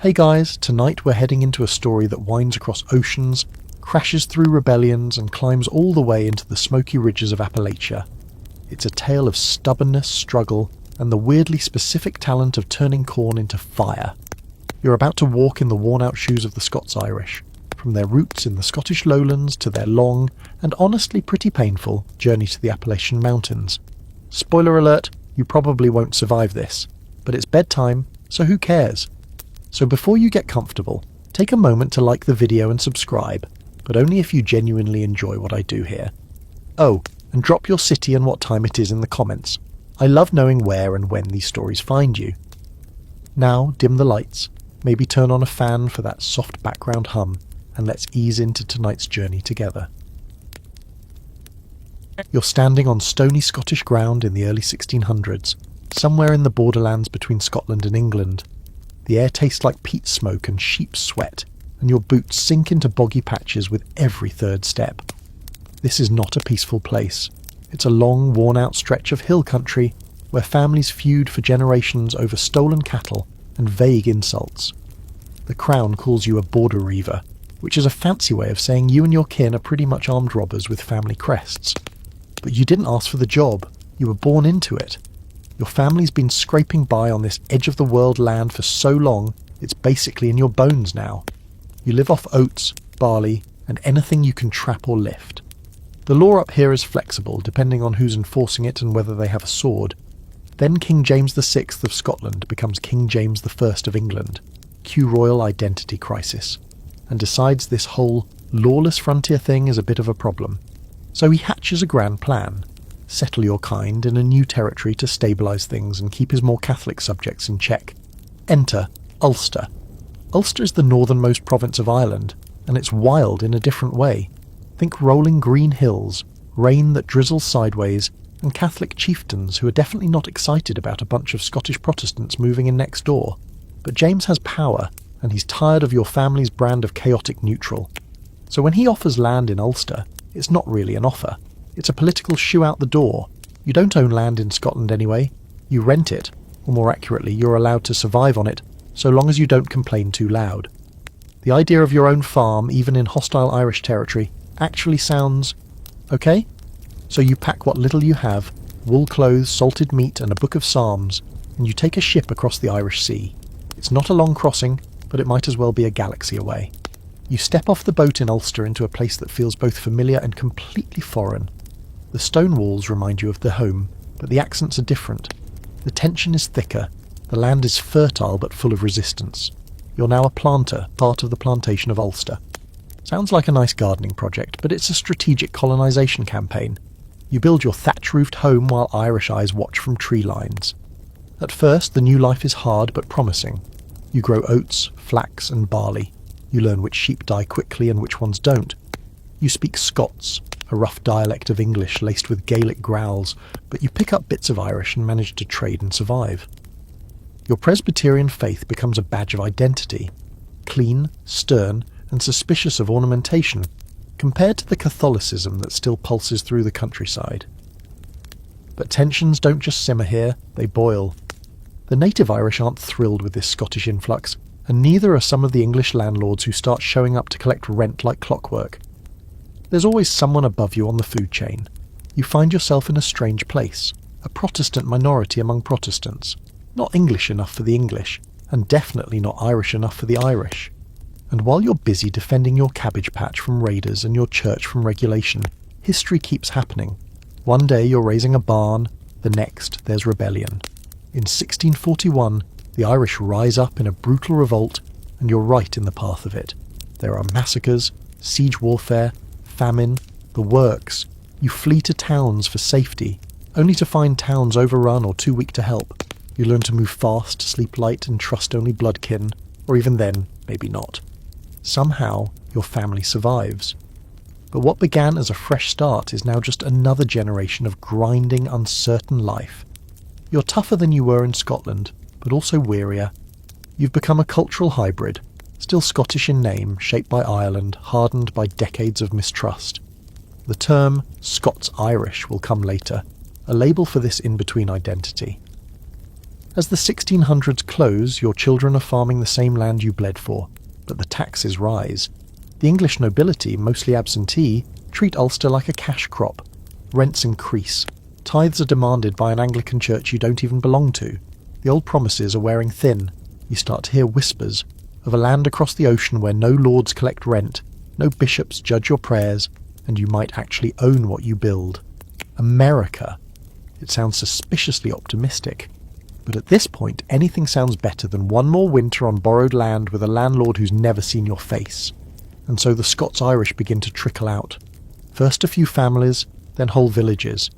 Hey guys, tonight we're heading into a story that winds across oceans, crashes through rebellions and climbs all the way into the smoky ridges of Appalachia. It's a tale of stubbornness, struggle, and the weirdly specific talent of turning corn into fire. You're about to walk in the worn-out shoes of the Scots-Irish, from their roots in the Scottish lowlands to their long, and honestly pretty painful, journey to the Appalachian Mountains. Spoiler alert, you probably won't survive this, but it's bedtime, so who cares? So before you get comfortable, take a moment to like the video and subscribe, but only if you genuinely enjoy what I do here. Oh, and drop your city and what time it is in the comments. I love knowing where and when these stories find you. Now, dim the lights, maybe turn on a fan for that soft background hum, and let's ease into tonight's journey together. You're standing on stony Scottish ground in the early 1600s, somewhere in the borderlands between Scotland and England. The air tastes like peat smoke and sheep's sweat, and your boots sink into boggy patches with every third step. This is not a peaceful place. It's a long, worn-out stretch of hill country where families feud for generations over stolen cattle and vague insults. The Crown calls you a border reaver, which is a fancy way of saying you and your kin are pretty much armed robbers with family crests. But you didn't ask for the job. You were born into it. Your family's been scraping by on this edge-of-the-world land for so long, it's basically in your bones now. You live off oats, barley, and anything you can trap or lift. The law up here is flexible, depending on who's enforcing it and whether they have a sword. Then King James VI of Scotland becomes King James I of England, cue royal identity crisis, and decides this whole lawless frontier thing is a bit of a problem. So he hatches a grand plan. Settle your kind in a new territory to stabilise things and keep his more Catholic subjects in check. Enter Ulster. Ulster is the northernmost province of Ireland, and it's wild in a different way. Think rolling green hills, rain that drizzles sideways, and Catholic chieftains who are definitely not excited about a bunch of Scottish Protestants moving in next door. But James has power, and he's tired of your family's brand of chaotic neutral. So when he offers land in Ulster, it's not really an offer. It's a political shoe out the door. You don't own land in Scotland anyway. You rent it, or more accurately, you're allowed to survive on it, so long as you don't complain too loud. The idea of your own farm, even in hostile Irish territory, actually sounds okay? So you pack what little you have, wool clothes, salted meat, and a book of psalms, and you take a ship across the Irish Sea. It's not a long crossing, but it might as well be a galaxy away. You step off the boat in Ulster into a place that feels both familiar and completely foreign. The stone walls remind you of the home, but the accents are different. The tension is thicker, the land is fertile but full of resistance. You're now a planter, part of the plantation of Ulster. Sounds like a nice gardening project, but it's a strategic colonisation campaign. You build your thatch-roofed home while Irish eyes watch from tree lines. At first, the new life is hard but promising. You grow oats, flax and barley. You learn which sheep die quickly and which ones don't. You speak Scots, a rough dialect of English laced with Gaelic growls, but you pick up bits of Irish and manage to trade and survive. Your Presbyterian faith becomes a badge of identity. Clean, stern, and suspicious of ornamentation, compared to the Catholicism that still pulses through the countryside. But tensions don't just simmer here, they boil. The native Irish aren't thrilled with this Scottish influx, and neither are some of the English landlords who start showing up to collect rent like clockwork. There's always someone above you on the food chain. You find yourself in a strange place, a Protestant minority among Protestants, not English enough for the English, and definitely not Irish enough for the Irish. And while you're busy defending your cabbage patch from raiders and your church from regulation, history keeps happening. One day you're raising a barn, the next there's rebellion. In 1641, the Irish rise up in a brutal revolt, and you're right in the path of it. There are massacres, siege warfare, famine, the works. You flee to towns for safety, only to find towns overrun or too weak to help. You learn to move fast, sleep light, and trust only bloodkin, or even then, maybe not. Somehow, your family survives. But what began as a fresh start is now just another generation of grinding, uncertain life. You're tougher than you were in Scotland, but also wearier. You've become a cultural hybrid, still Scottish in name, shaped by Ireland, hardened by decades of mistrust. The term Scots-Irish will come later, a label for this in-between identity. As the 1600s close, your children are farming the same land you bled for, but the taxes rise. The English nobility, mostly absentee, treat Ulster like a cash crop. Rents increase. Tithes are demanded by an Anglican church you don't even belong to. The old promises are wearing thin. You start to hear whispers of a land across the ocean where no lords collect rent, no bishops judge your prayers, and you might actually own what you build. America. It sounds suspiciously optimistic. But at this point, anything sounds better than one more winter on borrowed land with a landlord who's never seen your face. And so the Scots-Irish begin to trickle out. First a few families, then whole villages.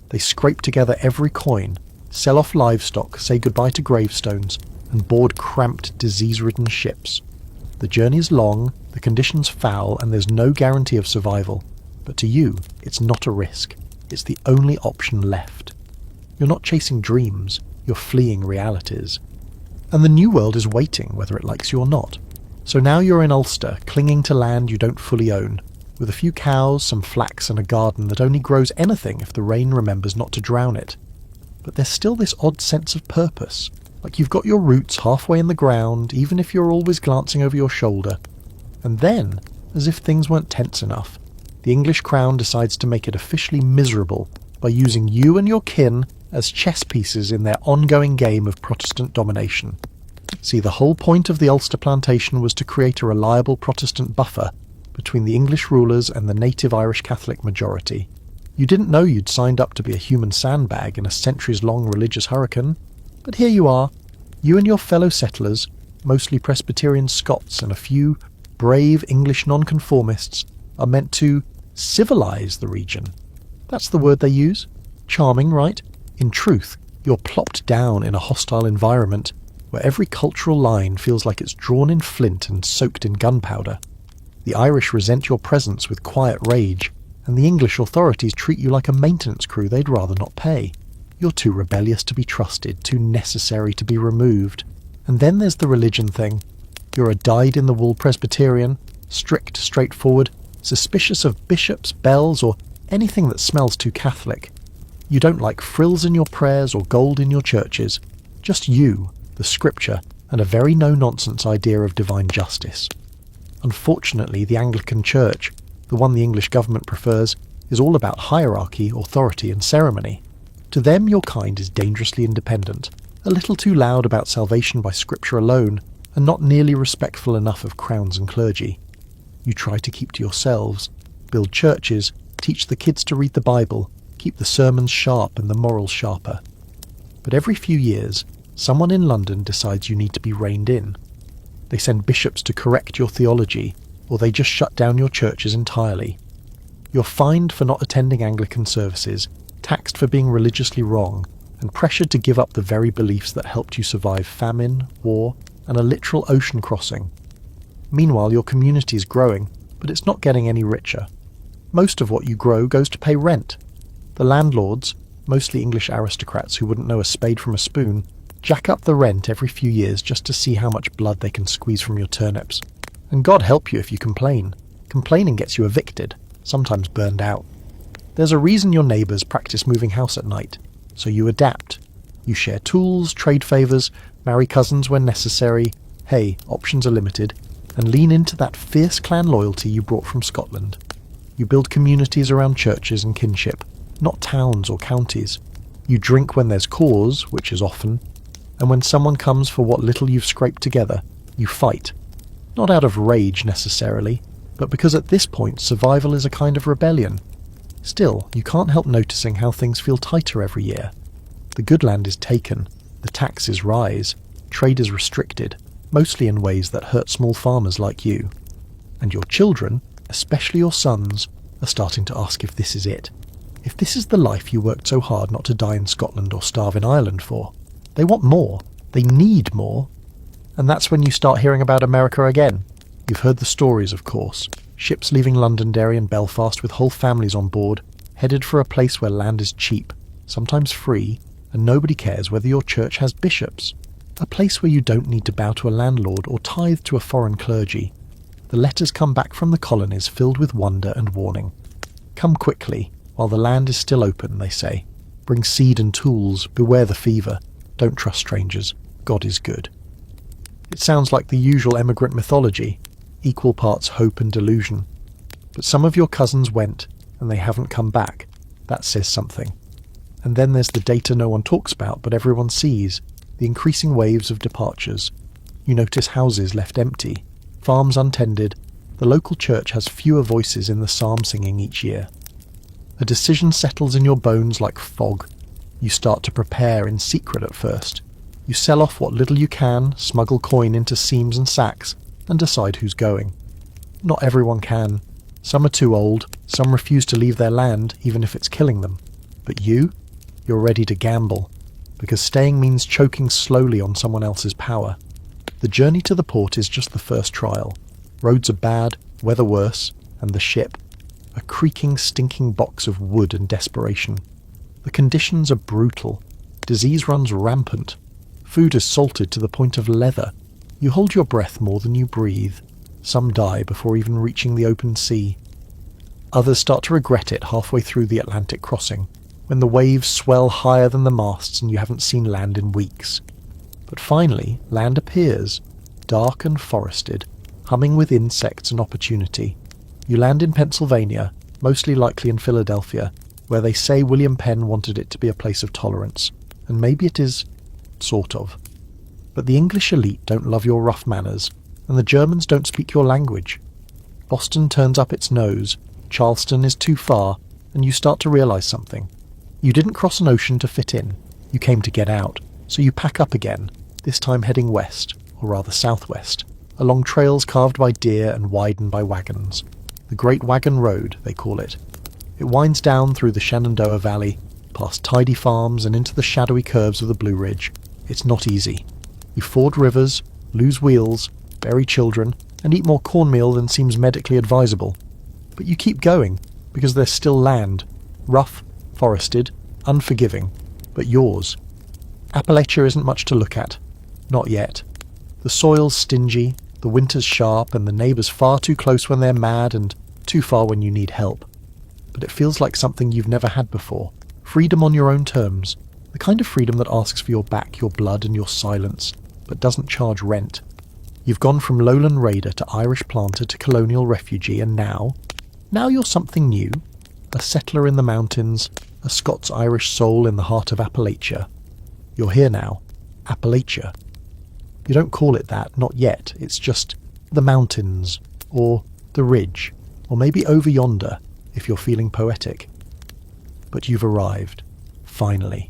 They scrape together every coin, sell off livestock, say goodbye to gravestones, and board cramped, disease-ridden ships. The journey is long, the conditions foul, and there's no guarantee of survival. But to you, it's not a risk. It's the only option left. You're not chasing dreams. You're fleeing realities. And the new world is waiting, whether it likes you or not. So now you're in Ulster, clinging to land you don't fully own, with a few cows, some flax and a garden that only grows anything if the rain remembers not to drown it. But there's still this odd sense of purpose, like you've got your roots halfway in the ground, even if you're always glancing over your shoulder. And then, as if things weren't tense enough, the English crown decides to make it officially miserable by using you and your kin as chess pieces in their ongoing game of Protestant domination. See, the whole point of the Ulster plantation was to create a reliable Protestant buffer between the English rulers and the native Irish Catholic majority. You didn't know you'd signed up to be a human sandbag in a centuries-long religious hurricane, but here you are, you and your fellow settlers, mostly Presbyterian Scots and a few brave English nonconformists, are meant to civilise the region. That's the word they use. Charming, right? In truth, you're plopped down in a hostile environment where every cultural line feels like it's drawn in flint and soaked in gunpowder. The Irish resent your presence with quiet rage, and the English authorities treat you like a maintenance crew they'd rather not pay. You're too rebellious to be trusted, too necessary to be removed. And then there's the religion thing. You're a dyed-in-the-wool Presbyterian, strict, straightforward, suspicious of bishops, bells, or anything that smells too Catholic. You don't like frills in your prayers or gold in your churches. Just you, the scripture, and a very no-nonsense idea of divine justice. Unfortunately, the Anglican Church, the one the English government prefers, is all about hierarchy, authority, and ceremony. To them, your kind is dangerously independent, a little too loud about salvation by scripture alone, and not nearly respectful enough of crowns and clergy. You try to keep to yourselves, build churches, teach the kids to read the Bible, keep the sermons sharp and the morals sharper. But every few years, someone in London decides you need to be reined in. They send bishops to correct your theology, or they just shut down your churches entirely. You're fined for not attending Anglican services, taxed for being religiously wrong, and pressured to give up the very beliefs that helped you survive famine, war, and a literal ocean crossing. Meanwhile, your community is growing, but it's not getting any richer. Most of what you grow goes to pay rent. The landlords, mostly English aristocrats who wouldn't know a spade from a spoon, jack up the rent every few years just to see how much blood they can squeeze from your turnips. And God help you if you complain. Complaining gets you evicted, sometimes burned out. There's a reason your neighbours practice moving house at night, so you adapt. You share tools, trade favours, marry cousins when necessary, hey, options are limited, and lean into that fierce clan loyalty you brought from Scotland. You build communities around churches and kinship, not towns or counties. You drink when there's cause, which is often, and when someone comes for what little you've scraped together, you fight. Not out of rage necessarily, but because at this point survival is a kind of rebellion. Still, you can't help noticing how things feel tighter every year. The good land is taken, the taxes rise, trade is restricted, mostly in ways that hurt small farmers like you. And your children, especially your sons, are starting to ask if this is it. If this is the life you worked so hard not to die in Scotland or starve in Ireland for. They want more. They need more. And that's when you start hearing about America again. You've heard the stories, of course. Ships leaving Londonderry and Belfast with whole families on board, headed for a place where land is cheap, sometimes free, and nobody cares whether your church has bishops. A place where you don't need to bow to a landlord or tithe to a foreign clergy. The letters come back from the colonies filled with wonder and warning. Come quickly, while the land is still open, they say. Bring seed and tools, beware the fever. Don't trust strangers. God is good. It sounds like the usual emigrant mythology, equal parts hope and delusion. But some of your cousins went, and they haven't come back. That says something. And then there's the data no one talks about but everyone sees, the increasing waves of departures. You notice houses left empty, farms untended. The local church has fewer voices in the psalm singing each year. A decision settles in your bones like fog. You start to prepare in secret at first. You sell off what little you can, smuggle coin into seams and sacks, and decide who's going. Not everyone can. Some are too old, some refuse to leave their land, even if it's killing them. But you're ready to gamble, because staying means choking slowly on someone else's power. The journey to the port is just the first trial. Roads are bad, weather worse, and the ship, a creaking, stinking box of wood and desperation. The conditions are brutal. Disease runs rampant. Food is salted to the point of leather. You hold your breath more than you breathe. Some die before even reaching the open sea. Others start to regret it halfway through the Atlantic crossing, when the waves swell higher than the masts and you haven't seen land in weeks. But finally, land appears, dark and forested, humming with insects and opportunity. You land in Pennsylvania, mostly likely in Philadelphia, where they say William Penn wanted it to be a place of tolerance. And maybe it is, sort of. But the English elite don't love your rough manners, and the Germans don't speak your language. Boston turns up its nose, Charleston is too far, and you start to realise something. You didn't cross an ocean to fit in. You came to get out, so you pack up again, this time heading west, or rather southwest, along trails carved by deer and widened by wagons. The Great Wagon Road, they call it. It winds down through the Shenandoah Valley, past tidy farms and into the shadowy curves of the Blue Ridge. It's not easy. You ford rivers, lose wheels, bury children, and eat more cornmeal than seems medically advisable. But you keep going, because there's still land, rough, forested, unforgiving, but yours. Appalachia isn't much to look at. Not yet. The soil's stingy, the winter's sharp, and the neighbours far too close when they're mad and too far when you need help. But it feels like something you've never had before. Freedom on your own terms. The kind of freedom that asks for your back, your blood, and your silence, but doesn't charge rent. You've gone from lowland raider to Irish planter to colonial refugee, and now you're something new. A settler in the mountains, a Scots-Irish soul in the heart of Appalachia. You're here now. Appalachia. You don't call it that, not yet. It's just the mountains, or the ridge, or maybe over yonder, if you're feeling poetic. But you've arrived. Finally.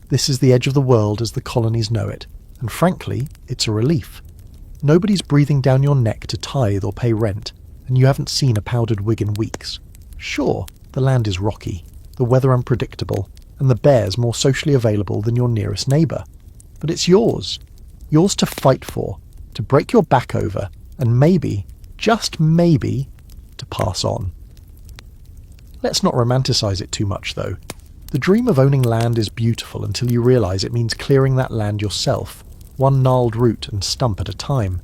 This is the edge of the world as the colonies know it, and frankly, it's a relief. Nobody's breathing down your neck to tithe or pay rent, and you haven't seen a powdered wig in weeks. Sure, the land is rocky, the weather unpredictable, and the bears more socially available than your nearest neighbour. But it's yours. Yours to fight for, to break your back over, and maybe, just maybe, to pass on. Let's not romanticise it too much, though. The dream of owning land is beautiful until you realise it means clearing that land yourself, one gnarled root and stump at a time.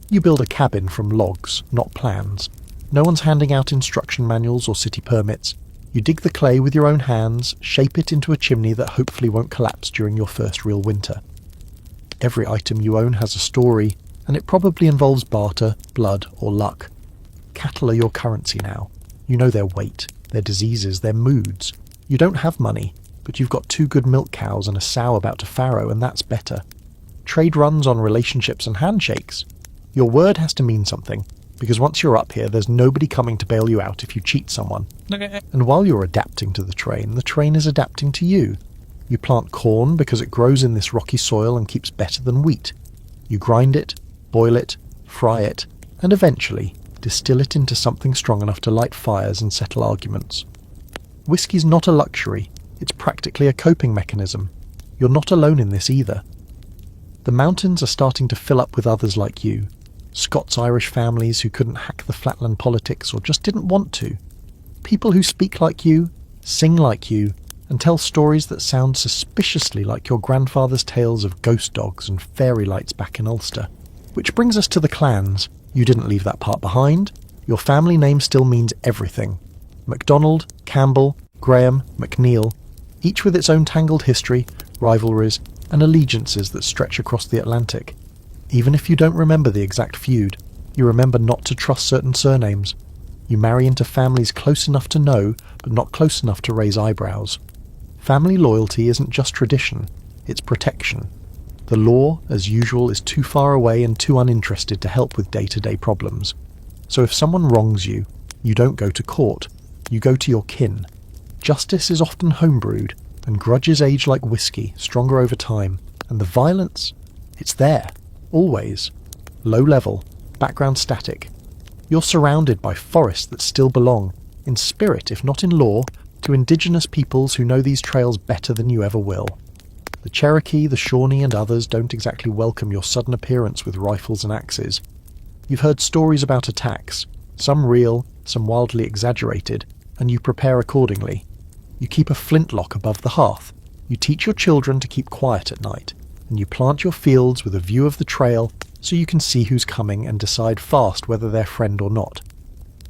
You build a cabin from logs, not plans. No one's handing out instruction manuals or city permits. You dig the clay with your own hands, shape it into a chimney that hopefully won't collapse during your first real winter. Every item you own has a story, and it probably involves barter, blood, or luck. Cattle are your currency now. You know their weight, their diseases, their moods. You don't have money, but you've got 2 good milk cows and a sow about to farrow, and that's better. Trade runs on relationships and handshakes. Your word has to mean something, because once you're up here, there's nobody coming to bail you out if you cheat someone. And while you're adapting to the train is adapting to you. You plant corn because it grows in this rocky soil and keeps better than wheat. You grind it, boil it, fry it, and eventually distill it into something strong enough to light fires and settle arguments. Whiskey's not a luxury, it's practically a coping mechanism. You're not alone in this either. The mountains are starting to fill up with others like you. Scots-Irish families who couldn't hack the flatland politics or just didn't want to. People who speak like you, sing like you, and tell stories that sound suspiciously like your grandfather's tales of ghost dogs and fairy lights back in Ulster. Which brings us to the clans. You didn't leave that part behind. Your family name still means everything. MacDonald, Campbell, Graham, McNeil, each with its own tangled history, rivalries, and allegiances that stretch across the Atlantic. Even if you don't remember the exact feud, you remember not to trust certain surnames. You marry into families close enough to know, but not close enough to raise eyebrows. Family loyalty isn't just tradition, it's protection. The law, as usual, is too far away and too uninterested to help with day-to-day problems. So if someone wrongs you, you don't go to court, you go to your kin. Justice is often homebrewed, and grudges age like whiskey, stronger over time, and the violence, it's there, always. Low level, background static. You're surrounded by forests that still belong, in spirit if not in law, to indigenous peoples who know these trails better than you ever will. The Cherokee, the Shawnee and others don't exactly welcome your sudden appearance with rifles and axes. You've heard stories about attacks, some real, some wildly exaggerated, and you prepare accordingly. You keep a flintlock above the hearth, you teach your children to keep quiet at night, and you plant your fields with a view of the trail so you can see who's coming and decide fast whether they're friend or not.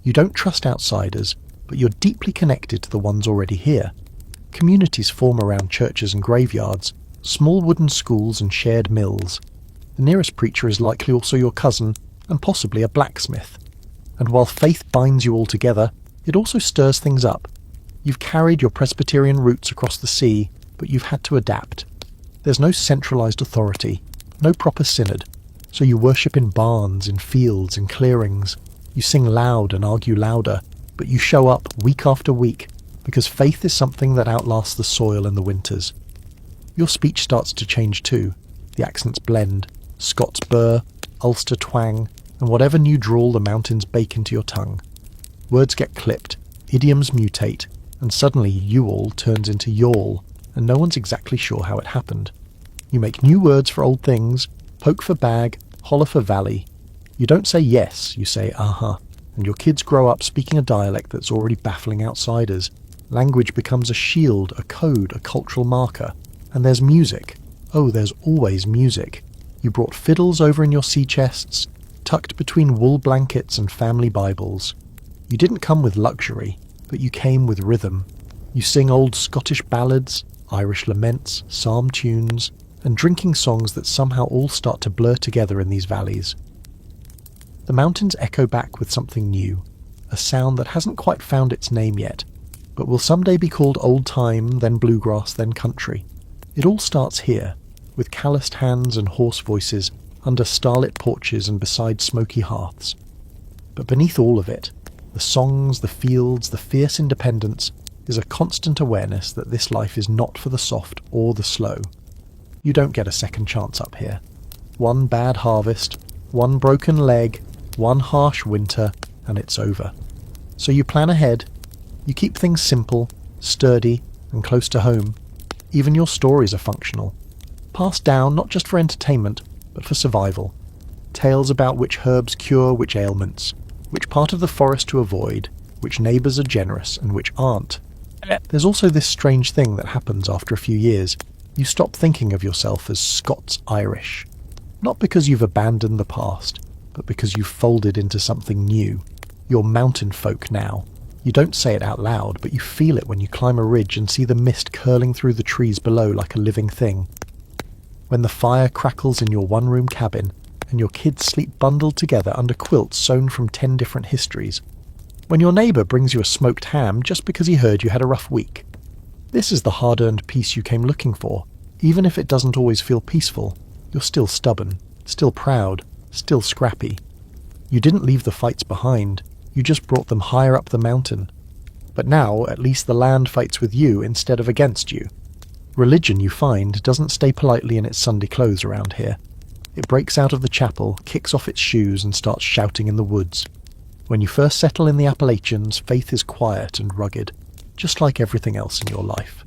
You don't trust outsiders, but you're deeply connected to the ones already here. Communities form around churches and graveyards, small wooden schools and shared mills. The nearest preacher is likely also your cousin, and possibly a blacksmith. And while faith binds you all together, it also stirs things up. You've carried your Presbyterian roots across the sea, but you've had to adapt. There's no centralised authority, no proper synod, so you worship in barns, in fields, in clearings. You sing loud and argue louder, but you show up week after week, because faith is something that outlasts the soil in the winters. Your speech starts to change too. The accents blend, Scots burr, Ulster twang, and whatever new drawl the mountains bake into your tongue. Words get clipped, idioms mutate, and suddenly you-all turns into y'all, and no one's exactly sure how it happened. You make new words for old things, poke for bag, holler for valley. You don't say yes, you say uh-huh, and your kids grow up speaking a dialect that's already baffling outsiders. Language becomes a shield, a code, a cultural marker. And there's music. Oh, there's always music. You brought fiddles over in your sea chests, tucked between wool blankets and family Bibles. You didn't come with luxury, but you came with rhythm. You sing old Scottish ballads, Irish laments, psalm tunes, and drinking songs that somehow all start to blur together in these valleys. The mountains echo back with something new, a sound that hasn't quite found its name yet, but will someday be called old time, then bluegrass, then country. It all starts here, with calloused hands and hoarse voices, under starlit porches and beside smoky hearths. But beneath all of it, the songs, the fields, the fierce independence, is a constant awareness that this life is not for the soft or the slow. You don't get a second chance up here. One bad harvest, one broken leg, one harsh winter, and it's over. So you plan ahead. You keep things simple, sturdy, and close to home. Even your stories are functional. Passed down not just for entertainment, but for survival. Tales about which herbs cure which ailments, which part of the forest to avoid, which neighbours are generous and which aren't. There's also this strange thing that happens after a few years. You stop thinking of yourself as Scots-Irish. Not because you've abandoned the past, but because you've folded into something new. You're mountain folk now. You don't say it out loud, but you feel it when you climb a ridge and see the mist curling through the trees below like a living thing. When the fire crackles in your one-room cabin, and your kids sleep bundled together under quilts sewn from 10 different histories. When your neighbour brings you a smoked ham just because he heard you had a rough week. This is the hard-earned peace you came looking for. Even if it doesn't always feel peaceful, you're still stubborn, still proud, still scrappy. You didn't leave the fights behind. You just brought them higher up the mountain. But now, at least the land fights with you instead of against you. Religion, you find, doesn't stay politely in its Sunday clothes around here. It breaks out of the chapel, kicks off its shoes, and starts shouting in the woods. When you first settle in the Appalachians, faith is quiet and rugged, just like everything else in your life.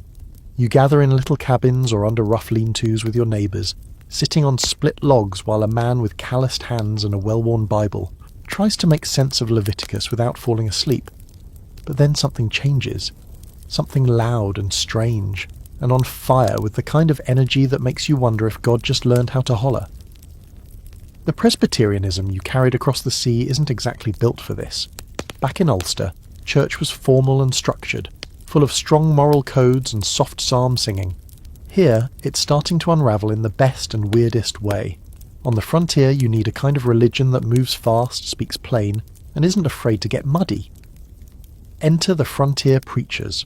You gather in little cabins or under rough lean-tos with your neighbours, sitting on split logs while a man with calloused hands and a well-worn Bible tries to make sense of Leviticus without falling asleep. But then something changes. Something loud and strange, and on fire with the kind of energy that makes you wonder if God just learned how to holler. The Presbyterianism you carried across the sea isn't exactly built for this. Back in Ulster, church was formal and structured, full of strong moral codes and soft psalm singing. Here, it's starting to unravel in the best and weirdest way. On the frontier, you need a kind of religion that moves fast, speaks plain, and isn't afraid to get muddy. Enter the frontier preachers.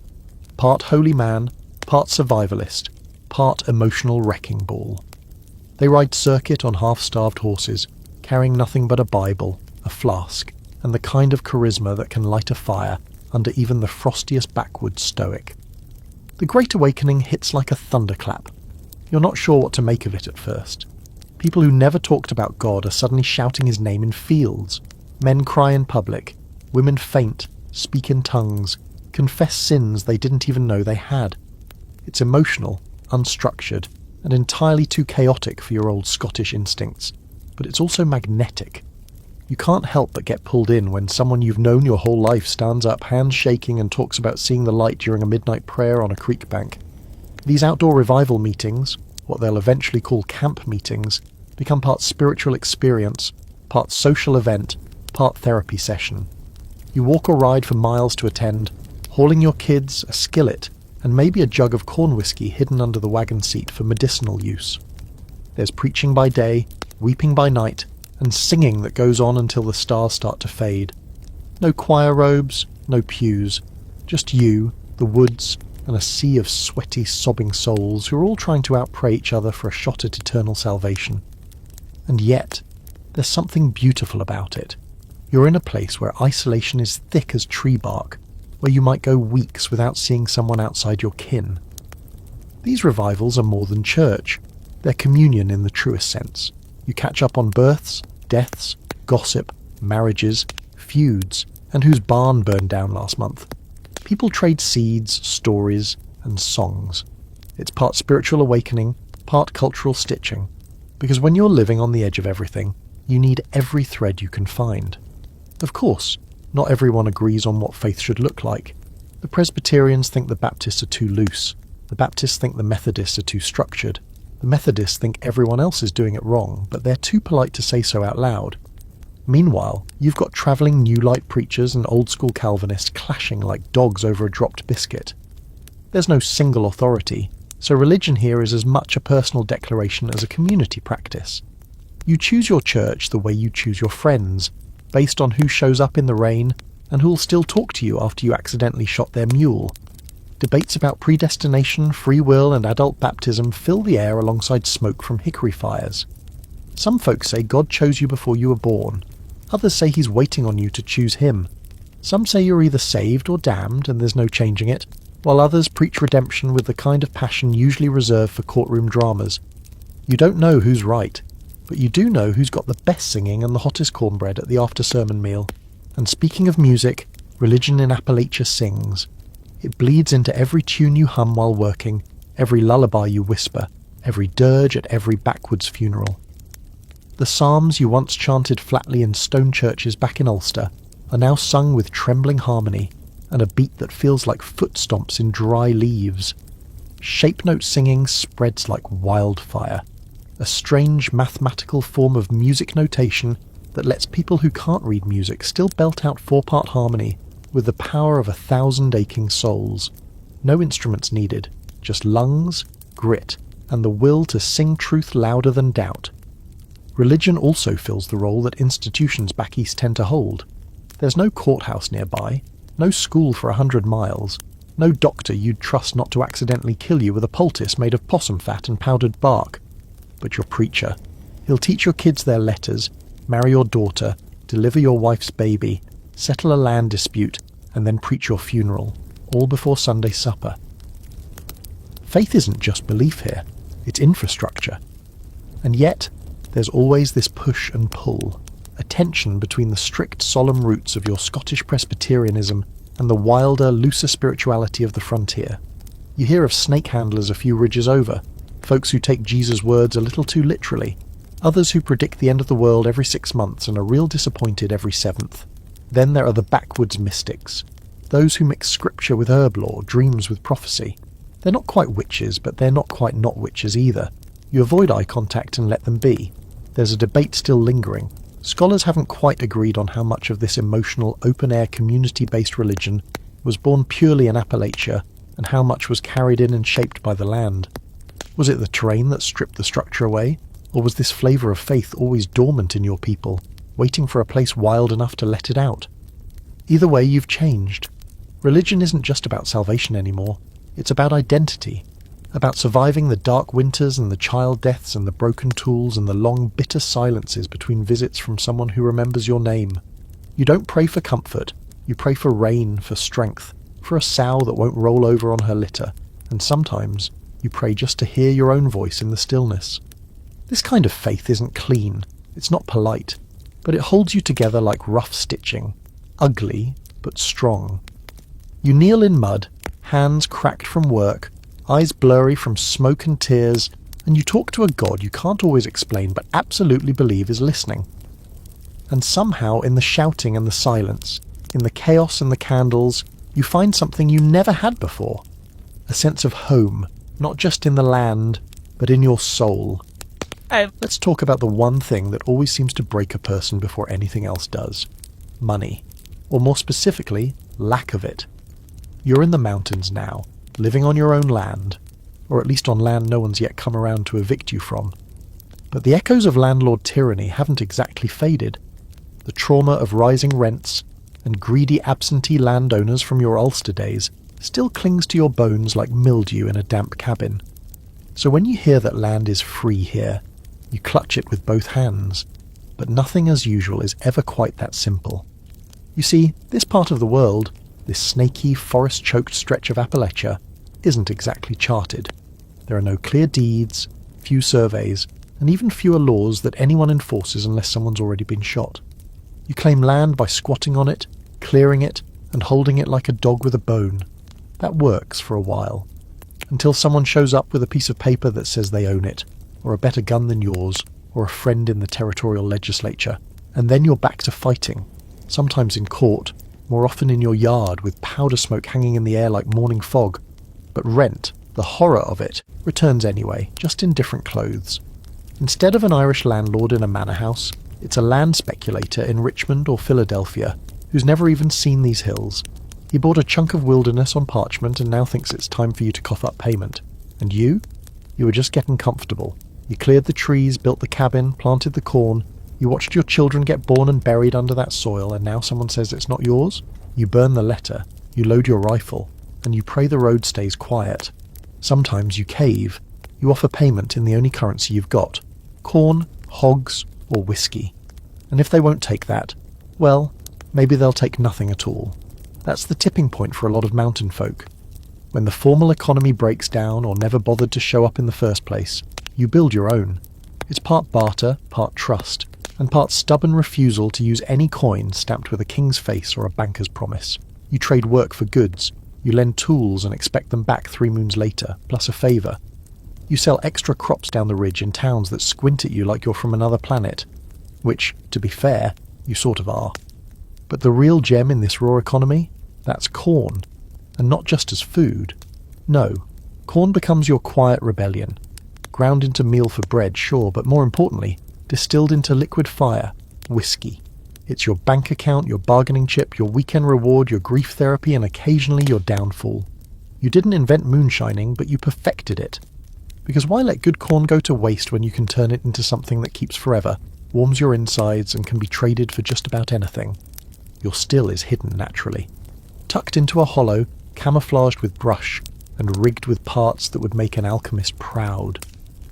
Part holy man, part survivalist, part emotional wrecking ball. They ride circuit on half-starved horses, carrying nothing but a Bible, a flask, and the kind of charisma that can light a fire under even the frostiest backwoods stoic. The Great Awakening hits like a thunderclap. You're not sure what to make of it at first. People who never talked about God are suddenly shouting his name in fields. Men cry in public. Women faint, speak in tongues, confess sins they didn't even know they had. It's emotional, unstructured, and entirely too chaotic for your old Scottish instincts, but it's also magnetic. You can't help but get pulled in when someone you've known your whole life stands up, hands shaking, and talks about seeing the light during a midnight prayer on a creek bank. These outdoor revival meetings, what they'll eventually call camp meetings, become part spiritual experience, part social event, part therapy session. You walk or ride for miles to attend, hauling your kids, a skillet, and maybe a jug of corn whiskey hidden under the wagon seat for medicinal use. There's preaching by day, weeping by night, and singing that goes on until the stars start to fade. No choir robes, no pews, just you, the woods, and a sea of sweaty, sobbing souls who are all trying to outpray each other for a shot at eternal salvation. And yet, there's something beautiful about it. You're in a place where isolation is thick as tree bark, where you might go weeks without seeing someone outside your kin. These revivals are more than church. They're communion in the truest sense. You catch up on births, deaths, gossip, marriages, feuds, and whose barn burned down last month. People trade seeds, stories, and songs. It's part spiritual awakening, part cultural stitching. Because when you're living on the edge of everything, you need every thread you can find. Of course, not everyone agrees on what faith should look like. The Presbyterians think the Baptists are too loose. The Baptists think the Methodists are too structured. The Methodists think everyone else is doing it wrong, but they're too polite to say so out loud. Meanwhile, you've got travelling New Light preachers and old-school Calvinists clashing like dogs over a dropped biscuit. There's no single authority, so religion here is as much a personal declaration as a community practice. You choose your church the way you choose your friends, based on who shows up in the rain and who'll still talk to you after you accidentally shot their mule. Debates about predestination, free will, and adult baptism fill the air alongside smoke from hickory fires. Some folks say God chose you before you were born. Others say he's waiting on you to choose him. Some say you're either saved or damned and there's no changing it, while others preach redemption with the kind of passion usually reserved for courtroom dramas. You don't know who's right, but you do know who's got the best singing and the hottest cornbread at the after-sermon meal. And speaking of music, religion in Appalachia sings. It bleeds into every tune you hum while working, every lullaby you whisper, every dirge at every backwoods funeral. The psalms you once chanted flatly in stone churches back in Ulster are now sung with trembling harmony and a beat that feels like foot stomps in dry leaves. Shape note singing spreads like wildfire, a strange mathematical form of music notation that lets people who can't read music still belt out four-part harmony with the power of 1,000 aching souls. No instruments needed, just lungs, grit, and the will to sing truth louder than doubt. Religion also fills the role that institutions back east tend to hold. There's no courthouse nearby, no school for 100 miles, no doctor you'd trust not to accidentally kill you with a poultice made of possum fat and powdered bark. But your preacher. He'll teach your kids their letters, marry your daughter, deliver your wife's baby, settle a land dispute, and then preach your funeral, all before Sunday supper. Faith isn't just belief here, it's infrastructure. And yet, there's always this push and pull, a tension between the strict, solemn roots of your Scottish Presbyterianism and the wilder, looser spirituality of the frontier. You hear of snake handlers a few ridges over, folks who take Jesus' words a little too literally, others who predict the end of the world every 6 months and are real disappointed every 7th. Then there are the backwoods mystics, those who mix scripture with herb lore, dreams with prophecy. They're not quite witches, but they're not quite not witches either. You avoid eye contact and let them be. There's a debate still lingering. Scholars haven't quite agreed on how much of this emotional, open-air, community-based religion was born purely in Appalachia and how much was carried in and shaped by the land. Was it the terrain that stripped the structure away? Or was this flavour of faith always dormant in your people, waiting for a place wild enough to let it out? Either way, you've changed. Religion isn't just about salvation anymore. It's about identity. About surviving the dark winters and the child deaths and the broken tools and the long, bitter silences between visits from someone who remembers your name. You don't pray for comfort. You pray for rain, for strength, for a sow that won't roll over on her litter, and sometimes you pray just to hear your own voice in the stillness. This kind of faith isn't clean, it's not polite, but it holds you together like rough stitching, ugly but strong. You kneel in mud, hands cracked from work, eyes blurry from smoke and tears, and you talk to a God you can't always explain but absolutely believe is listening. And somehow in the shouting and the silence, in the chaos and the candles, you find something you never had before. A sense of home, not just in the land, but in your soul. Let's talk about the one thing that always seems to break a person before anything else does. Money. Or more specifically, lack of it. You're in the mountains now, living on your own land, or at least on land no one's yet come around to evict you from. But the echoes of landlord tyranny haven't exactly faded. The trauma of rising rents and greedy absentee landowners from your Ulster days still clings to your bones like mildew in a damp cabin. So when you hear that land is free here, you clutch it with both hands. But nothing as usual is ever quite that simple. You see, this part of the world, this snaky, forest-choked stretch of Appalachia, isn't exactly charted. There are no clear deeds, few surveys, and even fewer laws that anyone enforces unless someone's already been shot. You claim land by squatting on it, clearing it, and holding it like a dog with a bone. That works for a while, until someone shows up with a piece of paper that says they own it, or a better gun than yours, or a friend in the territorial legislature, and then you're back to fighting, sometimes in court, more often in your yard with powder smoke hanging in the air like morning fog. But rent, the horror of it, returns anyway, just in different clothes. Instead of an Irish landlord in a manor house, it's a land speculator in Richmond or Philadelphia who's never even seen these hills. He bought a chunk of wilderness on parchment and now thinks it's time for you to cough up payment. And you? You were just getting comfortable. You cleared the trees, built the cabin, planted the corn. You watched your children get born and buried under that soil, and now someone says it's not yours? You burn the letter, you load your rifle, and you pray the road stays quiet. Sometimes you cave. You offer payment in the only currency you've got. Corn, hogs, or whiskey. And if they won't take that, well, maybe they'll take nothing at all. That's the tipping point for a lot of mountain folk. When the formal economy breaks down or never bothered to show up in the first place, you build your own. It's part barter, part trust, and part stubborn refusal to use any coin stamped with a king's face or a banker's promise. You trade work for goods. You lend tools and expect them back 3 moons later, plus a favour. You sell extra crops down the ridge in towns that squint at you like you're from another planet. Which, to be fair, you sort of are. But the real gem in this raw economy? That's corn. And not just as food. No, corn becomes your quiet rebellion. Ground into meal for bread, sure, but more importantly, distilled into liquid fire, whiskey. It's your bank account, your bargaining chip, your weekend reward, your grief therapy, and occasionally your downfall. You didn't invent moonshining, but you perfected it. Because why let good corn go to waste when you can turn it into something that keeps forever, warms your insides, and can be traded for just about anything? Your still is hidden naturally. Tucked into a hollow, camouflaged with brush, and rigged with parts that would make an alchemist proud.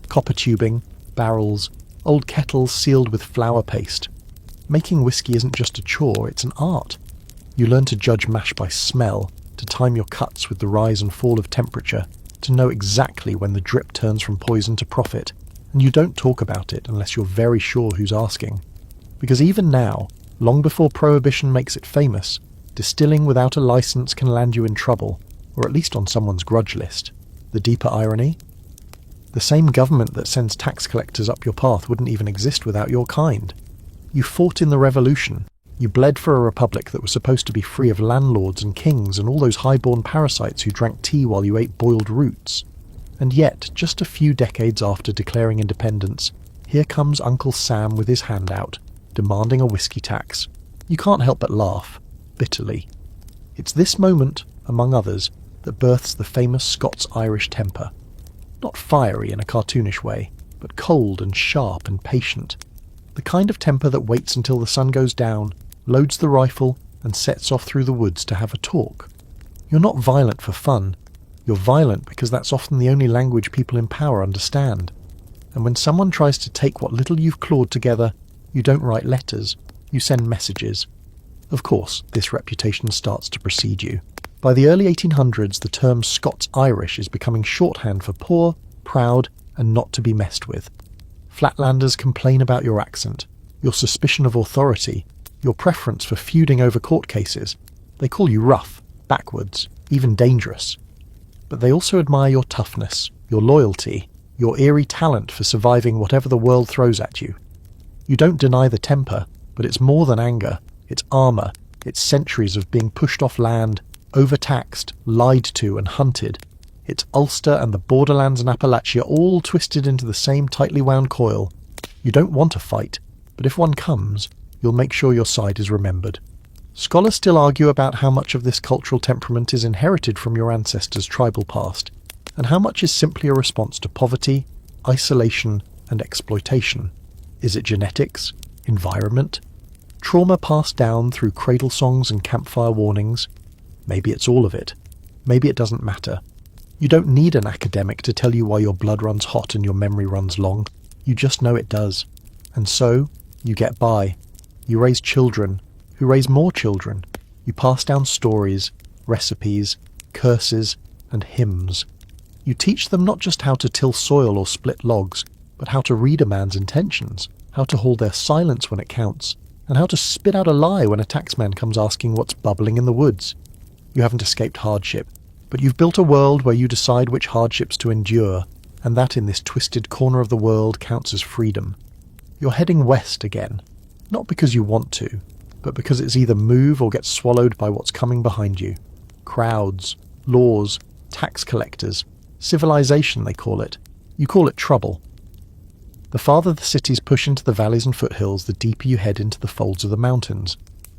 Copper tubing, barrels, old kettles sealed with flour paste. Making whiskey isn't just a chore, it's an art. You learn to judge mash by smell, to time your cuts with the rise and fall of temperature, to know exactly when the drip turns from poison to profit, and you don't talk about it unless you're very sure who's asking. Because even now, long before Prohibition makes it famous, distilling without a license can land you in trouble, or at least on someone's grudge list. The deeper irony? The same government that sends tax collectors up your path wouldn't even exist without your kind. You fought in the revolution. You bled for a republic that was supposed to be free of landlords and kings and all those high-born parasites who drank tea while you ate boiled roots. And yet, just a few decades after declaring independence, here comes Uncle Sam with his hand out, demanding a whiskey tax. You can't help but laugh, bitterly. It's this moment, among others, that births the famous Scots-Irish temper. Not fiery in a cartoonish way, but cold and sharp and patient. The kind of temper that waits until the sun goes down, loads the rifle, and sets off through the woods to have a talk. You're not violent for fun. You're violent because that's often the only language people in power understand. And when someone tries to take what little you've clawed together, you don't write letters, you send messages. Of course, this reputation starts to precede you. By the early 1800s, the term Scots-Irish is becoming shorthand for poor, proud, and not to be messed with. Flatlanders complain about your accent, your suspicion of authority, your preference for feuding over court cases. They call you rough, backwards, even dangerous. But they also admire your toughness, your loyalty, your eerie talent for surviving whatever the world throws at you. You don't deny the temper, but it's more than anger. It's armour. It's centuries of being pushed off land, overtaxed, lied to and hunted. It's Ulster and the borderlands and Appalachia all twisted into the same tightly wound coil. You don't want a fight, but if one comes, you'll make sure your side is remembered. Scholars still argue about how much of this cultural temperament is inherited from your ancestors' tribal past, and how much is simply a response to poverty, isolation, and exploitation. Is it genetics? Environment? Trauma passed down through cradle songs and campfire warnings? Maybe it's all of it. Maybe it doesn't matter. You don't need an academic to tell you why your blood runs hot and your memory runs long. You just know it does. And so, you get by. You raise children, who raise more children. You pass down stories, recipes, curses, and hymns. You teach them not just how to till soil or split logs, but how to read a man's intentions, how to hold their silence when it counts, and how to spit out a lie when a taxman comes asking what's bubbling in the woods. You haven't escaped hardship, but you've built a world where you decide which hardships to endure, and that in this twisted corner of the world counts as freedom. You're heading west again, not because you want to, but because it's either move or get swallowed by what's coming behind you. Crowds, laws, tax collectors, civilization they call it. You call it trouble. The farther the cities push into the valleys and foothills, the deeper you head into the folds of the mountains.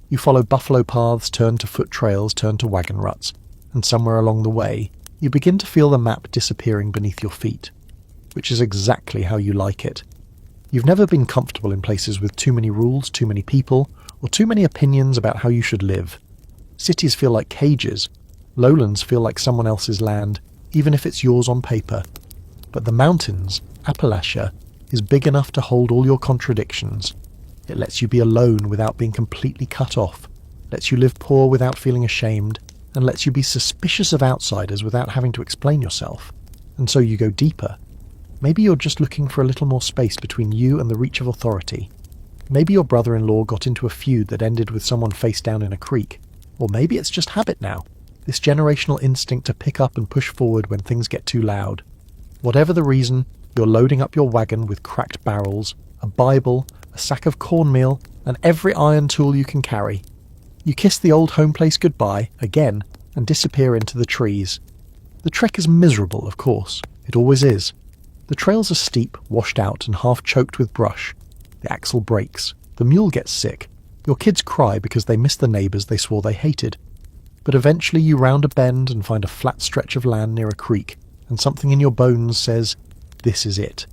You follow buffalo paths, turn to foot trails, turn to wagon ruts, and somewhere along the way, you begin to feel the map disappearing beneath your feet, which is exactly how you like it. You've never been comfortable in places with too many rules, too many people, or too many opinions about how you should live. Cities feel like cages. Lowlands feel like someone else's land, even if it's yours on paper. But the mountains, Appalachia, is big enough to hold all your contradictions. It lets you be alone without being completely cut off, lets you live poor without feeling ashamed, and lets you be suspicious of outsiders without having to explain yourself. And so you go deeper. Maybe you're just looking for a little more space between you and the reach of authority. Maybe your brother-in-law got into a feud that ended with someone face down in a creek. Or maybe it's just habit now, this generational instinct to pick up and push forward when things get too loud. Whatever the reason, you're loading up your wagon with cracked barrels, a Bible, a sack of cornmeal, and every iron tool you can carry. You kiss the old home place goodbye, again, and disappear into the trees. The trek is miserable, of course. It always is. The trails are steep, washed out, and half choked with brush. The axle breaks. The mule gets sick. Your kids cry because they miss the neighbours they swore they hated. But eventually you round a bend and find a flat stretch of land near a creek, and something in your bones says, "This is it."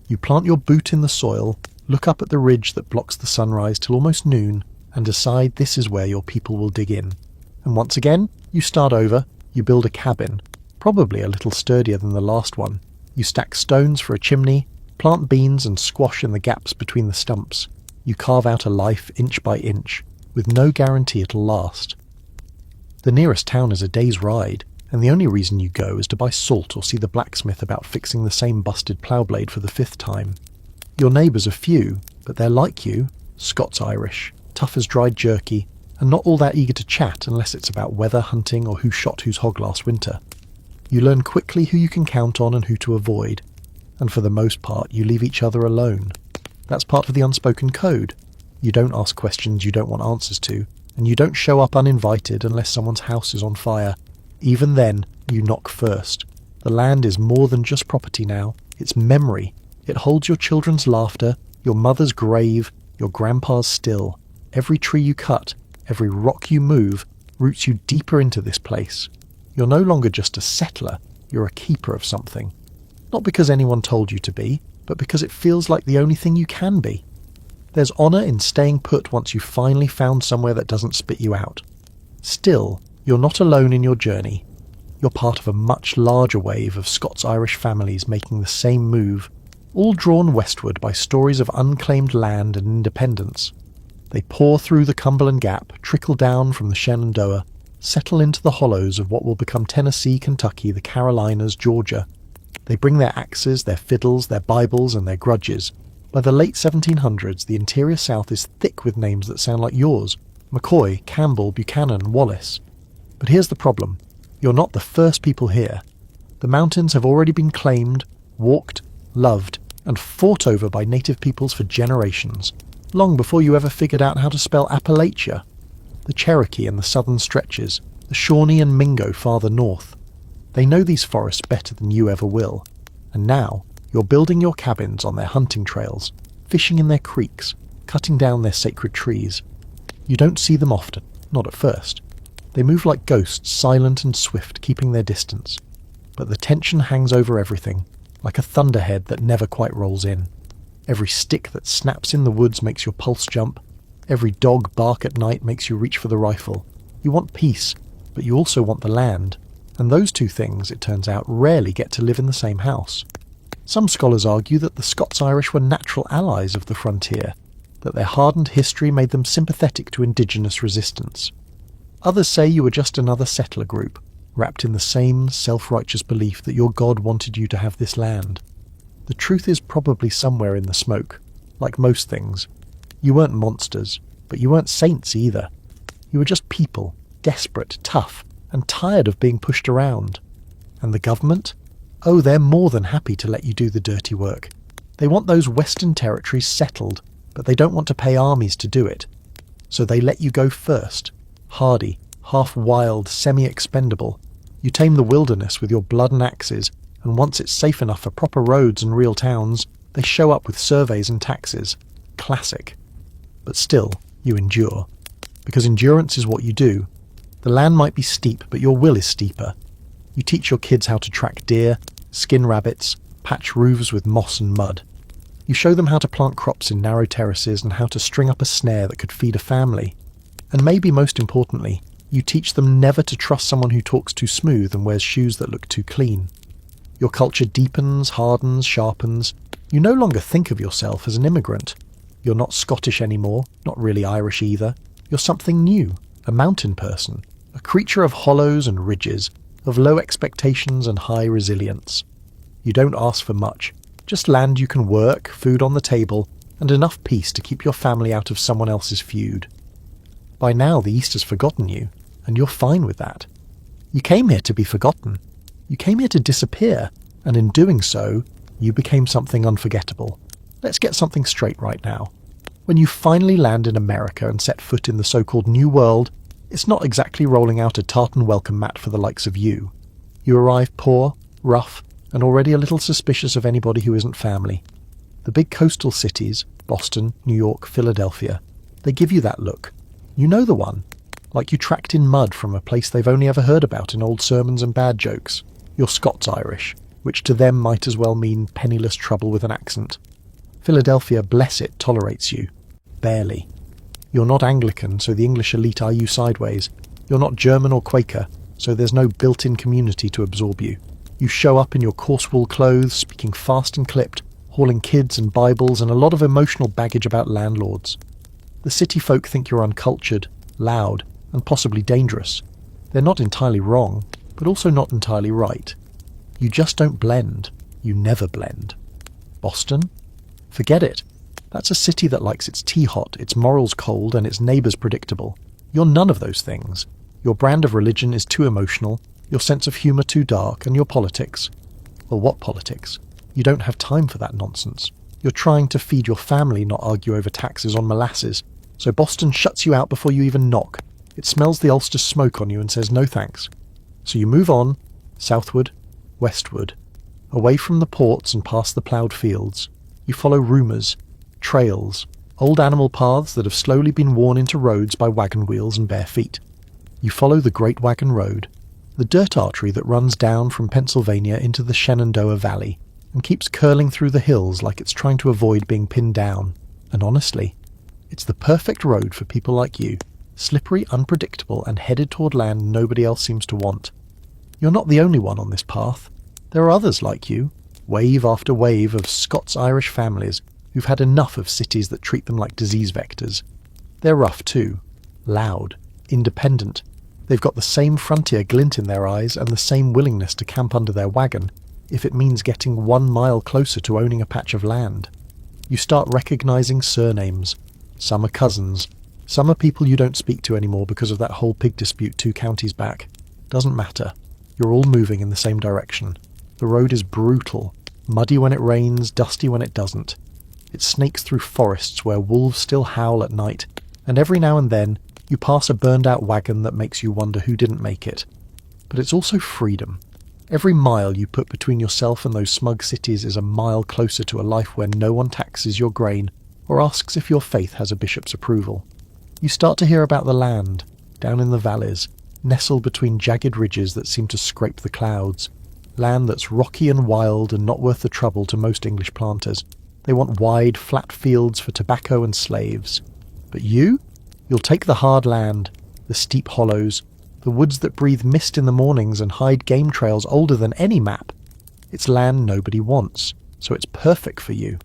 You plant your boot in the soil, look up at the ridge that blocks the sunrise till almost noon, and decide this is where your people will dig in. And once again, you start over. You build a cabin, probably a little sturdier than the last one. You stack stones for a chimney, plant beans and squash in the gaps between the stumps. You carve out a life inch by inch, with no guarantee it'll last. The nearest town is a day's ride, and the only reason you go is to buy salt or see the blacksmith about fixing the same busted plough blade for the 5th time. Your neighbours are few, but they're like you, Scots-Irish, tough as dried jerky, and not all that eager to chat unless it's about weather, hunting, or who shot whose hog last winter. You learn quickly who you can count on and who to avoid, and for the most part you leave each other alone. That's part of the unspoken code. You don't ask questions you don't want answers to, and you don't show up uninvited unless someone's house is on fire. Even then, you knock first. The land is more than just property now. It's memory. It holds your children's laughter, your mother's grave, your grandpa's still. Every tree you cut, every rock you move, roots you deeper into this place. You're no longer just a settler, you're a keeper of something. Not because anyone told you to be, but because it feels like the only thing you can be. There's honour in staying put once you've finally found somewhere that doesn't spit you out. Still, you're not alone in your journey. You're part of a much larger wave of Scots-Irish families making the same move, all drawn westward by stories of unclaimed land and independence. They pour through the Cumberland Gap, trickle down from the Shenandoah, settle into the hollows of what will become Tennessee, Kentucky, the Carolinas, Georgia. They bring their axes, their fiddles, their Bibles and their grudges. By the late 1700s, the interior South is thick with names that sound like yours: McCoy, Campbell, Buchanan, Wallace. But here's the problem. You're not the first people here. The mountains have already been claimed, walked, loved, and fought over by native peoples for generations, long before you ever figured out how to spell Appalachia. The Cherokee in the southern stretches, the Shawnee and Mingo farther north. They know these forests better than you ever will, and now you're building your cabins on their hunting trails, fishing in their creeks, cutting down their sacred trees. You don't see them often, not at first. They move like ghosts, silent and swift, keeping their distance. But the tension hangs over everything, like a thunderhead that never quite rolls in. Every stick that snaps in the woods makes your pulse jump. Every dog bark at night makes you reach for the rifle. You want peace, but you also want the land. And those two things, it turns out, rarely get to live in the same house. Some scholars argue that the Scots-Irish were natural allies of the frontier, that their hardened history made them sympathetic to indigenous resistance. Others say you were just another settler group, wrapped in the same self-righteous belief that your God wanted you to have this land. The truth is probably somewhere in the smoke. Like most things, you weren't monsters, but you weren't saints either. You were just people, desperate, tough, and tired of being pushed around. And the government? Oh, they're more than happy to let you do the dirty work. They want those western territories settled, but they don't want to pay armies to do it. So they let you go first. Hardy, half-wild, semi-expendable. You tame the wilderness with your blood and axes, and once it's safe enough for proper roads and real towns, they show up with surveys and taxes. Classic. But still, you endure. Because endurance is what you do. The land might be steep, but your will is steeper. You teach your kids how to track deer, skin rabbits, patch roofs with moss and mud. You show them how to plant crops in narrow terraces and how to string up a snare that could feed a family. And maybe most importantly, you teach them never to trust someone who talks too smooth and wears shoes that look too clean. Your culture deepens, hardens, sharpens. You no longer think of yourself as an immigrant. You're not Scottish anymore, not really Irish either. You're something new, a mountain person, a creature of hollows and ridges, of low expectations and high resilience. You don't ask for much, just land you can work, food on the table, and enough peace to keep your family out of someone else's feud. By now the East has forgotten you, and you're fine with that. You came here to be forgotten. You came here to disappear, and in doing so, you became something unforgettable. Let's get something straight right now. When you finally land in America and set foot in the so-called New World, it's not exactly rolling out a tartan welcome mat for the likes of you. You arrive poor, rough, and already a little suspicious of anybody who isn't family. The big coastal cities, Boston, New York, Philadelphia, they give you that look. You know the one, like you tracked in mud from a place they've only ever heard about in old sermons and bad jokes. You're Scots-Irish, which to them might as well mean penniless trouble with an accent. Philadelphia, bless it, tolerates you. Barely. You're not Anglican, so the English elite eye you sideways. You're not German or Quaker, so there's no built-in community to absorb you. You show up in your coarse wool clothes, speaking fast and clipped, hauling kids and Bibles and a lot of emotional baggage about landlords. The city folk think you're uncultured, loud, and possibly dangerous. They're not entirely wrong, but also not entirely right. You just don't blend. You never blend. Boston? Forget it. That's a city that likes its tea hot, its morals cold, and its neighbours predictable. You're none of those things. Your brand of religion is too emotional, your sense of humour too dark, and your politics. Well, what politics? You don't have time for that nonsense. You're trying to feed your family, not argue over taxes on molasses. So Boston shuts you out before you even knock. It smells the Ulster smoke on you and says no thanks. So you move on, southward, westward, away from the ports and past the ploughed fields. You follow rumours, trails, old animal paths that have slowly been worn into roads by wagon wheels and bare feet. You follow the Great Wagon Road, the dirt artery that runs down from Pennsylvania into the Shenandoah Valley, and keeps curling through the hills like it's trying to avoid being pinned down. And honestly, it's the perfect road for people like you, slippery, unpredictable, and headed toward land nobody else seems to want. You're not the only one on this path. There are others like you, wave after wave of Scots-Irish families who've had enough of cities that treat them like disease vectors. They're rough too, loud, independent. They've got the same frontier glint in their eyes and the same willingness to camp under their wagon, if it means getting 1 mile closer to owning a patch of land. You start recognising surnames. Some are cousins. Some are people you don't speak to anymore because of that whole pig dispute 2 counties back. Doesn't matter. You're all moving in the same direction. The road is brutal, muddy when it rains, dusty when it doesn't. It snakes through forests where wolves still howl at night, and every now and then you pass a burned-out wagon that makes you wonder who didn't make it. But it's also freedom. Every mile you put between yourself and those smug cities is a mile closer to a life where no one taxes your grain or asks if your faith has a bishop's approval. You start to hear about the land, down in the valleys, nestled between jagged ridges that seem to scrape the clouds. Land that's rocky and wild and not worth the trouble to most English planters. They want wide, flat fields for tobacco and slaves. But you'll take the hard land, the steep hollows, the woods that breathe mist in the mornings and hide game trails older than any map. It's land nobody wants, so it's perfect for you.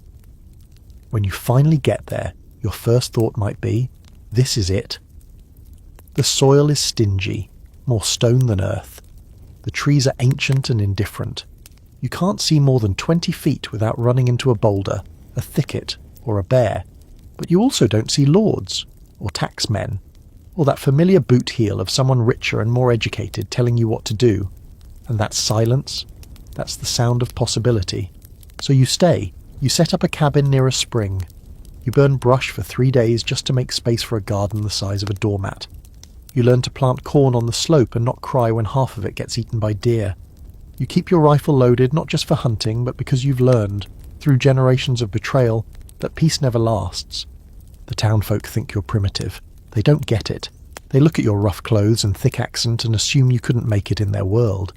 When you finally get there, your first thought might be, this is it. The soil is stingy, more stone than earth. The trees are ancient and indifferent. You can't see more than 20 feet without running into a boulder, a thicket, or a bear. But you also don't see lords, or taxmen, or that familiar boot heel of someone richer and more educated telling you what to do. And that silence, that's the sound of possibility. So you stay. You set up a cabin near a spring. You burn brush for 3 days just to make space for a garden the size of a doormat. You learn to plant corn on the slope and not cry when half of it gets eaten by deer. You keep your rifle loaded not just for hunting, but because you've learned, through generations of betrayal, that peace never lasts. The townfolk think you're primitive. They don't get it. They look at your rough clothes and thick accent and assume you couldn't make it in their world.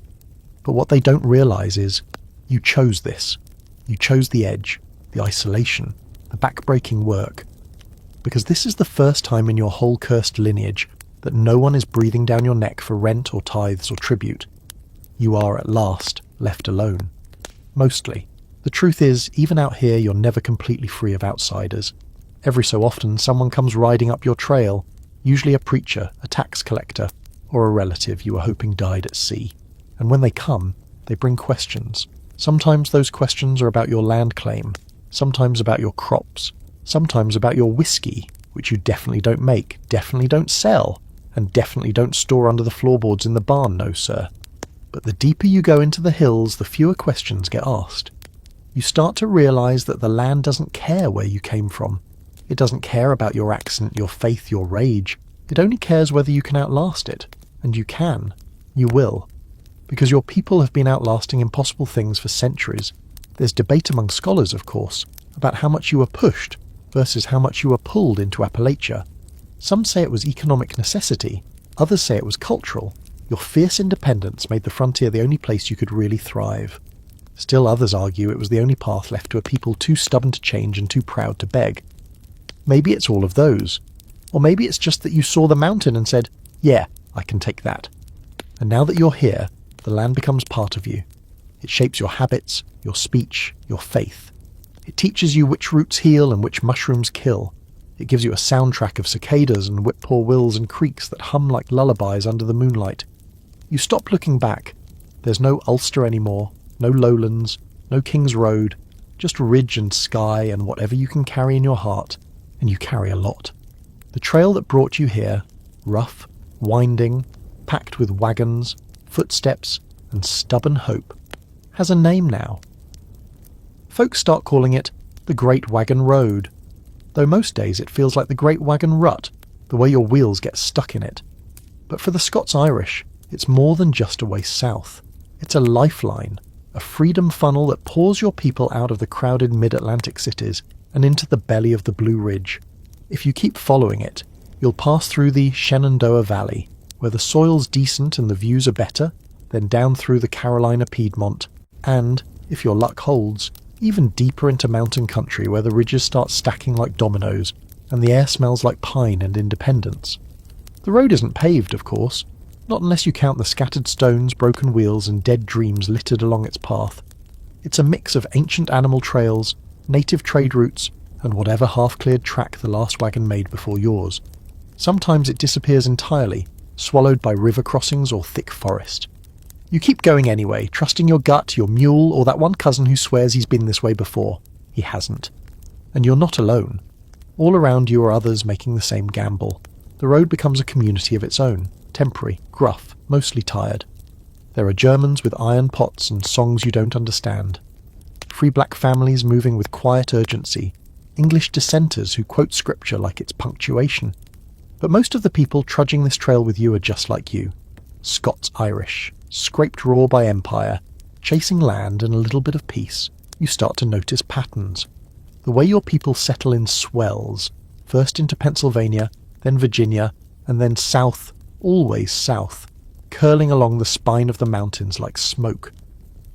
But what they don't realise is, you chose this. You chose the edge, the isolation, the back-breaking work. Because this is the first time in your whole cursed lineage that no one is breathing down your neck for rent or tithes or tribute. You are at last left alone. Mostly. The truth is, even out here you're never completely free of outsiders. Every so often someone comes riding up your trail, usually a preacher, a tax collector, or a relative you were hoping died at sea. And when they come, they bring questions. Sometimes those questions are about your land claim, sometimes about your crops, sometimes about your whiskey, which you definitely don't make, definitely don't sell, and definitely don't store under the floorboards in the barn, no sir. But the deeper you go into the hills, the fewer questions get asked. You start to realise that the land doesn't care where you came from. It doesn't care about your accent, your faith, your rage. It only cares whether you can outlast it. And you can. You will. Because your people have been outlasting impossible things for centuries. There's debate among scholars, of course, about how much you were pushed versus how much you were pulled into Appalachia. Some say it was economic necessity. Others say it was cultural. Your fierce independence made the frontier the only place you could really thrive. Still others argue it was the only path left to a people too stubborn to change and too proud to beg. Maybe it's all of those. Or maybe it's just that you saw the mountain and said, yeah, I can take that. And now that you're here, the land becomes part of you. It shapes your habits, your speech, your faith. It teaches you which roots heal and which mushrooms kill. It gives you a soundtrack of cicadas and whip-poor-wills and creeks that hum like lullabies under the moonlight. You stop looking back. There's no Ulster anymore, no lowlands, no King's Road, just ridge and sky and whatever you can carry in your heart, and you carry a lot. The trail that brought you here, rough, winding, packed with wagons, footsteps, and stubborn hope, has a name now. Folks start calling it the Great Wagon Road, though most days it feels like the Great Wagon Rut, the way your wheels get stuck in it. But for the Scots-Irish, it's more than just a way south. It's a lifeline, a freedom funnel that pours your people out of the crowded mid-Atlantic cities and into the belly of the Blue Ridge. If you keep following it, you'll pass through the Shenandoah Valley, where the soil's decent and the views are better, then down through the Carolina Piedmont, and, if your luck holds, even deeper into mountain country where the ridges start stacking like dominoes and the air smells like pine and independence. The road isn't paved, of course, not unless you count the scattered stones, broken wheels and dead dreams littered along its path. It's a mix of ancient animal trails, native trade routes, and whatever half-cleared track the last wagon made before yours. Sometimes it disappears entirely, swallowed by river crossings or thick forest. You keep going anyway, trusting your gut, your mule, or that one cousin who swears he's been this way before. He hasn't. And you're not alone. All around you are others making the same gamble. The road becomes a community of its own, temporary, gruff, mostly tired. There are Germans with iron pots and songs you don't understand. Free black families moving with quiet urgency. English dissenters who quote scripture like it's punctuation. But most of the people trudging this trail with you are just like you. Scots-Irish, scraped raw by empire, chasing land and a little bit of peace. You start to notice patterns. The way your people settle in swells, first into Pennsylvania, then Virginia, and then south, always south, curling along the spine of the mountains like smoke.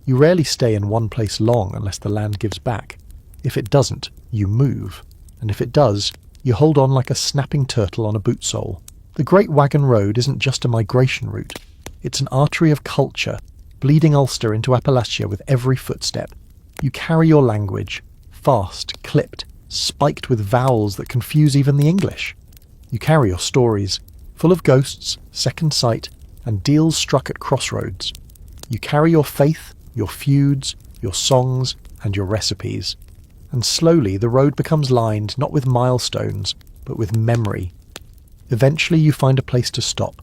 You rarely stay in one place long unless the land gives back. If it doesn't, you move, and if it does, you hold on like a snapping turtle on a boot sole. The Great Wagon Road isn't just a migration route. It's an artery of culture, bleeding Ulster into Appalachia with every footstep. You carry your language, fast, clipped, spiked with vowels that confuse even the English. You carry your stories, full of ghosts, second sight, and deals struck at crossroads. You carry your faith, your feuds, your songs, and your recipes. And slowly the road becomes lined not with milestones, but with memory. Eventually you find a place to stop.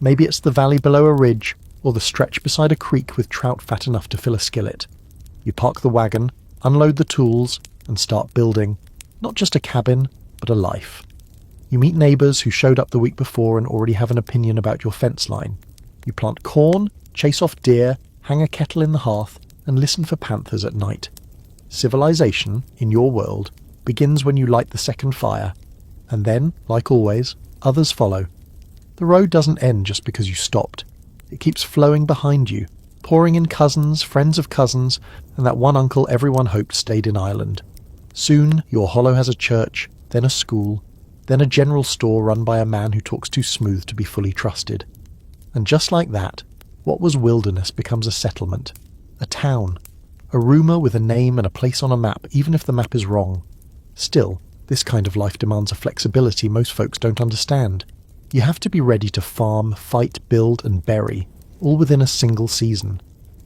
Maybe it's the valley below a ridge, or the stretch beside a creek with trout fat enough to fill a skillet. You park the wagon, unload the tools, and start building, not just a cabin, but a life. You meet neighbours who showed up the week before and already have an opinion about your fence line. You plant corn, chase off deer, hang a kettle in the hearth, and listen for panthers at night. Civilization, in your world, begins when you light the second fire, and then, like always, others follow. The road doesn't end just because you stopped. It keeps flowing behind you, pouring in cousins, friends of cousins, and that one uncle everyone hoped stayed in Ireland. Soon, your hollow has a church, then a school, then a general store run by a man who talks too smooth to be fully trusted. And just like that, what was wilderness becomes a settlement, a town, a rumour with a name and a place on a map, even if the map is wrong. Still, this kind of life demands a flexibility most folks don't understand. You have to be ready to farm, fight, build and bury, all within a single season.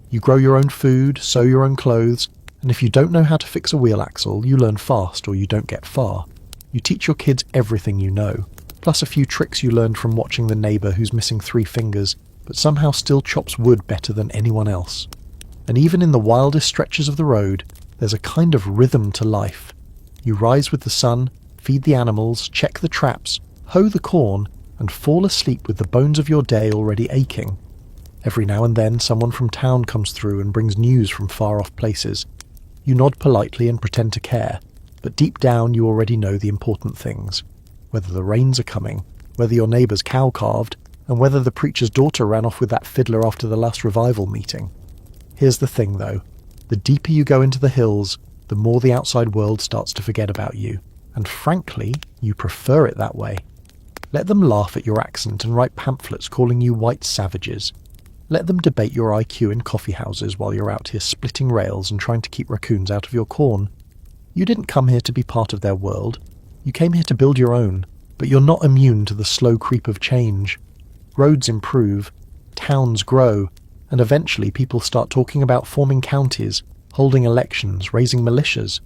You grow your own food, sew your own clothes, and if you don't know how to fix a wheel axle, you learn fast or you don't get far. You teach your kids everything you know, plus a few tricks you learned from watching the neighbour who's missing 3 fingers, but somehow still chops wood better than anyone else. And even in the wildest stretches of the road, there's a kind of rhythm to life. You rise with the sun, feed the animals, check the traps, hoe the corn, and fall asleep with the bones of your day already aching. Every now and then someone from town comes through and brings news from far-off places. You nod politely and pretend to care, but deep down you already know the important things. Whether the rains are coming, whether your neighbour's cow calved, and whether the preacher's daughter ran off with that fiddler after the last revival meeting. Here's the thing though, the deeper you go into the hills, the more the outside world starts to forget about you. And frankly, you prefer it that way. Let them laugh at your accent and write pamphlets calling you white savages. Let them debate your IQ in coffee houses while you're out here splitting rails and trying to keep raccoons out of your corn. You didn't come here to be part of their world. You came here to build your own, but you're not immune to the slow creep of change. Roads improve, towns grow, and eventually people start talking about forming counties, holding elections, raising militias.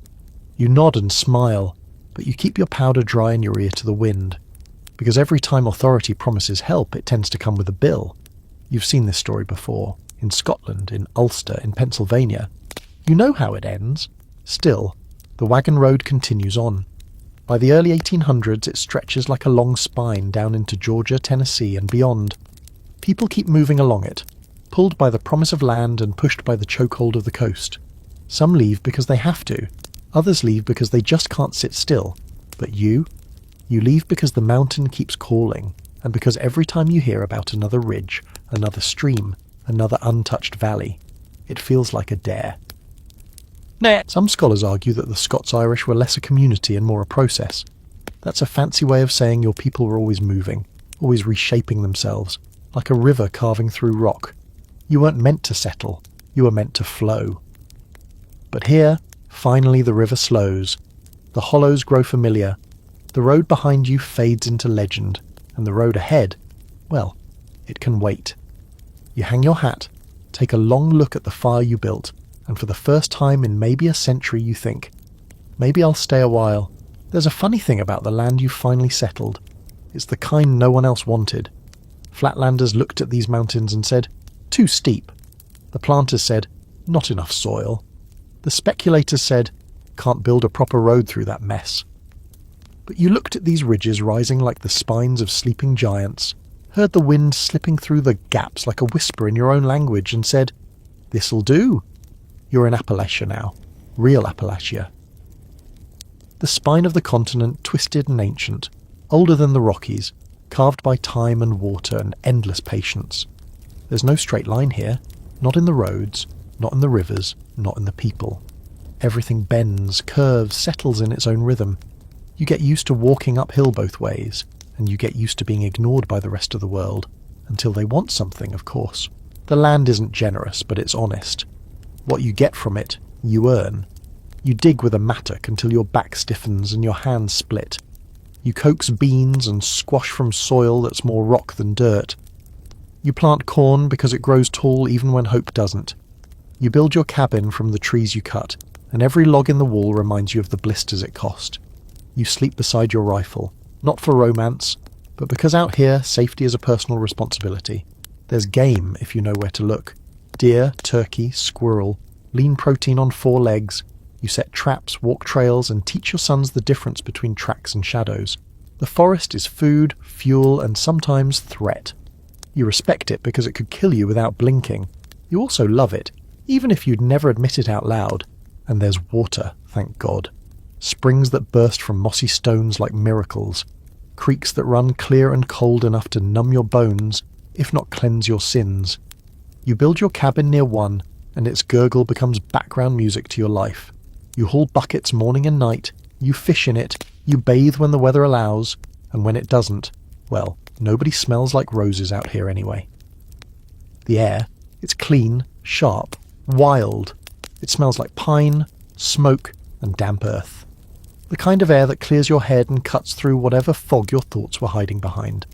You nod and smile, but you keep your powder dry in your ear to the wind. Because every time authority promises help, it tends to come with a bill. You've seen this story before, in Scotland, in Ulster, in Pennsylvania. You know how it ends. Still, the wagon road continues on. By the early 1800s, it stretches like a long spine down into Georgia, Tennessee, and beyond. People keep moving along it, pulled by the promise of land and pushed by the chokehold of the coast. Some leave because they have to. Others leave because they just can't sit still. But you leave because the mountain keeps calling, and because every time you hear about another ridge, another stream, another untouched valley, it feels like a dare. Some scholars argue that the Scots-Irish were less a community and more a process. That's a fancy way of saying your people were always moving, always reshaping themselves, like a river carving through rock. You weren't meant to settle, you were meant to flow. But here, finally the river slows. The hollows grow familiar. The road behind you fades into legend, and the road ahead, well, it can wait. You hang your hat, take a long look at the fire you built, and for the first time in maybe a century you think, maybe I'll stay a while. There's a funny thing about the land you finally settled. It's the kind no one else wanted. Flatlanders looked at these mountains and said, too steep. The planters said, not enough soil. The speculators said, can't build a proper road through that mess. But you looked at these ridges rising like the spines of sleeping giants, heard the wind slipping through the gaps like a whisper in your own language and said, this'll do. You're in Appalachia now. Real Appalachia. The spine of the continent twisted and ancient, older than the Rockies, carved by time and water and endless patience. There's no straight line here, not in the roads, not in the rivers, not in the people. Everything bends, curves, settles in its own rhythm. You get used to walking uphill both ways, and you get used to being ignored by the rest of the world, until they want something, of course. The land isn't generous, but it's honest. What you get from it, you earn. You dig with a mattock until your back stiffens and your hands split. You coax beans and squash from soil that's more rock than dirt. You plant corn because it grows tall even when hope doesn't. You build your cabin from the trees you cut, and every log in the wall reminds you of the blisters it cost. You sleep beside your rifle, not for romance, but because out here safety is a personal responsibility. There's game if you know where to look. Deer, turkey, squirrel, lean protein on 4 legs. You set traps, walk trails, and teach your sons the difference between tracks and shadows. The forest is food, fuel, and sometimes threat. You respect it because it could kill you without blinking. You also love it, even if you'd never admit it out loud. And there's water, thank God. Springs that burst from mossy stones like miracles. Creeks that run clear and cold enough to numb your bones, if not cleanse your sins. You build your cabin near one, and its gurgle becomes background music to your life. You haul buckets morning and night, you fish in it, you bathe when the weather allows, and when it doesn't, well, nobody smells like roses out here anyway. The air, it's clean, sharp, wild. It smells like pine, smoke, and damp earth. The kind of air that clears your head and cuts through whatever fog your thoughts were hiding behind.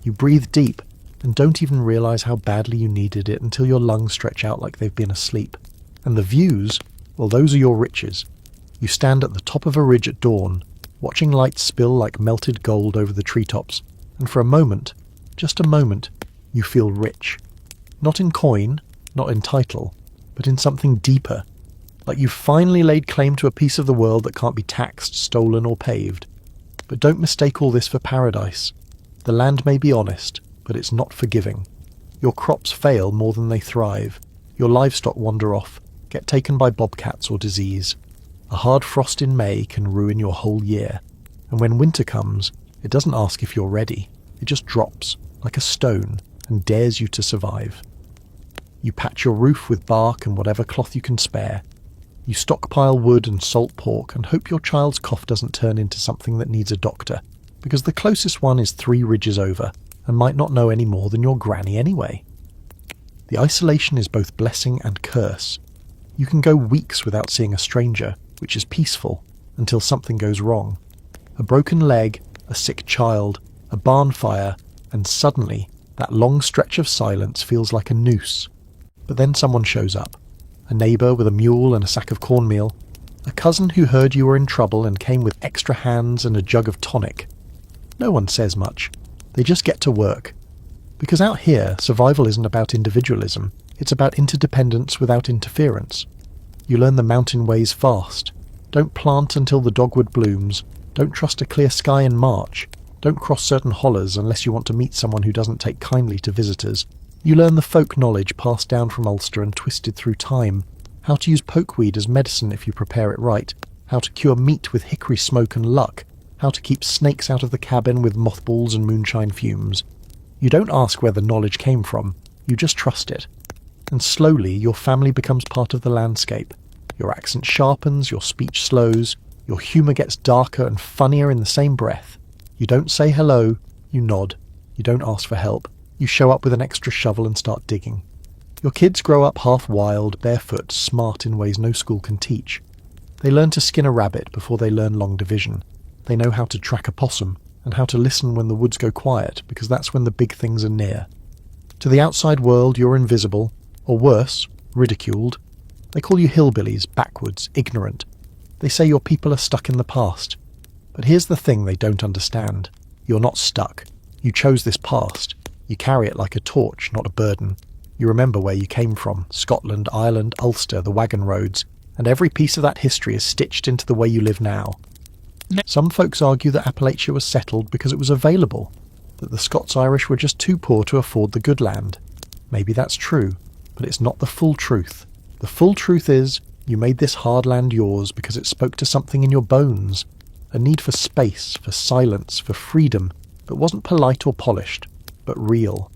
You breathe deep, and don't even realise how badly you needed it until your lungs stretch out like they've been asleep. And the views, well, those are your riches. You stand at the top of a ridge at dawn, watching light spill like melted gold over the treetops, and for a moment, just a moment, you feel rich. Not in coin, not in title, but in something deeper. Like you've finally laid claim to a piece of the world that can't be taxed, stolen, or paved. But don't mistake all this for paradise. The land may be honest, but it's not forgiving. Your crops fail more than they thrive. Your livestock wander off, get taken by bobcats or disease. A hard frost in May can ruin your whole year. And when winter comes, it doesn't ask if you're ready. It just drops, like a stone, and dares you to survive. You patch your roof with bark and whatever cloth you can spare. You stockpile wood and salt pork and hope your child's cough doesn't turn into something that needs a doctor, because the closest one is 3 ridges over, and might not know any more than your granny anyway. The isolation is both blessing and curse. You can go weeks without seeing a stranger, which is peaceful, until something goes wrong. A broken leg, a sick child, a barn fire, and suddenly that long stretch of silence feels like a noose. But then someone shows up. A neighbour with a mule and a sack of cornmeal. A cousin who heard you were in trouble and came with extra hands and a jug of tonic. No one says much. They just get to work. Because out here, survival isn't about individualism. It's about interdependence without interference. You learn the mountain ways fast. Don't plant until the dogwood blooms. Don't trust a clear sky in March. Don't cross certain hollers unless you want to meet someone who doesn't take kindly to visitors. You learn the folk knowledge passed down from Ulster and twisted through time. How to use pokeweed as medicine if you prepare it right. How to cure meat with hickory smoke and luck. How to keep snakes out of the cabin with mothballs and moonshine fumes. You don't ask where the knowledge came from, you just trust it. And slowly your family becomes part of the landscape. Your accent sharpens, your speech slows, your humour gets darker and funnier in the same breath. You don't say hello, you nod. You don't ask for help. You show up with an extra shovel and start digging. Your kids grow up half wild, barefoot, smart in ways no school can teach. They learn to skin a rabbit before they learn long division. They know how to track a possum and how to listen when the woods go quiet, because that's when the big things are near. To the outside world, you're invisible, or worse, ridiculed. They call you hillbillies, backwards, ignorant. They say your people are stuck in the past. But here's the thing they don't understand. You're not stuck. You chose this past. You carry it like a torch, not a burden. You remember where you came from, Scotland, Ireland, Ulster, the wagon roads, and every piece of that history is stitched into the way you live now. Some folks argue that Appalachia was settled because it was available, that the Scots-Irish were just too poor to afford the good land. Maybe that's true, but it's not the full truth. The full truth is, you made this hard land yours because it spoke to something in your bones, a need for space, for silence, for freedom, that wasn't polite or polished, but real.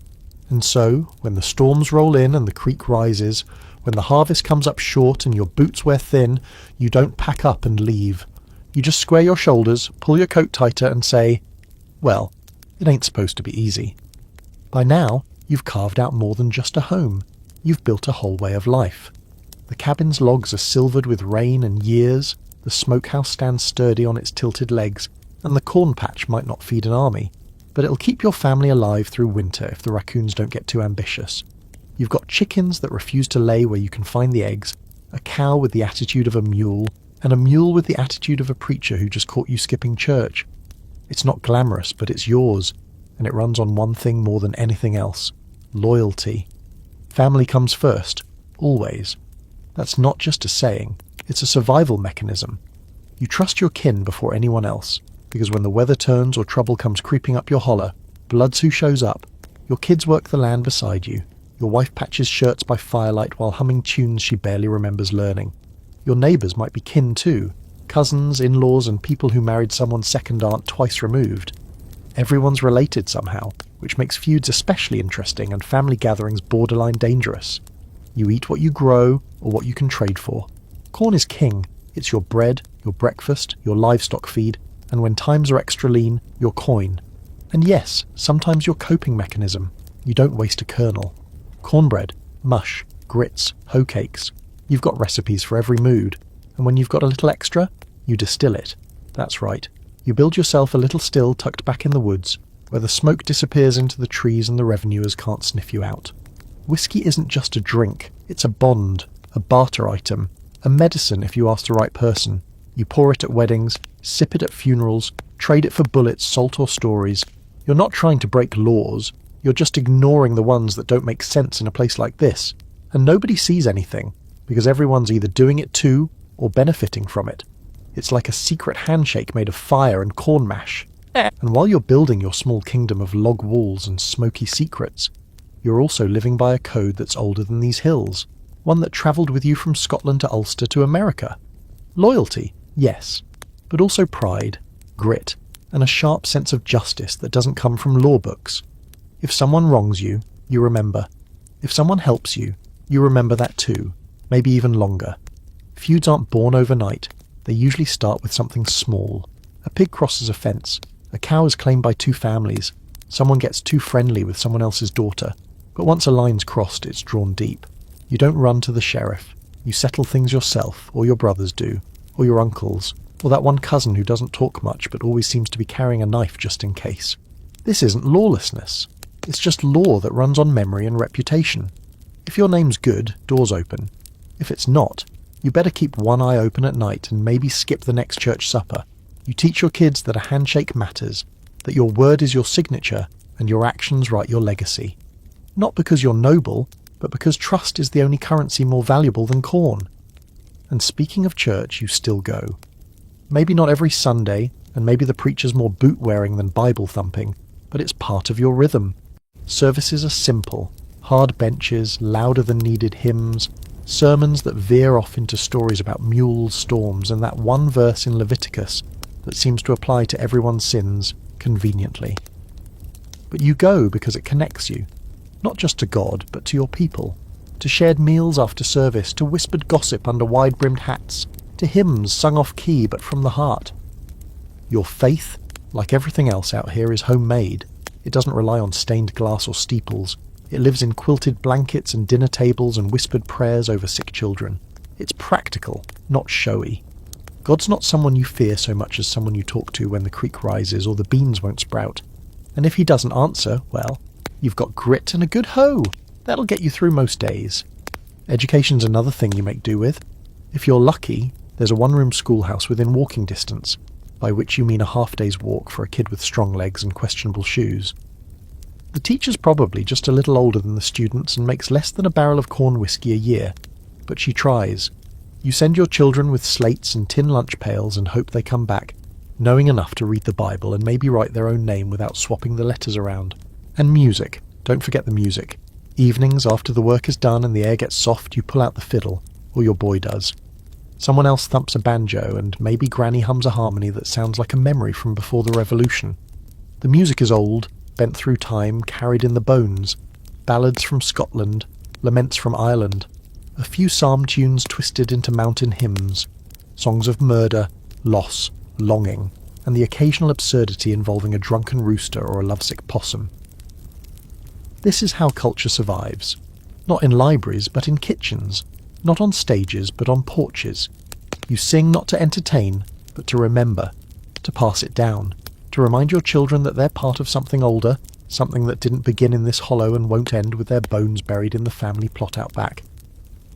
And so, when the storms roll in and the creek rises, when the harvest comes up short and your boots wear thin, you don't pack up and leave. You just square your shoulders, pull your coat tighter and say, well, it ain't supposed to be easy. By now, you've carved out more than just a home. You've built a whole way of life. The cabin's logs are silvered with rain and years, the smokehouse stands sturdy on its tilted legs, and the corn patch might not feed an army, but it'll keep your family alive through winter if the raccoons don't get too ambitious. You've got chickens that refuse to lay where you can find the eggs, a cow with the attitude of a mule, and a mule with the attitude of a preacher who just caught you skipping church. It's not glamorous, but it's yours, and it runs on one thing more than anything else: loyalty. Family comes first, always. That's not just a saying, it's a survival mechanism. You trust your kin before anyone else, because when the weather turns or trouble comes creeping up your holler, blood's who shows up. Your kids work the land beside you. Your wife patches shirts by firelight while humming tunes she barely remembers learning. Your neighbours might be kin too, cousins, in-laws, and people who married someone's second aunt twice removed. Everyone's related somehow, which makes feuds especially interesting and family gatherings borderline dangerous. You eat what you grow or what you can trade for. Corn is king. It's your bread, your breakfast, your livestock feed, and when times are extra lean, your coin. And yes, sometimes your coping mechanism. You don't waste a kernel. Cornbread, mush, grits, hoe cakes. You've got recipes for every mood, and when you've got a little extra, you distill it. That's right. You build yourself a little still tucked back in the woods, where the smoke disappears into the trees and the revenuers can't sniff you out. Whiskey isn't just a drink, it's a bond, a barter item, a medicine if you ask the right person. You pour it at weddings, sip it at funerals, trade it for bullets, salt or stories. You're not trying to break laws, you're just ignoring the ones that don't make sense in a place like this. And nobody sees anything, because everyone's either doing it too or benefiting from it. It's like a secret handshake made of fire and corn mash. And while you're building your small kingdom of log walls and smoky secrets, you're also living by a code that's older than these hills, one that travelled with you from Scotland to Ulster to America. Loyalty, yes, but also pride, grit, and a sharp sense of justice that doesn't come from law books. If someone wrongs you, you remember. If someone helps you, you remember that too, maybe even longer. Feuds aren't born overnight. They usually start with something small. A pig crosses a fence. A cow is claimed by two families. Someone gets too friendly with someone else's daughter. But once a line's crossed, it's drawn deep. You don't run to the sheriff. You settle things yourself, or your brothers do, or your uncles, or that one cousin who doesn't talk much but always seems to be carrying a knife just in case. This isn't lawlessness. It's just law that runs on memory and reputation. If your name's good, doors open. If it's not, you better keep one eye open at night and maybe skip the next church supper. You teach your kids that a handshake matters, that your word is your signature and your actions write your legacy. Not because you're noble, but because trust is the only currency more valuable than corn. And speaking of church, you still go. Maybe not every Sunday, and maybe the preacher's more boot-wearing than Bible-thumping, but it's part of your rhythm. Services are simple, hard benches, louder-than-needed hymns, sermons that veer off into stories about mules, storms, and that one verse in Leviticus that seems to apply to everyone's sins, conveniently. But you go because it connects you, not just to God, but to your people. to shared meals after service, to whispered gossip under wide-brimmed hats, to hymns sung off-key but from the heart. Your faith, like everything else out here, is homemade. It doesn't rely on stained glass or steeples. It lives in quilted blankets and dinner tables and whispered prayers over sick children. It's practical, not showy. God's not someone you fear so much as someone you talk to when the creek rises or the beans won't sprout. And if he doesn't answer, well, you've got grit and a good hoe. That'll get you through most days. Education's another thing you make do with. If you're lucky, there's a one-room schoolhouse within walking distance, by which you mean a half-day's walk for a kid with strong legs and questionable shoes. The teacher's probably just a little older than the students and makes less than a barrel of corn whiskey a year, but she tries. You send your children with slates and tin lunch pails and hope they come back, knowing enough to read the Bible and maybe write their own name without swapping the letters around. And music. Don't forget the music. Evenings, after the work is done and the air gets soft, you pull out the fiddle, or your boy does. Someone else thumps a banjo, and maybe Granny hums a harmony that sounds like a memory from before the Revolution. The music is old, bent through time, carried in the bones. Ballads from Scotland, laments from Ireland, a few psalm tunes twisted into mountain hymns, songs of murder, loss, longing, and the occasional absurdity involving a drunken rooster or a lovesick possum. This is how culture survives. Not in libraries, but in kitchens. Not on stages, but on porches. You sing not to entertain, but to remember, to pass it down, to remind your children that they're part of something older, something that didn't begin in this hollow and won't end with their bones buried in the family plot out back.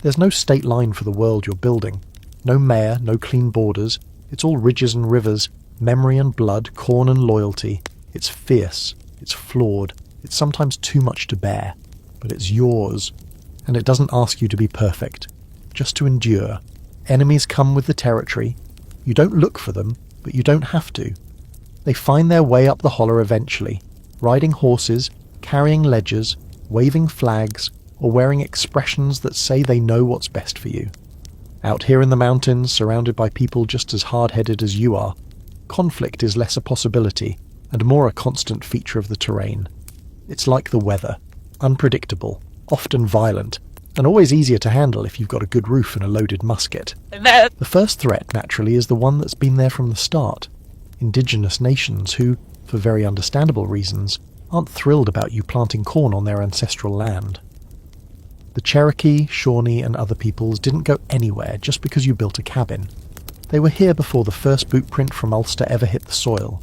There's no state line for the world you're building. No mayor, no clean borders. It's all ridges and rivers, memory and blood, corn and loyalty. It's fierce. It's flawed. It's sometimes too much to bear. But it's yours. And it doesn't ask you to be perfect. Just to endure. Enemies come with the territory. You don't look for them, but you don't have to. They find their way up the holler eventually, riding horses, carrying ledgers, waving flags, or wearing expressions that say they know what's best for you. Out here in the mountains, surrounded by people just as hard-headed as you are, conflict is less a possibility and more a constant feature of the terrain. It's like the weather, unpredictable, often violent, and always easier to handle if you've got a good roof and a loaded musket. The first threat, naturally, is the one that's been there from the start. Indigenous nations who, for very understandable reasons, aren't thrilled about you planting corn on their ancestral land. The Cherokee, Shawnee and other peoples didn't go anywhere just because you built a cabin. They were here before the first boot print from Ulster ever hit the soil.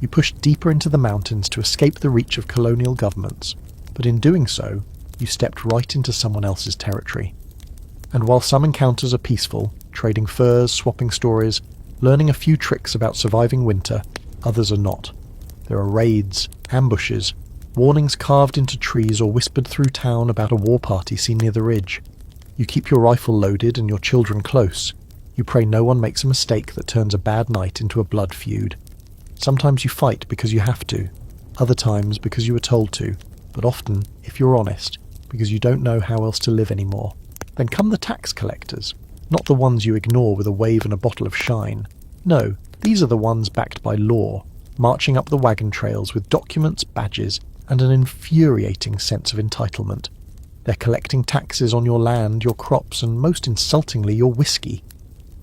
You pushed deeper into the mountains to escape the reach of colonial governments, but in doing so, you stepped right into someone else's territory. And while some encounters are peaceful, trading furs, swapping stories, learning a few tricks about surviving winter, others are not. There are raids, ambushes, warnings carved into trees or whispered through town about a war party seen near the ridge. You keep your rifle loaded and your children close. You pray no one makes a mistake that turns a bad night into a blood feud. Sometimes you fight because you have to, other times because you were told to, but often, if you're honest, because you don't know how else to live anymore. Then come the tax collectors, not the ones you ignore with a wave and a bottle of shine. No, these are the ones backed by law, marching up the wagon trails with documents, badges, and an infuriating sense of entitlement. They're collecting taxes on your land, your crops, and most insultingly, your whiskey.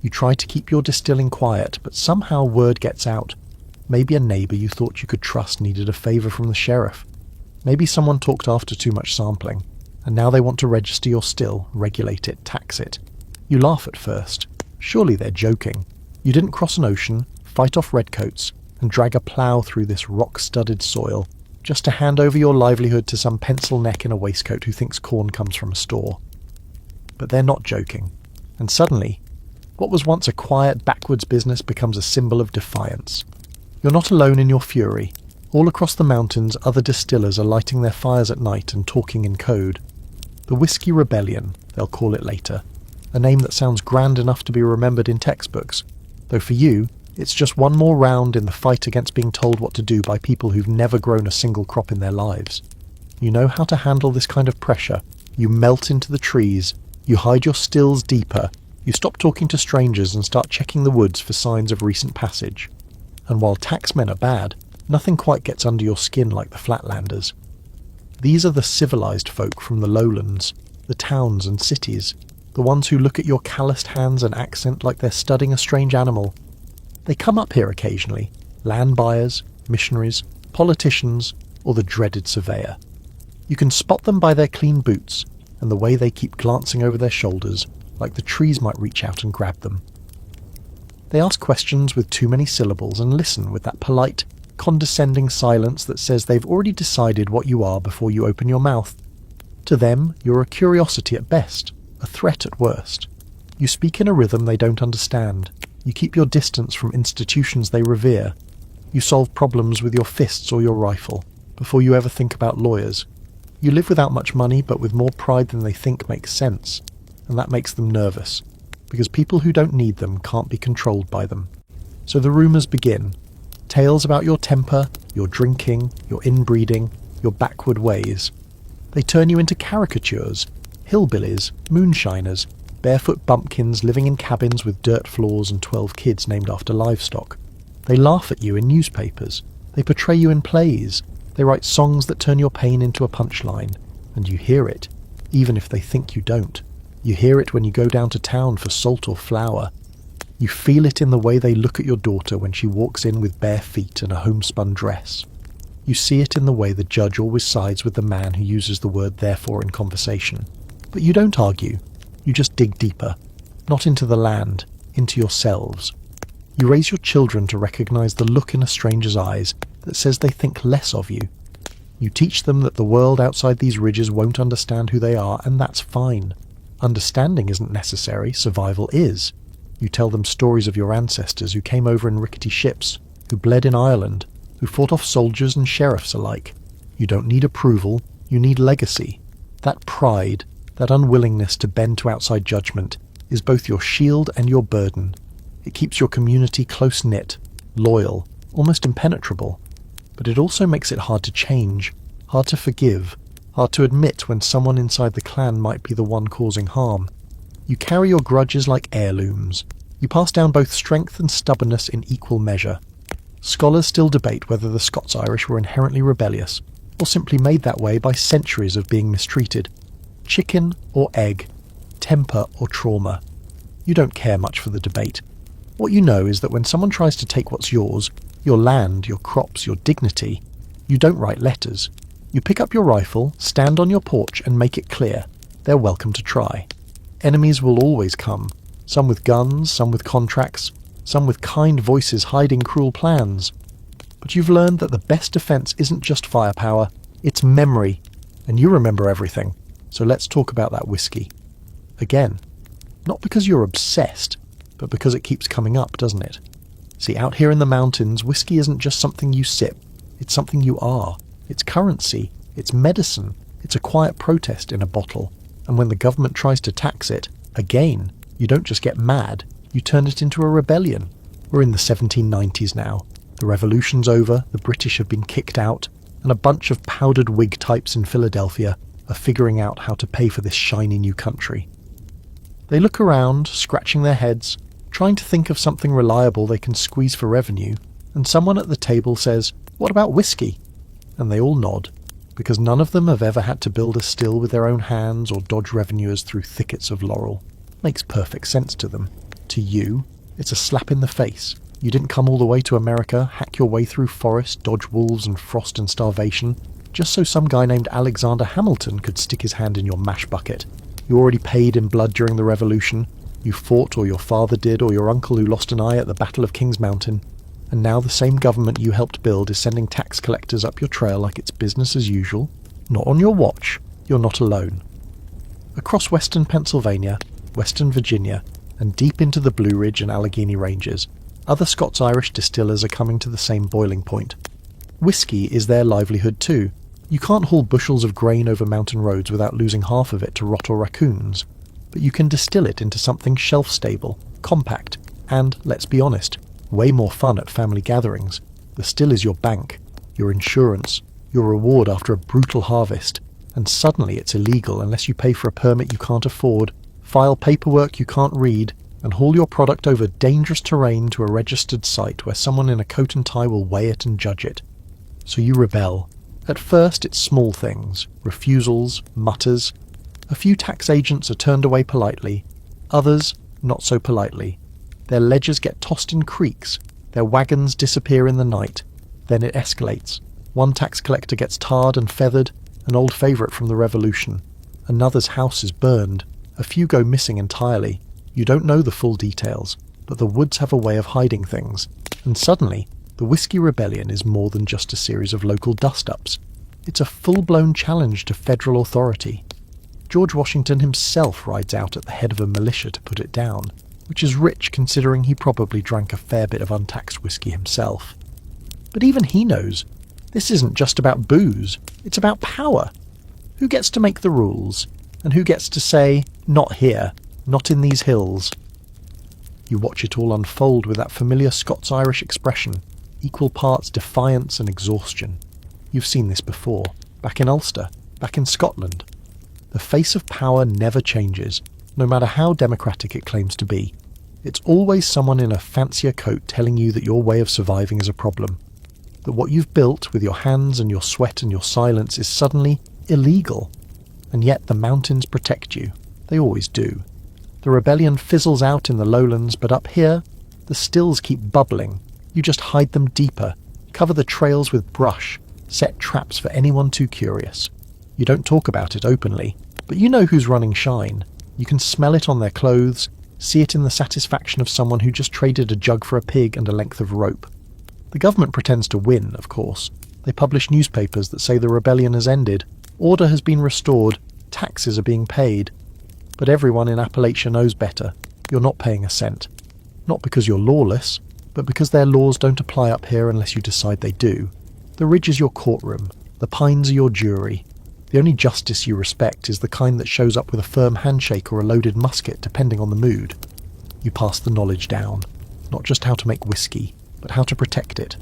You try to keep your distilling quiet, but somehow word gets out. Maybe a neighbour you thought you could trust needed a favour from the sheriff. Maybe someone talked after too much sampling, and now they want to register your still, regulate it, tax it. You laugh at first. Surely they're joking. You didn't cross an ocean, fight off redcoats, and drag a plough through this rock-studded soil, just to hand over your livelihood to some pencil neck in a waistcoat who thinks corn comes from a store. But they're not joking. And suddenly, what was once a quiet, backwards business becomes a symbol of defiance. You're not alone in your fury. All across the mountains, other distillers are lighting their fires at night and talking in code. The Whiskey Rebellion, they'll call it later. A name that sounds grand enough to be remembered in textbooks, though for you, it's just one more round in the fight against being told what to do by people who've never grown a single crop in their lives. You know how to handle this kind of pressure. You melt into the trees. You hide your stills deeper. You stop talking to strangers and start checking the woods for signs of recent passage. And while taxmen are bad, nothing quite gets under your skin like the Flatlanders. These are the civilized folk from the lowlands, the towns and cities, the ones who look at your calloused hands and accent like they're studying a strange animal. They come up here occasionally, land buyers, missionaries, politicians, or the dreaded surveyor. You can spot them by their clean boots and the way they keep glancing over their shoulders, like the trees might reach out and grab them. They ask questions with too many syllables and listen with that polite, condescending silence that says they've already decided what you are before you open your mouth. To them, you're a curiosity at best, a threat at worst. You speak in a rhythm they don't understand. You keep your distance from institutions they revere. You solve problems with your fists or your rifle, before you ever think about lawyers. You live without much money, but with more pride than they think makes sense, and that makes them nervous, because people who don't need them can't be controlled by them. So the rumours begin. Tales about your temper, your drinking, your inbreeding, your backward ways. They turn you into caricatures, hillbillies, moonshiners, barefoot bumpkins living in cabins with dirt floors and 12 kids named after livestock. They laugh at you in newspapers. They portray you in plays. They write songs that turn your pain into a punchline, and you hear it, even if they think you don't. You hear it when you go down to town for salt or flour. You feel it in the way they look at your daughter when she walks in with bare feet and a homespun dress. You see it in the way the judge always sides with the man who uses the word therefore in conversation. But you don't argue. You just dig deeper. Not into the land, into yourselves. You raise your children to recognize the look in a stranger's eyes that says they think less of you. You teach them that the world outside these ridges won't understand who they are, and that's fine. Understanding isn't necessary, survival is. You tell them stories of your ancestors who came over in rickety ships, who bled in Ireland, who fought off soldiers and sheriffs alike. You don't need approval, you need legacy. That pride, that unwillingness to bend to outside judgment, is both your shield and your burden. It keeps your community close-knit, loyal, almost impenetrable. But it also makes it hard to change, hard to forgive, hard to admit when someone inside the clan might be the one causing harm. You carry your grudges like heirlooms. You pass down both strength and stubbornness in equal measure. Scholars still debate whether the Scots-Irish were inherently rebellious, or simply made that way by centuries of being mistreated. Chicken or egg, temper or trauma. You don't care much for the debate. What you know is that when someone tries to take what's yours, your land, your crops, your dignity, you don't write letters. You pick up your rifle, stand on your porch and make it clear. They're welcome to try. Enemies will always come, some with guns, some with contracts, some with kind voices hiding cruel plans. But you've learned that the best defense isn't just firepower, it's memory, and you remember everything. So let's talk about that whiskey. Again, not because you're obsessed, but because it keeps coming up, doesn't it? See, out here in the mountains, whiskey isn't just something you sip, it's something you are. It's currency, it's medicine, it's a quiet protest in a bottle. And when the government tries to tax it, again, you don't just get mad, you turn it into a rebellion. We're in the 1790s now. The revolution's over, the British have been kicked out, and a bunch of powdered Whig types in Philadelphia are figuring out how to pay for this shiny new country. They look around, scratching their heads, trying to think of something reliable they can squeeze for revenue, and someone at the table says, "What about whiskey?" And they all nod, because none of them have ever had to build a still with their own hands or dodge revenuers through thickets of laurel. Makes perfect sense to them. To you, it's a slap in the face. You didn't come all the way to America, hack your way through forest, dodge wolves and frost and starvation, just so some guy named Alexander Hamilton could stick his hand in your mash bucket. You already paid in blood during the Revolution. You fought, or your father did, or your uncle who lost an eye at the Battle of King's Mountain. And now the same government you helped build is sending tax collectors up your trail like it's business as usual. Not on your watch. You're not alone. Across western Pennsylvania, western Virginia, and deep into the Blue Ridge and Allegheny Ranges, other Scots-Irish distillers are coming to the same boiling point. Whiskey is their livelihood too. You can't haul bushels of grain over mountain roads without losing half of it to rot or raccoons. But you can distill it into something shelf-stable, compact, and, let's be honest, way more fun at family gatherings. The still is your bank, your insurance, your reward after a brutal harvest, and suddenly it's illegal unless you pay for a permit you can't afford, file paperwork you can't read, and haul your product over dangerous terrain to a registered site where someone in a coat and tie will weigh it and judge it. So you rebel. At first it's small things, refusals, mutters, A few tax agents are turned away politely, others not so politely. Their ledgers get tossed in creeks, their wagons disappear in the night. Then it escalates. One tax collector gets tarred and feathered, an old favourite from the Revolution. Another's house is burned. A few go missing entirely. You don't know the full details, but the woods have a way of hiding things. And suddenly, the Whiskey Rebellion is more than just a series of local dust-ups. It's a full-blown challenge to federal authority. George Washington himself rides out at the head of a militia to put it down, which is rich considering he probably drank a fair bit of untaxed whiskey himself. But even he knows, this isn't just about booze, it's about power. Who gets to make the rules, and who gets to say, not here, not in these hills? You watch it all unfold with that familiar Scots-Irish expression, equal parts defiance and exhaustion. You've seen this before, back in Ulster, back in Scotland. The face of power never changes, no matter how democratic it claims to be. It's always someone in a fancier coat telling you that your way of surviving is a problem. That what you've built with your hands and your sweat and your silence is suddenly illegal. And yet the mountains protect you. They always do. The rebellion fizzles out in the lowlands, but up here, the stills keep bubbling. You just hide them deeper, cover the trails with brush, set traps for anyone too curious. You don't talk about it openly, but you know who's running shine. You can smell it on their clothes, see it in the satisfaction of someone who just traded a jug for a pig and a length of rope. The government pretends to win, of course. They publish newspapers that say the rebellion has ended, order has been restored, taxes are being paid. But everyone in Appalachia knows better. You're not paying a cent. Not because you're lawless, but because their laws don't apply up here unless you decide they do. The ridge is your courtroom. The pines are your jury. The only justice you respect is the kind that shows up with a firm handshake or a loaded musket, depending on the mood. You pass the knowledge down. Not just how to make whiskey, but how to protect it.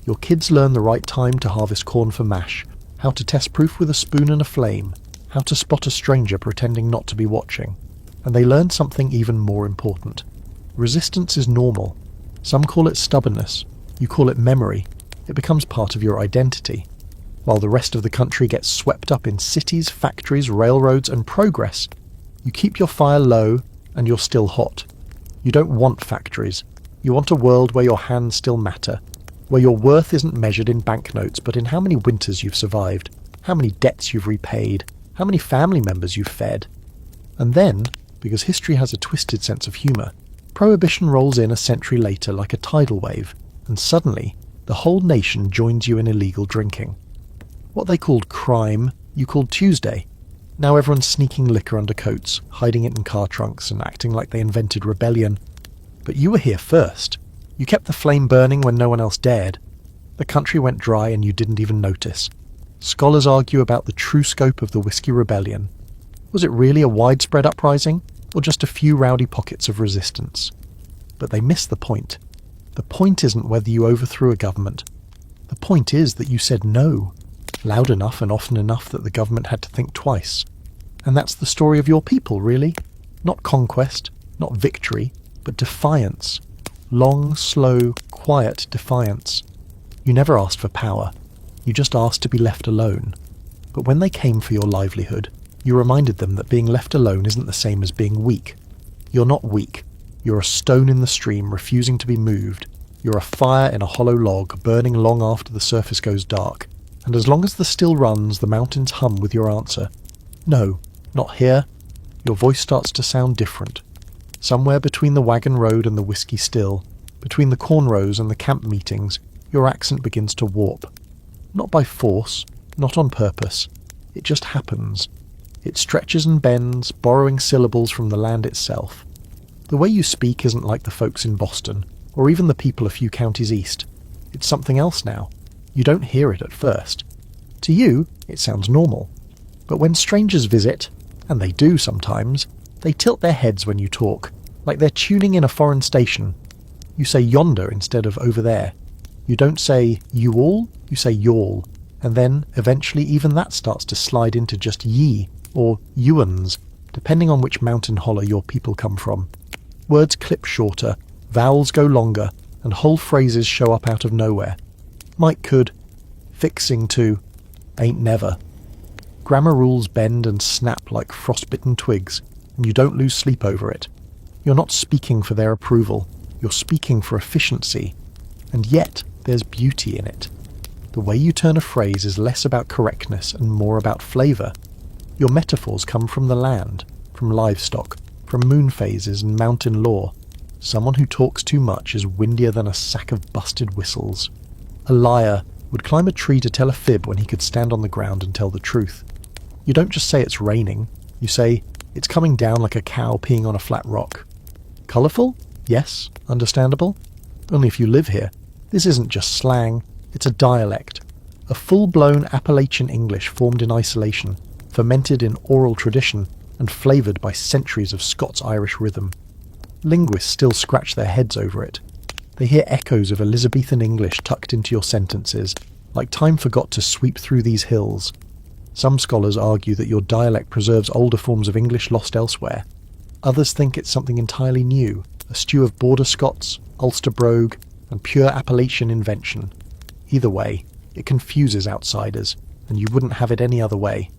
Your kids learn the right time to harvest corn for mash, how to test proof with a spoon and a flame, how to spot a stranger pretending not to be watching. And they learn something even more important. Resistance is normal. Some call it stubbornness. You call it memory. It becomes part of your identity. While the rest of the country gets swept up in cities, factories, railroads and progress, you keep your fire low and you're still hot. You don't want factories. You want a world where your hands still matter, where your worth isn't measured in banknotes but in how many winters you've survived, how many debts you've repaid, how many family members you've fed. And then, because history has a twisted sense of humour, Prohibition rolls in a century later like a tidal wave, and suddenly the whole nation joins you in illegal drinking. What they called crime, you called Tuesday. Now everyone's sneaking liquor under coats, hiding it in car trunks and acting like they invented rebellion. But you were here first. You kept the flame burning when no one else dared. The country went dry and you didn't even notice. Scholars argue about the true scope of the Whiskey Rebellion. Was it really a widespread uprising, or just a few rowdy pockets of resistance? But they miss the point. The point isn't whether you overthrew a government. The point is that you said no, loud enough and often enough that the government had to think twice. And that's the story of your people, really. Not conquest, not victory, but defiance. Long, slow, quiet defiance. You never asked for power. You just asked to be left alone. But when they came for your livelihood, you reminded them that being left alone isn't the same as being weak. You're not weak. You're a stone in the stream refusing to be moved. You're a fire in a hollow log burning long after the surface goes dark. And as long as the still runs, the mountains hum with your answer. No, not here. Your voice starts to sound different. Somewhere between the wagon road and the whiskey still, between the cornrows and the camp meetings, your accent begins to warp. Not by force, not on purpose. It just happens. It stretches and bends, borrowing syllables from the land itself. The way you speak isn't like the folks in Boston, or even the people a few counties east. It's something else now. You don't hear it at first. To you, it sounds normal. But when strangers visit, and they do sometimes, they tilt their heads when you talk, like they're tuning in a foreign station. You say yonder instead of over there. You don't say you all, you say y'all. And then, eventually, even that starts to slide into just ye, or youans, depending on which mountain hollow your people come from. Words clip shorter, vowels go longer, and whole phrases show up out of nowhere. Might could, fixing to, ain't never. Grammar rules bend and snap like frostbitten twigs, and you don't lose sleep over it. You're not speaking for their approval, you're speaking for efficiency. And yet, there's beauty in it. The way you turn a phrase is less about correctness and more about flavour. Your metaphors come from the land, from livestock, from moon phases and mountain lore. Someone who talks too much is windier than a sack of busted whistles. A liar would climb a tree to tell a fib when he could stand on the ground and tell the truth. You don't just say it's raining, you say it's coming down like a cow peeing on a flat rock. Colourful? Yes. Understandable? Only if you live here. This isn't just slang, it's a dialect. A full-blown Appalachian English formed in isolation, fermented in oral tradition, and flavoured by centuries of Scots-Irish rhythm. Linguists still scratch their heads over it. They hear echoes of Elizabethan English tucked into your sentences, like time forgot to sweep through these hills. Some scholars argue that your dialect preserves older forms of English lost elsewhere. Others think it's something entirely new, a stew of Border Scots, Ulster brogue, and pure Appalachian invention. Either way, it confuses outsiders, and you wouldn't have it any other way.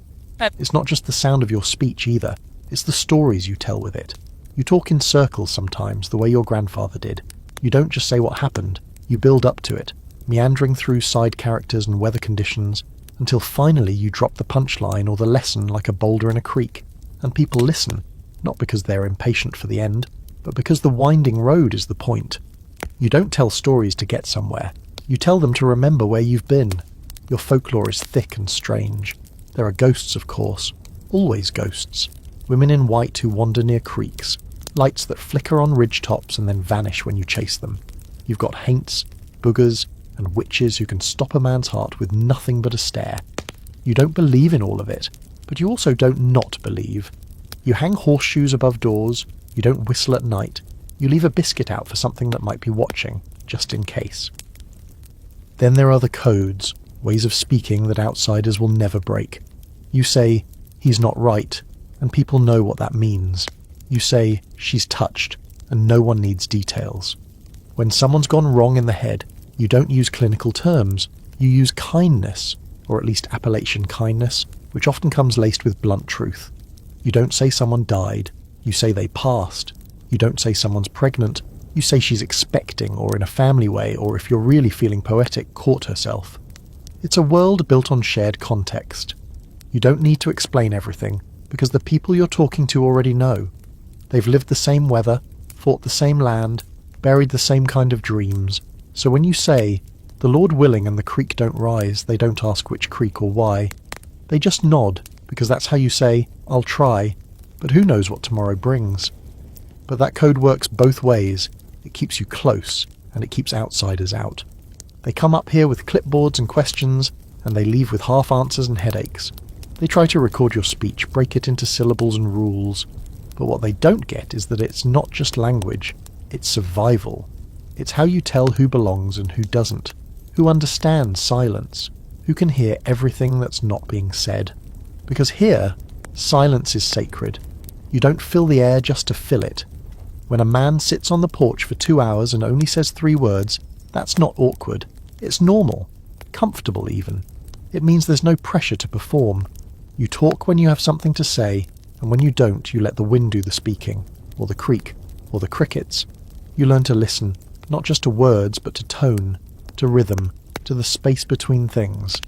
It's not just the sound of your speech either, it's the stories you tell with it. You talk in circles sometimes, the way your grandfather did. You don't just say what happened, you build up to it, meandering through side characters and weather conditions, until finally you drop the punchline or the lesson like a boulder in a creek, and people listen, not because they're impatient for the end, but because the winding road is the point. You don't tell stories to get somewhere, you tell them to remember where you've been. Your folklore is thick and strange. There are ghosts, of course, always ghosts. Women in white who wander near creeks, lights that flicker on ridge tops and then vanish when you chase them. You've got haints, boogers, and witches who can stop a man's heart with nothing but a stare. You don't believe in all of it, but you also don't not believe. You hang horseshoes above doors, you don't whistle at night, you leave a biscuit out for something that might be watching, just in case. Then there are the codes, ways of speaking that outsiders will never break. You say, he's not right, and people know what that means. You say, she's touched, and no one needs details. When someone's gone wrong in the head, you don't use clinical terms, you use kindness, or at least Appalachian kindness, which often comes laced with blunt truth. You don't say someone died, you say they passed. You don't say someone's pregnant, you say she's expecting, or in a family way, or if you're really feeling poetic, caught herself. It's a world built on shared context. You don't need to explain everything, because the people you're talking to already know. They've lived the same weather, fought the same land, buried the same kind of dreams. So when you say, the Lord willing and the creek don't rise, they don't ask which creek or why. They just nod, because that's how you say, I'll try, but who knows what tomorrow brings. But that code works both ways. It keeps you close, and it keeps outsiders out. They come up here with clipboards and questions, and they leave with half answers and headaches. They try to record your speech, break it into syllables and rules. But what they don't get is that it's not just language, it's survival. It's how you tell who belongs and who doesn't, who understands silence, who can hear everything that's not being said. Because here, silence is sacred. You don't fill the air just to fill it. When a man sits on the porch for 2 hours and only says 3 words, that's not awkward. It's normal, comfortable even. It means there's no pressure to perform. You talk when you have something to say, and when you don't, you let the wind do the speaking, or the creek, or the crickets. You learn to listen, not just to words, but to tone, to rhythm, to the space between things.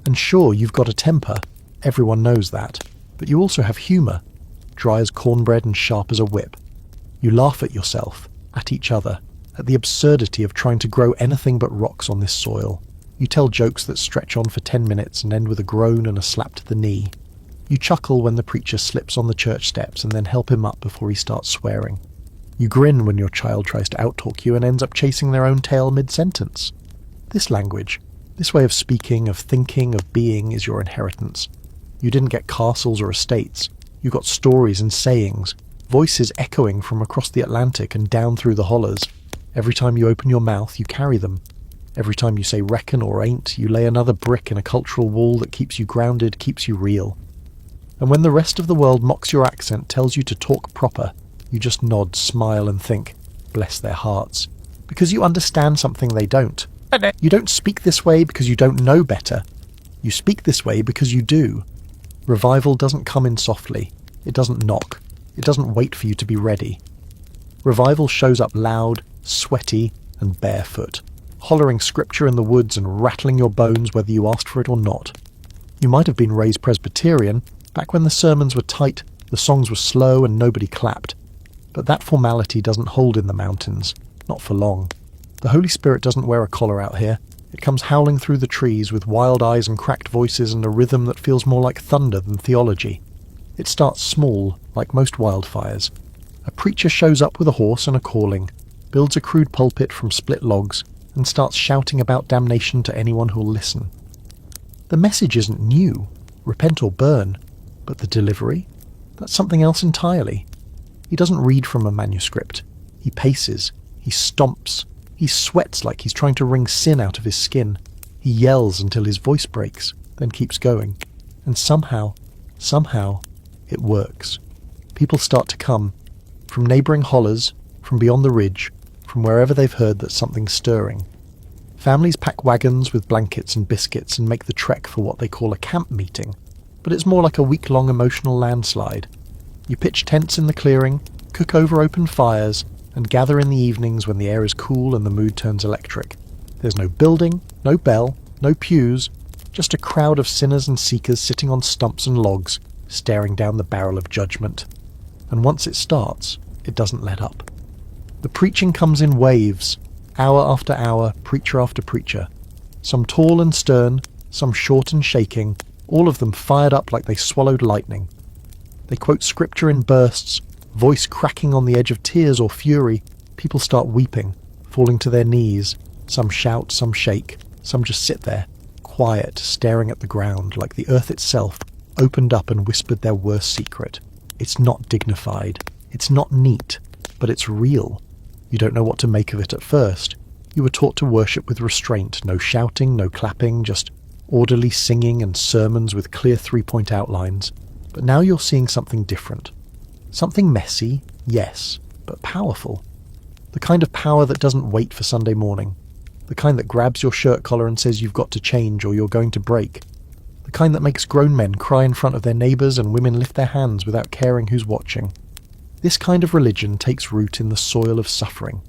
And sure, you've got a temper, everyone knows that, but you also have humour, dry as cornbread and sharp as a whip. You laugh at yourself, at each other, at the absurdity of trying to grow anything but rocks on this soil. You tell jokes that stretch on for 10 minutes and end with a groan and a slap to the knee. You chuckle when the preacher slips on the church steps and then help him up before he starts swearing. You grin when your child tries to outtalk you and ends up chasing their own tail mid-sentence. This language, this way of speaking, of thinking, of being, is your inheritance. You didn't get castles or estates. You got stories and sayings, voices echoing from across the Atlantic and down through the hollers. Every time you open your mouth, you carry them. Every time you say reckon or ain't, you lay another brick in a cultural wall that keeps you grounded, keeps you real. And when the rest of the world mocks your accent, tells you to talk proper, you just nod, smile and think, bless their hearts. Because you understand something they don't. You don't speak this way because you don't know better. You speak this way because you do. Revival doesn't come in softly. It doesn't knock. It doesn't wait for you to be ready. Revival shows up loud, sweaty, and barefoot, hollering scripture in the woods and rattling your bones whether you asked for it or not. You might have been raised Presbyterian, back when the sermons were tight, the songs were slow and nobody clapped. But that formality doesn't hold in the mountains, not for long. The Holy Spirit doesn't wear a collar out here. It comes howling through the trees with wild eyes and cracked voices and a rhythm that feels more like thunder than theology. It starts small, like most wildfires. A preacher shows up with a horse and a calling, builds a crude pulpit from split logs, and starts shouting about damnation to anyone who'll listen. The message isn't new, repent or burn, but the delivery? That's something else entirely. He doesn't read from a manuscript. He paces, he stomps, he sweats like he's trying to wring sin out of his skin. He yells until his voice breaks, then keeps going. And somehow, it works. People start to come, from neighbouring hollers, from beyond the ridge, from wherever they've heard that something's stirring. Families pack wagons with blankets and biscuits and make the trek for what they call a camp meeting, but it's more like a week-long emotional landslide. You pitch tents in the clearing, cook over open fires, and gather in the evenings when the air is cool and the mood turns electric. There's no building, no bell, no pews, just a crowd of sinners and seekers sitting on stumps and logs, staring down the barrel of judgment. And once it starts, it doesn't let up. The preaching comes in waves, hour after hour, preacher after preacher. Some tall and stern, some short and shaking, all of them fired up like they swallowed lightning. They quote scripture in bursts, voice cracking on the edge of tears or fury. People start weeping, falling to their knees. Some shout, some shake, some just sit there, quiet, staring at the ground like the earth itself opened up and whispered their worst secret. It's not dignified, it's not neat, but it's real. You don't know what to make of it at first. You were taught to worship with restraint, no shouting, no clapping, just orderly singing and sermons with clear three-point outlines. But now you're seeing something different. Something messy, yes, but powerful. The kind of power that doesn't wait for Sunday morning. The kind that grabs your shirt collar and says you've got to change or you're going to break. The kind that makes grown men cry in front of their neighbours and women lift their hands without caring who's watching. This kind of religion takes root in the soil of suffering.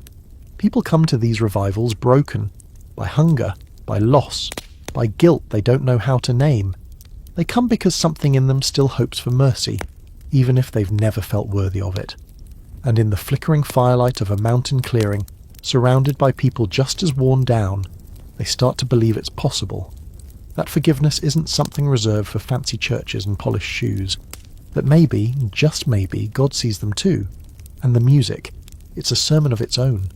People come to these revivals broken, by hunger, by loss, by guilt they don't know how to name. They come because something in them still hopes for mercy, even if they've never felt worthy of it. And in the flickering firelight of a mountain clearing, surrounded by people just as worn down, they start to believe it's possible. That forgiveness isn't something reserved for fancy churches and polished shoes. That maybe, just maybe, God sees them too. And the music, it's a sermon of its own.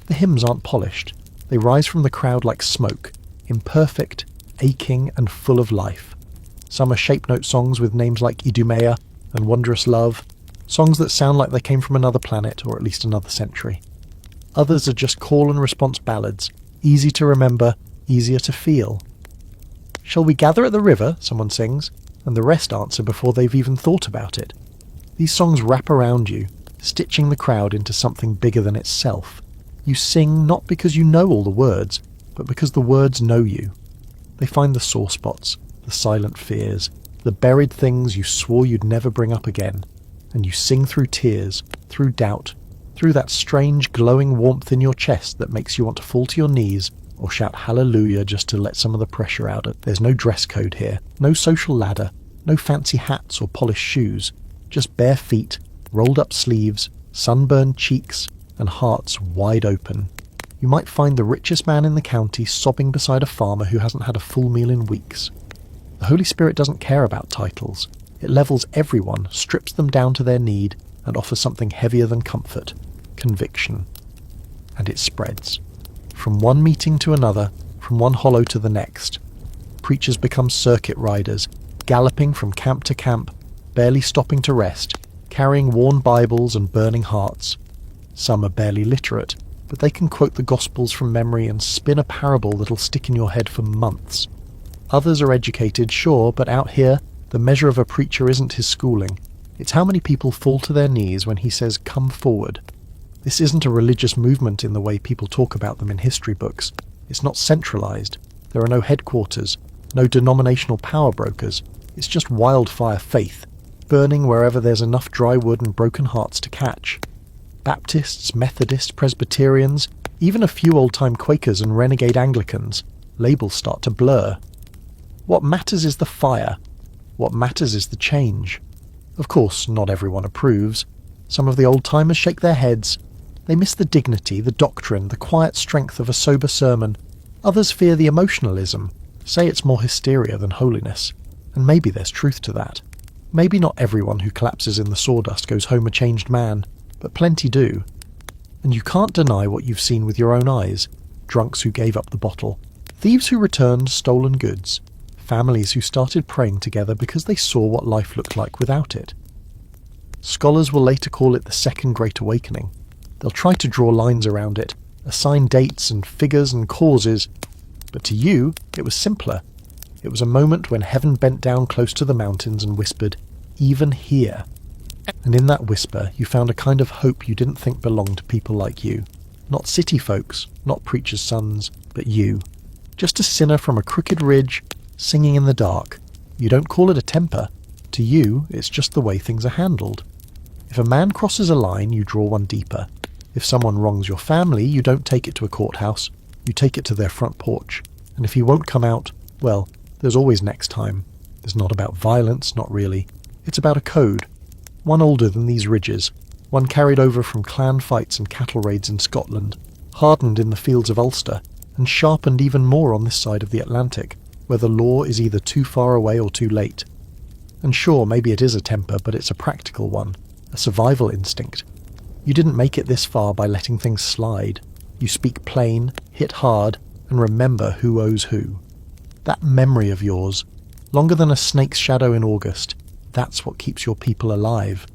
The hymns aren't polished. They rise from the crowd like smoke, imperfect, aching, and full of life. Some are shape note songs with names like Idumea and Wondrous Love, songs that sound like they came from another planet or at least another century. Others are just call and response ballads, easy to remember, easier to feel. "Shall we gather at the river?" someone sings, and the rest answer before they've even thought about it. These songs wrap around you, stitching the crowd into something bigger than itself. You sing not because you know all the words, but because the words know you. They find the sore spots, the silent fears, the buried things you swore you'd never bring up again, and you sing through tears, through doubt, through that strange glowing warmth in your chest that makes you want to fall to your knees or shout hallelujah just to let some of the pressure out. There's no dress code here, no social ladder, no fancy hats or polished shoes, just bare feet, rolled up sleeves, sunburned cheeks, and hearts wide open. You might find the richest man in the county sobbing beside a farmer who hasn't had a full meal in weeks. The Holy Spirit doesn't care about titles. It levels everyone, strips them down to their need, and offers something heavier than comfort, conviction. And it spreads. From one meeting to another, from one hollow to the next. Preachers become circuit riders, galloping from camp to camp, barely stopping to rest, carrying worn Bibles and burning hearts. Some are barely literate, but they can quote the Gospels from memory and spin a parable that'll stick in your head for months. Others are educated, sure, but out here, the measure of a preacher isn't his schooling. It's how many people fall to their knees when he says, "Come forward." This isn't a religious movement in the way people talk about them in history books. It's not centralized. There are no headquarters, no denominational power brokers. It's just wildfire faith, burning wherever there's enough dry wood and broken hearts to catch. Baptists, Methodists, Presbyterians, even a few old-time Quakers and renegade Anglicans, labels start to blur. What matters is the fire. What matters is the change. Of course, not everyone approves. Some of the old-timers shake their heads. They miss the dignity, the doctrine, the quiet strength of a sober sermon. Others fear the emotionalism, say it's more hysteria than holiness. And maybe there's truth to that. Maybe not everyone who collapses in the sawdust goes home a changed man, but plenty do. And you can't deny what you've seen with your own eyes. Drunks who gave up the bottle, thieves who returned stolen goods, families who started praying together because they saw what life looked like without it. Scholars will later call it the Second Great Awakening. They'll try to draw lines around it, assign dates and figures and causes, but to you it was simpler. It was a moment when heaven bent down close to the mountains and whispered, "Even here." And in that whisper you found a kind of hope you didn't think belonged to people like you. Not city folks, not preachers' sons, but you. Just a sinner from a crooked ridge, singing in the dark. You don't call it a temper. To you, it's just the way things are handled. If a man crosses a line, you draw one deeper. If someone wrongs your family, you don't take it to a courthouse. You take it to their front porch. And if he won't come out, well, there's always next time. It's not about violence, not really. It's about a code. One older than these ridges. One carried over from clan fights and cattle raids in Scotland, hardened in the fields of Ulster, and sharpened even more on this side of the Atlantic, where the law is either too far away or too late. And sure, maybe it is a temper, but it's a practical one, a survival instinct. You didn't make it this far by letting things slide. You speak plain, hit hard, and remember who owes who. That memory of yours, longer than a snake's shadow in August, that's what keeps your people alive.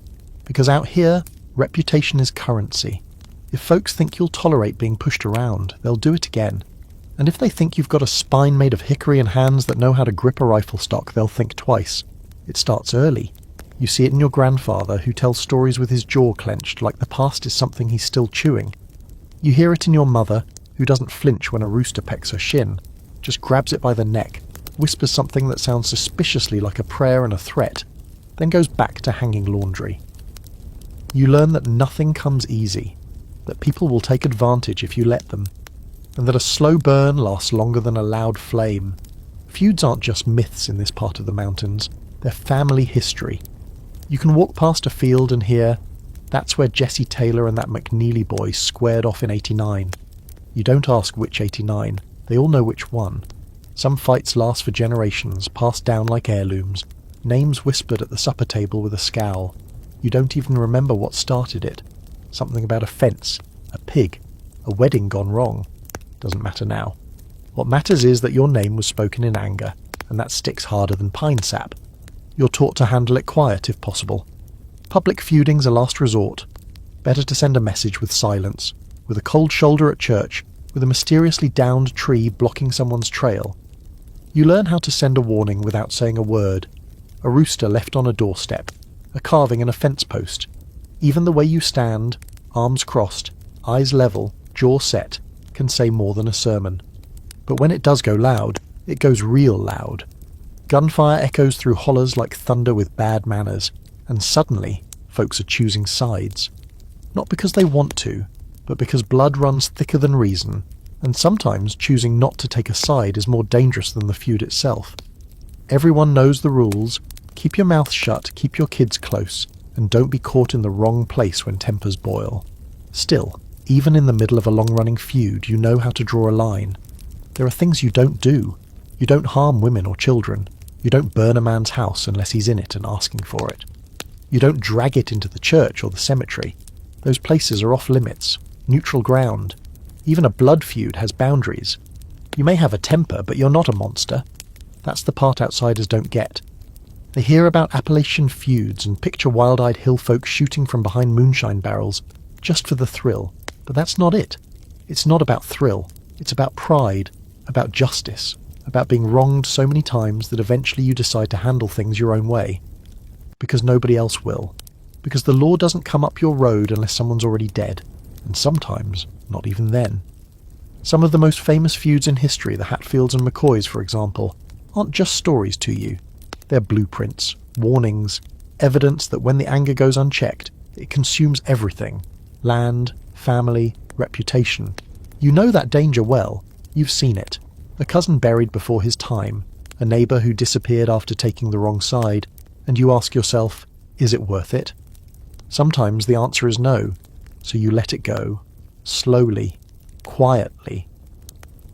Because out here, reputation is currency. If folks think you'll tolerate being pushed around, they'll do it again. And if they think you've got a spine made of hickory and hands that know how to grip a rifle stock, they'll think twice. It starts early. You see it in your grandfather, who tells stories with his jaw clenched, like the past is something he's still chewing. You hear it in your mother, who doesn't flinch when a rooster pecks her shin, just grabs it by the neck, whispers something that sounds suspiciously like a prayer and a threat, then goes back to hanging laundry. You learn that nothing comes easy, that people will take advantage if you let them, and that a slow burn lasts longer than a loud flame. Feuds aren't just myths in this part of the mountains, they're family history. You can walk past a field and hear, "That's where Jesse Taylor and that McNeely boy squared off in '89. You don't ask which 89, they all know which one. Some fights last for generations, passed down like heirlooms, names whispered at the supper table with a scowl. You don't even remember what started it. Something about a fence, a pig, a wedding gone wrong. Doesn't matter now. What matters is that your name was spoken in anger, and that sticks harder than pine sap. You're taught to handle it quiet if possible. Public feuding's a last resort. Better to send a message with silence, with a cold shoulder at church, with a mysteriously downed tree blocking someone's trail. You learn how to send a warning without saying a word. A rooster left on a doorstep, a carving in a fence post. Even the way you stand, arms crossed, eyes level, jaw set, can say more than a sermon. But when it does go loud, it goes real loud. Gunfire echoes through hollers like thunder with bad manners, and suddenly folks are choosing sides. Not because they want to, but because blood runs thicker than reason, and sometimes choosing not to take a side is more dangerous than the feud itself. Everyone knows the rules. Keep your mouth shut, keep your kids close, and don't be caught in the wrong place when tempers boil. Still, even in the middle of a long-running feud, you know how to draw a line. There are things you don't do. You don't harm women or children. You don't burn a man's house unless he's in it and asking for it. You don't drag it into the church or the cemetery. Those places are off limits, neutral ground. Even a blood feud has boundaries. You may have a temper, but you're not a monster. That's the part outsiders don't get. They hear about Appalachian feuds and picture wild-eyed hill folk shooting from behind moonshine barrels, just for the thrill. But that's not it. It's not about thrill. It's about pride, about justice, about being wronged so many times that eventually you decide to handle things your own way. Because nobody else will. Because the law doesn't come up your road unless someone's already dead. And sometimes, not even then. Some of the most famous feuds in history, the Hatfields and McCoys, for example, aren't just stories to you. They're blueprints, warnings, evidence that when the anger goes unchecked, it consumes everything. Land, family, reputation. You know that danger well. You've seen it. A cousin buried before his time, a neighbour who disappeared after taking the wrong side, and you ask yourself, is it worth it? Sometimes the answer is no, so you let it go, slowly, quietly.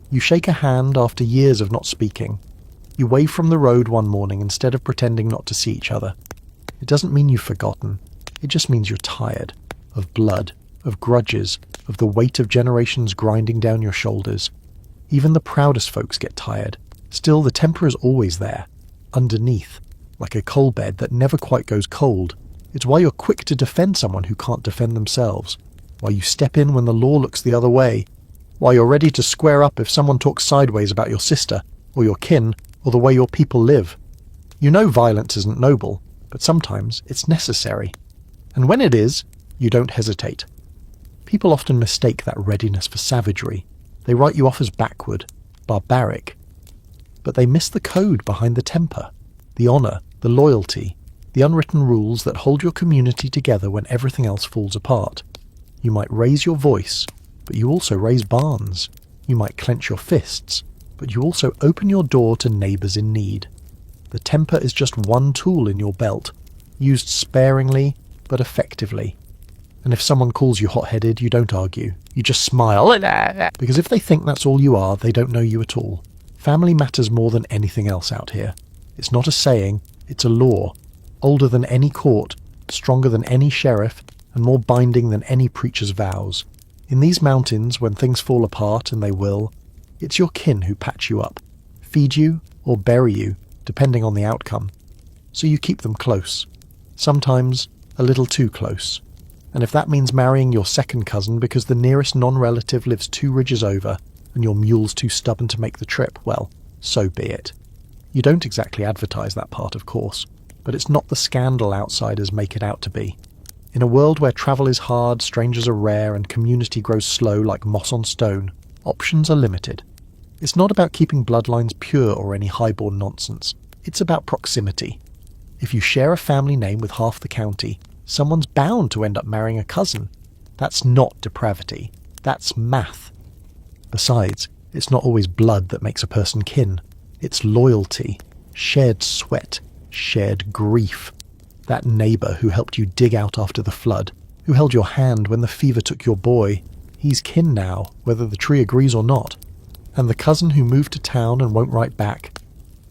You shake a hand after years of not speaking. You wave from the road one morning instead of pretending not to see each other. It doesn't mean you've forgotten. It just means you're tired, of blood, of grudges, of the weight of generations grinding down your shoulders. Even the proudest folks get tired. Still, the temper is always there, underneath, like a coal bed that never quite goes cold. It's why you're quick to defend someone who can't defend themselves, why you step in when the law looks the other way, why you're ready to square up if someone talks sideways about your sister, or your kin, or the way your people live. You know violence isn't noble, but sometimes it's necessary. And when it is, you don't hesitate. People often mistake that readiness for savagery. They write you off as backward, barbaric. But they miss the code behind the temper, the honour, the loyalty, the unwritten rules that hold your community together when everything else falls apart. You might raise your voice, but you also raise barns. You might clench your fists, but you also open your door to neighbours in need. The temper is just one tool in your belt, used sparingly but effectively. And if someone calls you hot-headed, you don't argue. You just smile. Because if they think that's all you are, they don't know you at all. Family matters more than anything else out here. It's not a saying, it's a law. Older than any court, stronger than any sheriff, and more binding than any preacher's vows. In these mountains, when things fall apart, and they will, it's your kin who patch you up, feed you, or bury you, depending on the outcome. So you keep them close. Sometimes a little too close. And if that means marrying your second cousin because the nearest non-relative lives 2 ridges over, and your mule's too stubborn to make the trip, well, so be it. You don't exactly advertise that part, of course, but it's not the scandal outsiders make it out to be. In a world where travel is hard, strangers are rare, and community grows slow like moss on stone, options are limited. It's not about keeping bloodlines pure or any highborn nonsense. It's about proximity. If you share a family name with half the county, someone's bound to end up marrying a cousin. That's not depravity. That's math. Besides, it's not always blood that makes a person kin. It's loyalty, shared sweat, shared grief. That neighbour who helped you dig out after the flood, who held your hand when the fever took your boy, he's kin now, whether the tree agrees or not. And the cousin who moved to town and won't write back.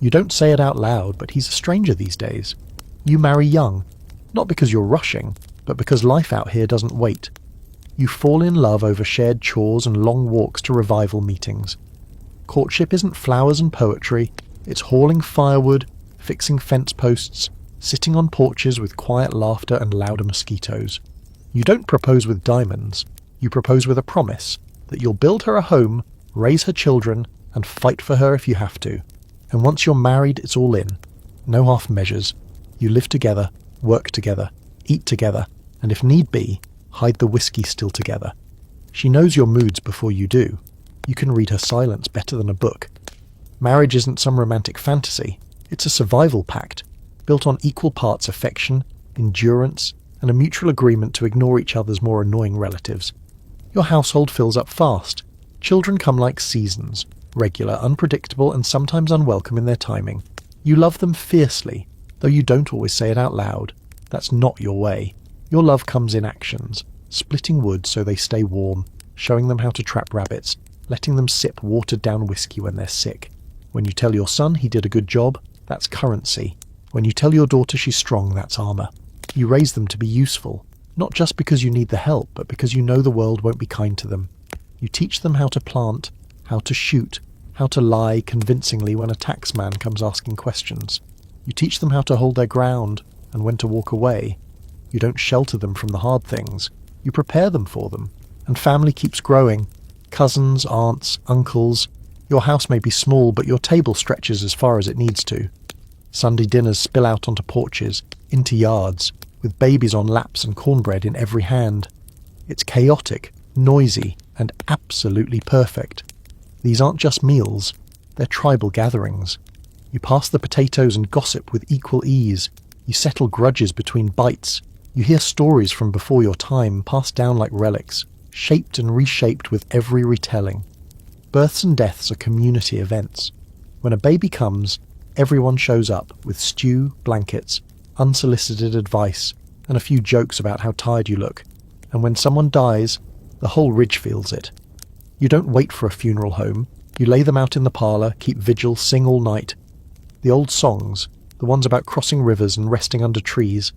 You don't say it out loud, but he's a stranger these days. You marry young, not because you're rushing, but because life out here doesn't wait. You fall in love over shared chores and long walks to revival meetings. Courtship isn't flowers and poetry, it's hauling firewood, fixing fence posts, sitting on porches with quiet laughter and louder mosquitoes. You don't propose with diamonds, you propose with a promise that you'll build her a home, raise her children, and fight for her if you have to. And once you're married, it's all in. No half measures. You live together, work together, eat together, and if need be, hide the whiskey still together. She knows your moods before you do. You can read her silence better than a book. Marriage isn't some romantic fantasy. It's a survival pact, built on equal parts affection, endurance, and a mutual agreement to ignore each other's more annoying relatives. Your household fills up fast. Children come like seasons, regular, unpredictable, and sometimes unwelcome in their timing. You love them fiercely, though you don't always say it out loud. That's not your way. Your love comes in actions, splitting wood so they stay warm, showing them how to trap rabbits, letting them sip watered-down whiskey when they're sick. When you tell your son he did a good job, that's currency. When you tell your daughter she's strong, that's armour. You raise them to be useful, not just because you need the help, but because you know the world won't be kind to them. You teach them how to plant, how to shoot, how to lie convincingly when a taxman comes asking questions. You teach them how to hold their ground and when to walk away. You don't shelter them from the hard things. You prepare them for them. And family keeps growing. Cousins, aunts, uncles. Your house may be small, but your table stretches as far as it needs to. Sunday dinners spill out onto porches, into yards, with babies on laps and cornbread in every hand. It's chaotic, noisy, and absolutely perfect. These aren't just meals, they're tribal gatherings. You pass the potatoes and gossip with equal ease. You settle grudges between bites. You hear stories from before your time, passed down like relics, shaped and reshaped with every retelling. Births and deaths are community events. When a baby comes, everyone shows up with stew, blankets, unsolicited advice, and a few jokes about how tired you look. And when someone dies, the whole ridge feels it. You don't wait for a funeral home. You lay them out in the parlour, keep vigil, sing all night. The old songs, the ones about crossing rivers and resting under trees.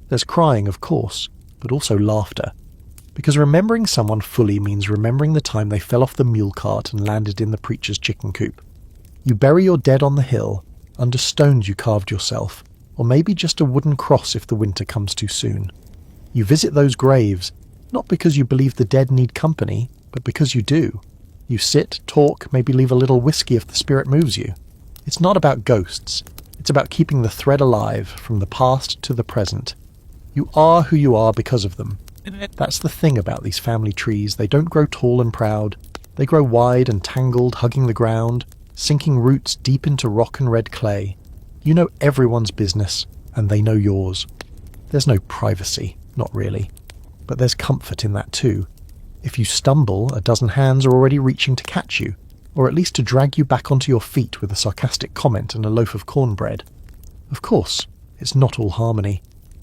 There's crying, of course, but also laughter. Because remembering someone fully means remembering the time they fell off the mule cart and landed in the preacher's chicken coop. You bury your dead on the hill, under stones you carved yourself, or maybe just a wooden cross if the winter comes too soon. You visit those graves, not because you believe the dead need company, but because you do. You sit, talk, maybe leave a little whiskey if the spirit moves you. It's not about ghosts. It's about keeping the thread alive from the past to the present. You are who you are because of them. That's the thing about these family trees. They don't grow tall and proud. They grow wide and tangled, hugging the ground, sinking roots deep into rock and red clay. You know everyone's business, and they know yours. There's no privacy, not really. But there's comfort in that too. If you stumble, a dozen hands are already reaching to catch you, or at least to drag you back onto your feet with a sarcastic comment and a loaf of cornbread. Of course, it's not all harmony.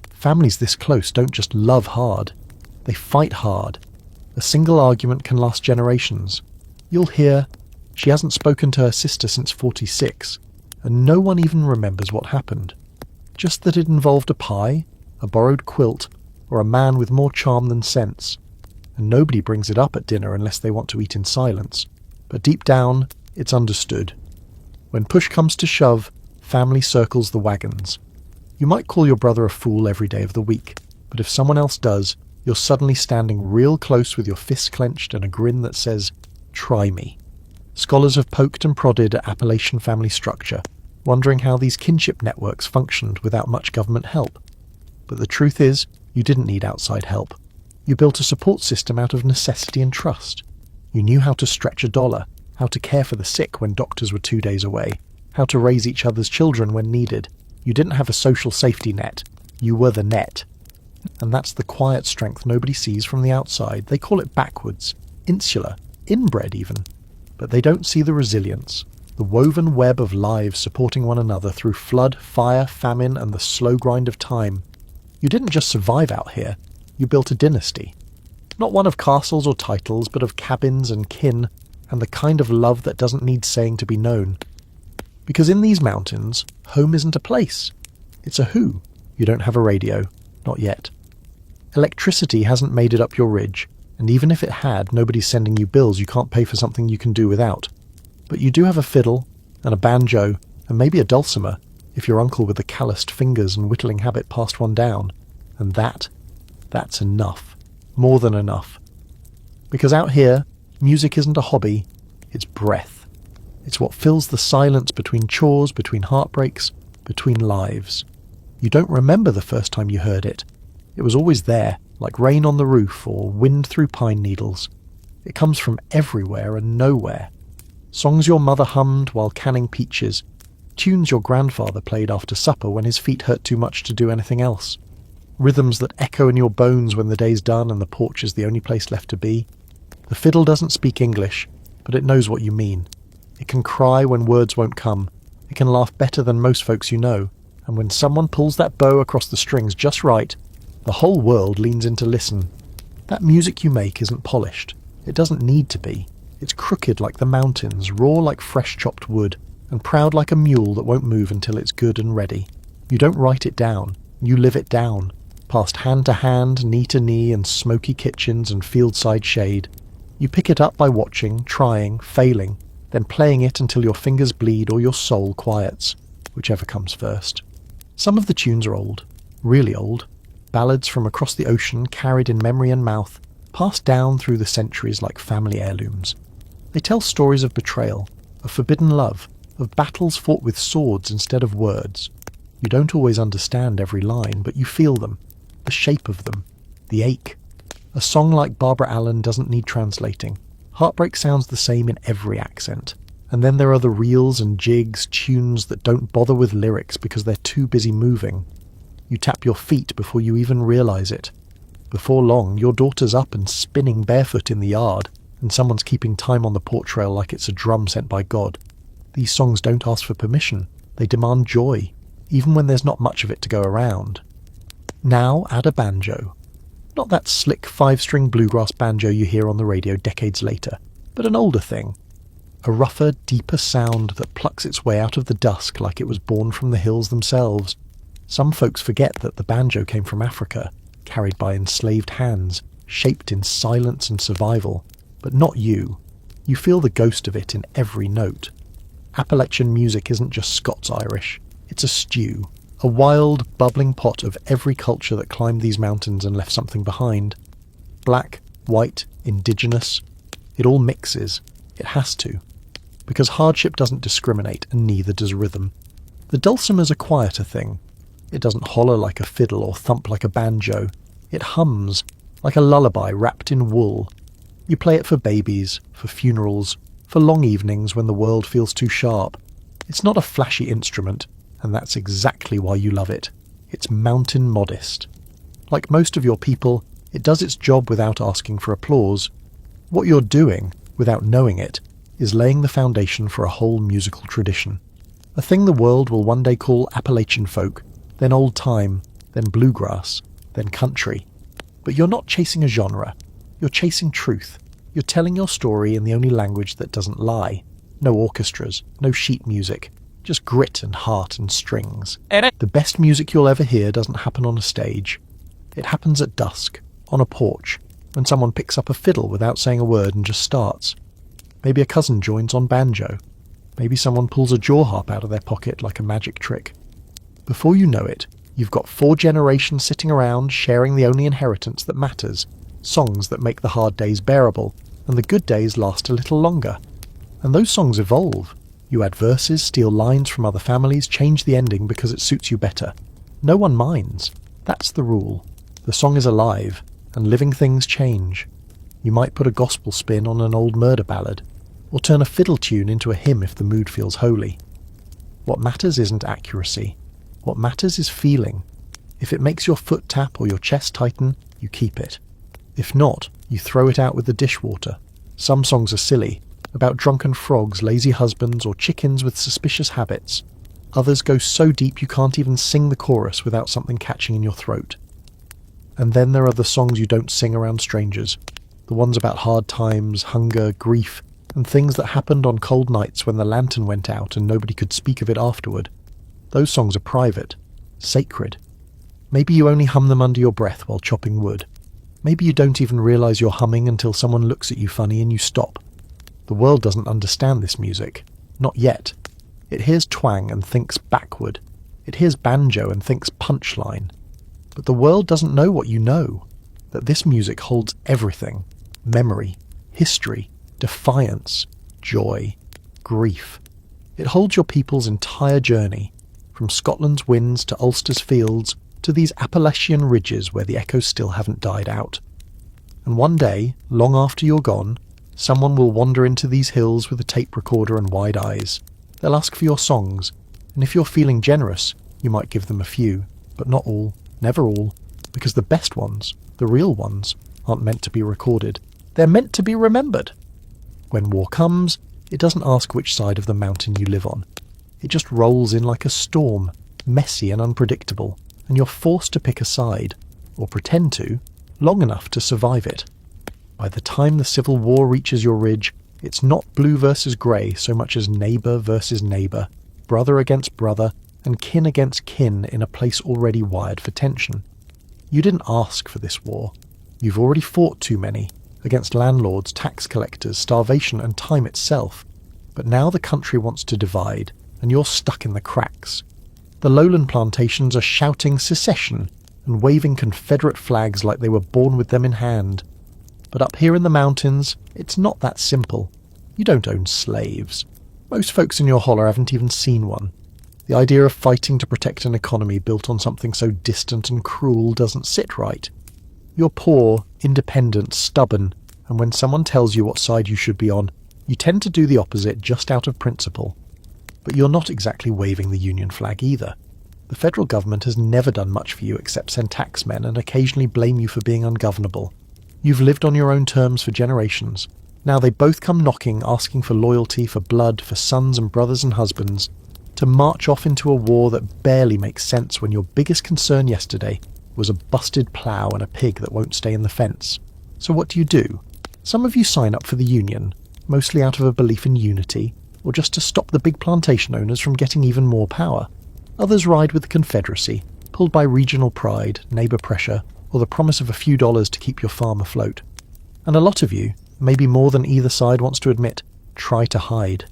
Families this close don't just love hard. They fight hard. A single argument can last generations. You'll hear, "She hasn't spoken to her sister since 46, and no one even remembers what happened. Just that it involved a pie, a borrowed quilt, or a man with more charm than sense. And nobody brings it up at dinner unless they want to eat in silence. But deep down, it's understood. When push comes to shove, family circles the wagons. You might call your brother a fool every day of the week, but if someone else does, you're suddenly standing real close with your fists clenched and a grin that says, "Try me." Scholars have poked and prodded at Appalachian family structure, wondering how these kinship networks functioned without much government help. But the truth is, you didn't need outside help. You built a support system out of necessity and trust. You knew how to stretch a dollar, how to care for the sick when doctors were 2 days away, how to raise each other's children when needed. You didn't have a social safety net. You were the net. And that's the quiet strength nobody sees from the outside. They call it backwards, insular, inbred even. But they don't see the resilience, the woven web of lives supporting one another through flood, fire, famine, and the slow grind of time. You didn't just survive out here. You built a dynasty. Not one of castles or titles, but of cabins and kin, and the kind of love that doesn't need saying to be known. Because in these mountains, home isn't a place. It's a who. You don't have a radio. Not yet. Electricity hasn't made it up your ridge, and even if it had, nobody's sending you bills you can't pay for something you can do without. But you do have a fiddle, and a banjo, and maybe a dulcimer, if your uncle with the calloused fingers and whittling habit passed one down. And that's enough. More than enough. Because out here, music isn't a hobby, it's breath. It's what fills the silence between chores, between heartbreaks, between lives. You don't remember the first time you heard it. It was always there, like rain on the roof or wind through pine needles. It comes from everywhere and nowhere. Songs your mother hummed while canning peaches. Tunes your grandfather played after supper when his feet hurt too much to do anything else. Rhythms that echo in your bones when the day's done and the porch is the only place left to be. The fiddle doesn't speak English, but it knows what you mean. It can cry when words won't come. It can laugh better than most folks you know. And when someone pulls that bow across the strings just right, the whole world leans in to listen. That music you make isn't polished. It doesn't need to be. It's crooked like the mountains, raw like fresh chopped wood, and proud like a mule that won't move until it's good and ready. You don't write it down. You live it down. Past hand to hand, knee to knee, and smoky kitchens and fieldside shade. You pick it up by watching, trying, failing, then playing it until your fingers bleed or your soul quiets, whichever comes first. Some of the tunes are old, really old, ballads from across the ocean carried in memory and mouth, passed down through the centuries like family heirlooms. They tell stories of betrayal, of forbidden love, of battles fought with swords instead of words. You don't always understand every line, but you feel them. The shape of them, the ache. A song like Barbara Allen doesn't need translating. Heartbreak sounds the same in every accent, And then there are the reels and jigs, tunes that don't bother with lyrics because they're too busy moving. You tap your feet before you even realise it. Before long, your daughter's up and spinning barefoot in the yard, and someone's keeping time on the porch rail like it's a drum sent by God. These songs don't ask for permission. They demand joy, even when there's not much of it to go around. Now add a banjo. Not that slick 5-string bluegrass banjo you hear on the radio decades later, but an older thing. A rougher, deeper sound that plucks its way out of the dusk like it was born from the hills themselves. Some folks forget that the banjo came from Africa, carried by enslaved hands, shaped in silence and survival. But not you. You feel the ghost of it in every note. Appalachian music isn't just Scots-Irish. It's a stew. A wild, bubbling pot of every culture that climbed these mountains and left something behind. Black, white, indigenous. It all mixes. It has to. Because hardship doesn't discriminate, and neither does rhythm. The dulcimer's a quieter thing. It doesn't holler like a fiddle or thump like a banjo. It hums, like a lullaby wrapped in wool. You play it for babies, for funerals, for long evenings when the world feels too sharp. It's not a flashy instrument, and that's exactly why you love it. It's mountain modest. Like most of your people, it does its job without asking for applause. What you're doing, without knowing it, is laying the foundation for a whole musical tradition. A thing the world will one day call Appalachian folk, then old time, then bluegrass, then country. But you're not chasing a genre. You're chasing truth. You're telling your story in the only language that doesn't lie. No orchestras, no sheet music, just grit and heart and strings. The best music you'll ever hear doesn't happen on a stage. It happens at dusk, on a porch, when someone picks up a fiddle without saying a word and just starts. Maybe a cousin joins on banjo. Maybe someone pulls a jaw harp out of their pocket like a magic trick. Before you know it, you've got 4 generations sitting around sharing the only inheritance that matters, songs that make the hard days bearable, and the good days last a little longer. And those songs evolve. You add verses, steal lines from other families, change the ending because it suits you better. No one minds. That's the rule. The song is alive, and living things change. You might put a gospel spin on an old murder ballad, or turn a fiddle tune into a hymn if the mood feels holy. What matters isn't accuracy. What matters is feeling. If it makes your foot tap or your chest tighten, you keep it. If not, you throw it out with the dishwater. Some songs are silly, about drunken frogs, lazy husbands, or chickens with suspicious habits. Others go so deep you can't even sing the chorus without something catching in your throat. And then there are the songs you don't sing around strangers. The ones about hard times, hunger, grief, and things that happened on cold nights when the lantern went out and nobody could speak of it afterward. Those songs are private, sacred. Maybe you only hum them under your breath while chopping wood. Maybe you don't even realise you're humming until someone looks at you funny and you stop. The world doesn't understand this music. Not yet. It hears twang and thinks backward. It hears banjo and thinks punchline. But the world doesn't know what you know. That this music holds everything. Memory, history, defiance, joy, grief. It holds your people's entire journey, from Scotland's winds to Ulster's fields to these Appalachian ridges where the echoes still haven't died out. And one day, long after you're gone, someone will wander into these hills with a tape recorder and wide eyes. They'll ask for your songs, and if you're feeling generous, you might give them a few, but not all, never all, because the best ones, the real ones, aren't meant to be recorded. They're meant to be remembered. When war comes, it doesn't ask which side of the mountain you live on. It just rolls in like a storm, messy and unpredictable, and you're forced to pick a side, or pretend to, long enough to survive it. By the time the Civil War reaches your ridge, it's not blue versus grey so much as neighbour versus neighbour, brother against brother, and kin against kin in a place already wired for tension. You didn't ask for this war. You've already fought too many, against landlords, tax collectors, starvation and time itself. But now the country wants to divide, and you're stuck in the cracks. The lowland plantations are shouting secession and waving Confederate flags like they were born with them in hand. But up here in the mountains, it's not that simple. You don't own slaves. Most folks in your holler haven't even seen one. The idea of fighting to protect an economy built on something so distant and cruel doesn't sit right. You're poor, independent, stubborn, and when someone tells you what side you should be on, You tend to do the opposite just out of principle. But you're not exactly waving the Union flag either. The federal government has never done much for you except send taxmen and occasionally blame you for being ungovernable. You've lived on your own terms for generations. Now they both come knocking, asking for loyalty, for blood, for sons and brothers and husbands, to march off into a war that barely makes sense when your biggest concern yesterday was a busted plough and a pig that won't stay in the fence. So what do? Some of you sign up for the Union, mostly out of a belief in unity, or just to stop the big plantation owners from getting even more power. Others ride with the Confederacy, pulled by regional pride, neighbour pressure, or the promise of a few dollars to keep your farm afloat. And a lot of you, maybe more than either side wants to admit, try to hide.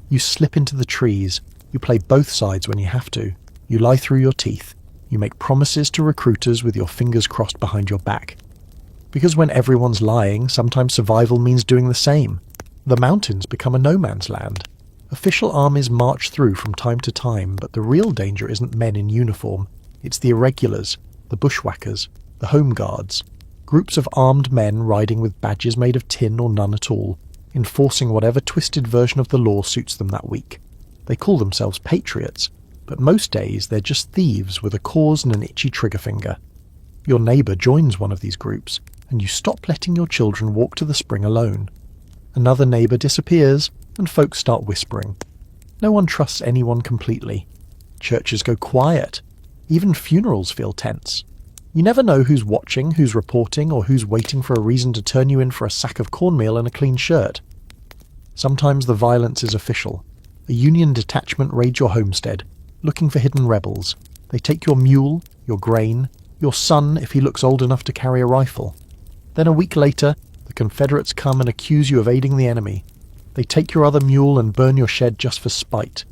You slip into the trees, you play both sides when you have to, you lie through your teeth, you make promises to recruiters with your fingers crossed behind your back. Because when everyone's lying, sometimes survival means doing the same. The mountains become a no-man's land. Official armies march through from time to time, but the real danger isn't men in uniform. It's the irregulars, the bushwhackers, the home guards. Groups of armed men riding with badges made of tin or none at all, enforcing whatever twisted version of the law suits them that week. They call themselves patriots, but most days they're just thieves with a cause and an itchy trigger finger. Your neighbour joins one of these groups, and you stop letting your children walk to the spring alone. Another neighbour disappears, and folks start whispering. No one trusts anyone completely. Churches go quiet. Even funerals feel tense. You never know who's watching, who's reporting, or who's waiting for a reason to turn you in for a sack of cornmeal and a clean shirt. Sometimes the violence is official. A Union detachment raids your homestead, looking for hidden rebels. They take your mule, your grain, your son if he looks old enough to carry a rifle. Then a week later, the Confederates come and accuse you of aiding the enemy. They take your other mule and burn your shed just for spite.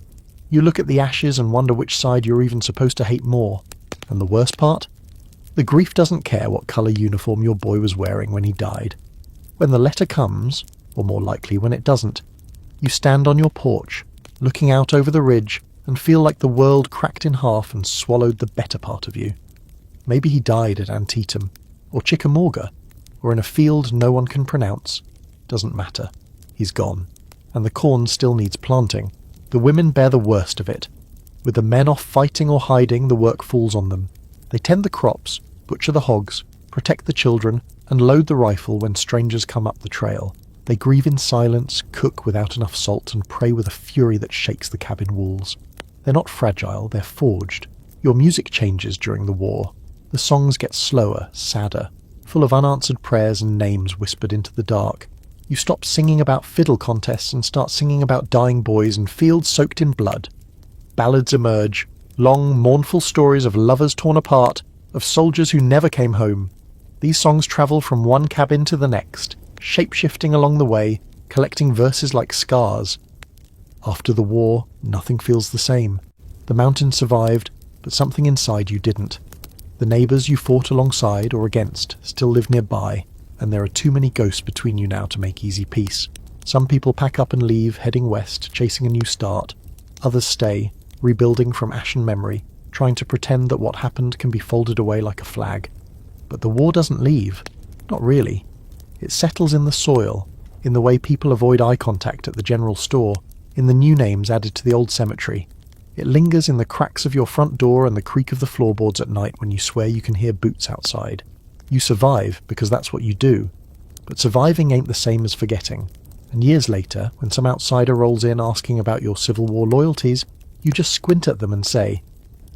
You look at the ashes and wonder which side you're even supposed to hate more. And the worst part? The grief doesn't care what colour uniform your boy was wearing when he died. When the letter comes, or more likely when it doesn't, you stand on your porch, looking out over the ridge, and feel like the world cracked in half and swallowed the better part of you. Maybe he died at Antietam, or Chickamauga, or in a field no one can pronounce. Doesn't matter. He's gone. And the corn still needs planting. The women bear the worst of it. With the men off fighting or hiding, the work falls on them. They tend the crops, butcher the hogs, protect the children, and load the rifle when strangers come up the trail. They grieve in silence, cook without enough salt, and pray with a fury that shakes the cabin walls. They're not fragile, they're forged. Your music changes during the war. The songs get slower, sadder, full of unanswered prayers and names whispered into the dark. You stop singing about fiddle contests and start singing about dying boys and fields soaked in blood. Ballads emerge, long, mournful stories of lovers torn apart, of soldiers who never came home. These songs travel from one cabin to the next, shape-shifting along the way, collecting verses like scars. After the war, nothing feels the same. The mountain survived, but something inside you didn't. The neighbours you fought alongside or against still live nearby, and there are too many ghosts between you now to make easy peace. Some people pack up and leave, heading west, chasing a new start. Others stay, rebuilding from ashen memory, trying to pretend that what happened can be folded away like a flag. But the war doesn't leave. Not really. It settles in the soil, in the way people avoid eye contact at the general store, in the new names added to the old cemetery. It lingers in the cracks of your front door and the creak of the floorboards at night when you swear you can hear boots outside. You survive because that's what you do, but surviving ain't the same as forgetting. And years later, when some outsider rolls in asking about your Civil War loyalties, you just squint at them and say,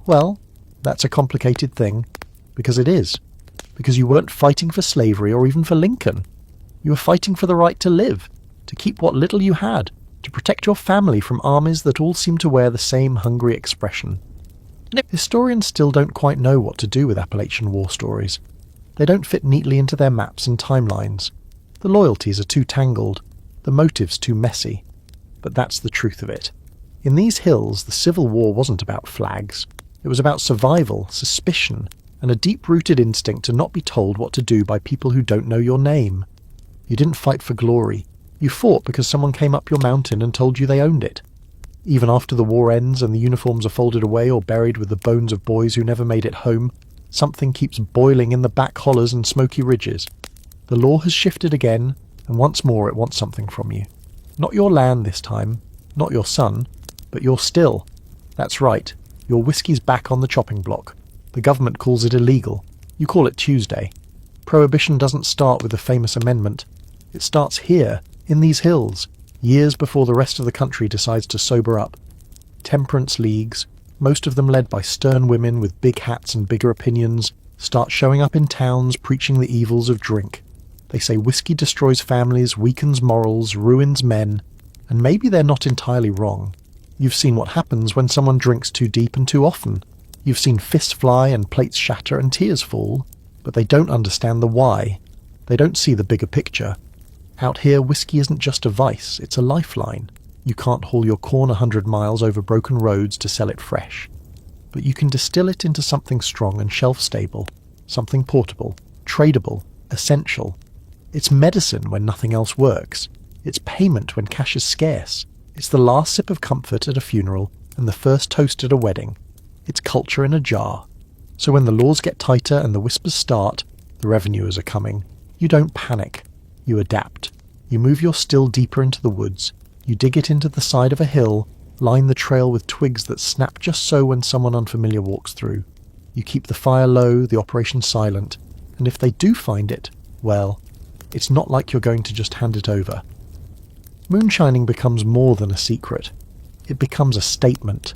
well, that's a complicated thing, because it is. Because you weren't fighting for slavery or even for Lincoln. You were fighting for the right to live, to keep what little you had, to protect your family from armies that all seem to wear the same hungry expression. Historians still don't quite know what to do with Appalachian war stories. They don't fit neatly into their maps and timelines. The loyalties are too tangled, the motives too messy. But that's the truth of it. In these hills, the Civil War wasn't about flags. It was about survival, suspicion, and a deep-rooted instinct to not be told what to do by people who don't know your name. You didn't fight for glory. You fought because someone came up your mountain and told you they owned it. Even after the war ends and the uniforms are folded away or buried with the bones of boys who never made it home, something keeps boiling in the back hollers and smoky ridges. The law has shifted again, and once more it wants something from you. Not your land this time, not your son, but your still. That's right, your whiskey's back on the chopping block. The government calls it illegal. You call it Tuesday. Prohibition doesn't start with the famous amendment. It starts here, in these hills, years before the rest of the country decides to sober up. Temperance leagues, most of them led by stern women with big hats and bigger opinions, start showing up in towns preaching the evils of drink. They say whiskey destroys families, weakens morals, ruins men, and maybe they're not entirely wrong. You've seen what happens when someone drinks too deep and too often. You've seen fists fly and plates shatter and tears fall, but they don't understand the why. They don't see the bigger picture. Out here, whiskey isn't just a vice, it's a lifeline. You can't haul your corn 100 miles over broken roads to sell it fresh. But you can distill it into something strong and shelf-stable, something portable, tradable, essential. It's medicine when nothing else works. It's payment when cash is scarce. It's the last sip of comfort at a funeral and the first toast at a wedding. It's culture in a jar. So when the laws get tighter and the whispers start, the revenuers are coming. You don't panic. You adapt. You move your still deeper into the woods. You dig it into the side of a hill, line the trail with twigs that snap just so when someone unfamiliar walks through. You keep the fire low, the operation silent, and if they do find it, well, it's not like you're going to just hand it over. Moonshining becomes more than a secret. It becomes a statement,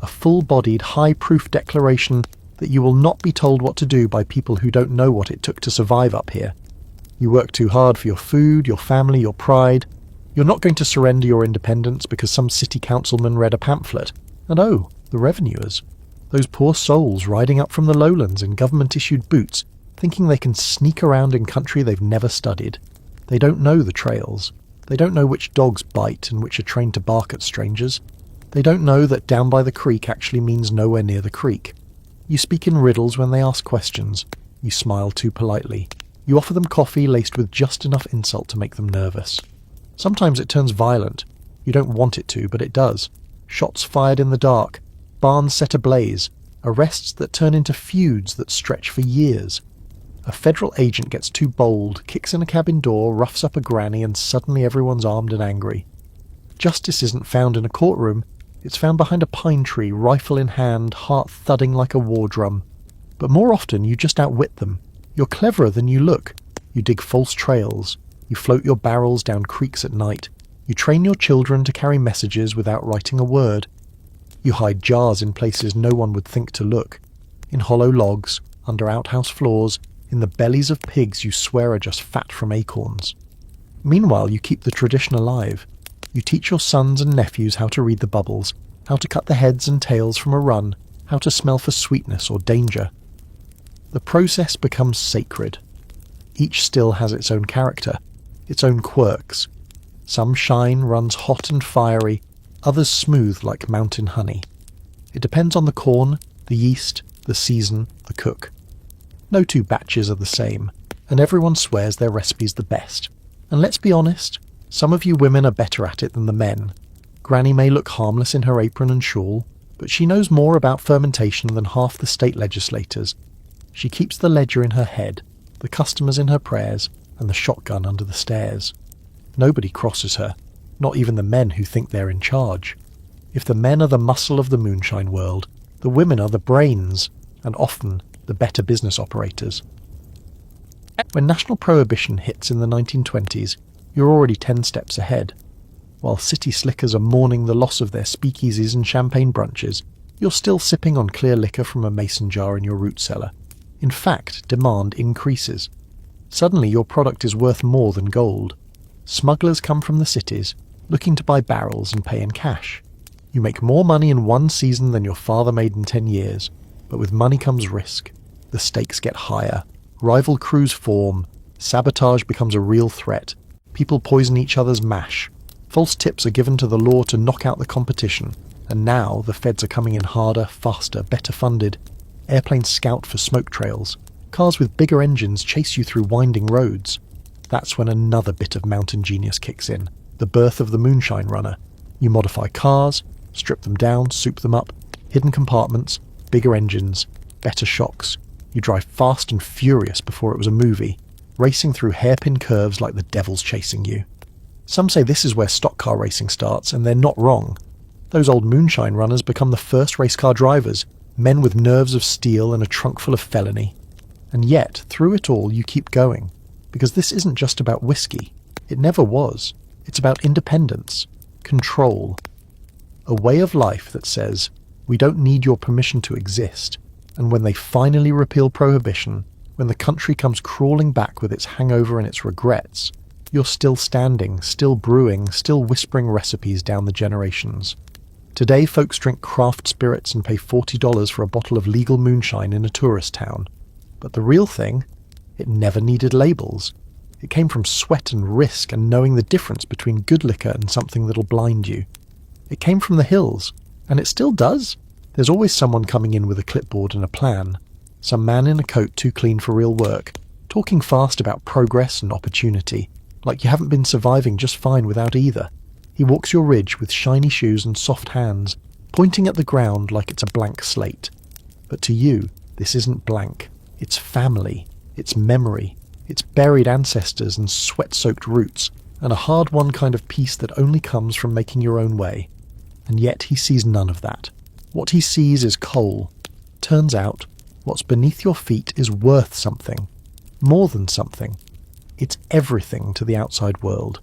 a full-bodied, high-proof declaration that you will not be told what to do by people who don't know what it took to survive up here. You work too hard for your food, your family, your pride. You're not going to surrender your independence because some city councilman read a pamphlet. And oh, the revenuers. Those poor souls riding up from the lowlands in government-issued boots, thinking they can sneak around in country they've never studied. They don't know the trails. They don't know which dogs bite and which are trained to bark at strangers. They don't know that down by the creek actually means nowhere near the creek. You speak in riddles when they ask questions. You smile too politely. You offer them coffee laced with just enough insult to make them nervous. Sometimes it turns violent. You don't want it to, but it does. Shots fired in the dark. Barns set ablaze. Arrests that turn into feuds that stretch for years. A federal agent gets too bold, kicks in a cabin door, roughs up a granny, and suddenly everyone's armed and angry. Justice isn't found in a courtroom. It's found behind a pine tree, rifle in hand, heart thudding like a war drum. But more often you just outwit them. You're cleverer than you look. You dig false trails. You float your barrels down creeks at night. You train your children to carry messages without writing a word. You hide jars in places no one would think to look. In hollow logs, under outhouse floors, in the bellies of pigs you swear are just fat from acorns. Meanwhile, you keep the tradition alive. You teach your sons and nephews how to read the bubbles, how to cut the heads and tails from a run, how to smell for sweetness or danger. The process becomes sacred. Each still has its own character, its own quirks. Some shine runs hot and fiery, others smooth like mountain honey. It depends on the corn, the yeast, the season, the cook. No two batches are the same, and everyone swears their recipe's the best. And let's be honest, some of you women are better at it than the men. Granny may look harmless in her apron and shawl, but she knows more about fermentation than half the state legislators. She keeps the ledger in her head, the customers in her prayers, and the shotgun under the stairs. Nobody crosses her, not even the men who think they're in charge. If the men are the muscle of the moonshine world, the women are the brains, and often the better business operators. When national prohibition hits in the 1920s, you're already 10 steps ahead. While city slickers are mourning the loss of their speakeasies and champagne brunches, you're still sipping on clear liquor from a mason jar in your root cellar. In fact, demand increases. Suddenly your product is worth more than gold. Smugglers come from the cities, looking to buy barrels and pay in cash. You make more money in one season than your father made in 10 years, but with money comes risk. The stakes get higher. Rival crews form. Sabotage becomes a real threat. People poison each other's mash. False tips are given to the law to knock out the competition. And now the feds are coming in harder, faster, better funded. Airplanes scout for smoke trails. Cars with bigger engines chase you through winding roads. That's when another bit of mountain genius kicks in. The birth of the moonshine runner. You modify cars, strip them down, soup them up. Hidden compartments, bigger engines, better shocks. You drive fast and furious before it was a movie, racing through hairpin curves like the devil's chasing you. Some say this is where stock car racing starts, and they're not wrong. Those old moonshine runners become the first race car drivers, men with nerves of steel and a trunk full of felony. And yet, through it all, you keep going, because this isn't just about whiskey. It never was. It's about independence, control, a way of life that says, we don't need your permission to exist. And when they finally repeal prohibition, when the country comes crawling back with its hangover and its regrets, you're still standing, still brewing, still whispering recipes down the generations. Today folks drink craft spirits and pay $40 for a bottle of legal moonshine in a tourist town. But the real thing, it never needed labels. It came from sweat and risk and knowing the difference between good liquor and something that'll blind you. It came from the hills, and it still does. There's always someone coming in with a clipboard and a plan. Some man in a coat too clean for real work, talking fast about progress and opportunity, like you haven't been surviving just fine without either. He walks your ridge with shiny shoes and soft hands, pointing at the ground like it's a blank slate. But to you, this isn't blank. It's family. It's memory. It's buried ancestors and sweat-soaked roots, and a hard-won kind of peace that only comes from making your own way. And yet he sees none of that. What he sees is coal. Turns out, what's beneath your feet is worth something. More than something. It's everything to the outside world.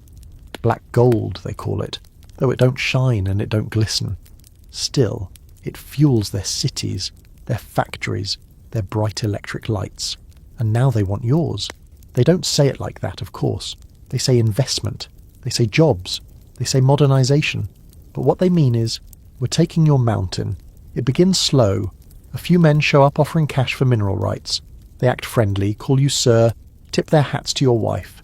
Black gold, they call it, though it don't shine and it don't glisten. Still, it fuels their cities, their factories, their bright electric lights. And now they want yours. They don't say it like that, of course. They say investment. They say jobs. They say modernization. But what they mean is, we're taking your mountain. It begins slow. A few men show up offering cash for mineral rights. They act friendly, call you sir, tip their hats to your wife.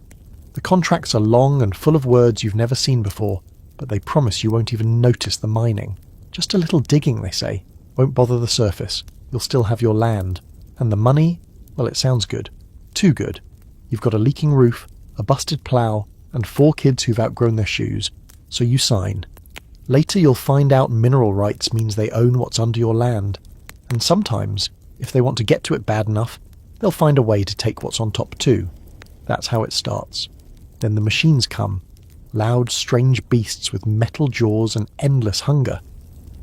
The contracts are long and full of words you've never seen before, but they promise you won't even notice the mining. Just a little digging, they say. Won't bother the surface. You'll still have your land. And the money? Well, it sounds good. Too good. You've got a leaking roof, a busted plough, and 4 kids who've outgrown their shoes. So you sign. Later you'll find out mineral rights means they own what's under your land. And sometimes, if they want to get to it bad enough, they'll find a way to take what's on top too. That's how it starts. Then the machines come. Loud, strange beasts with metal jaws and endless hunger.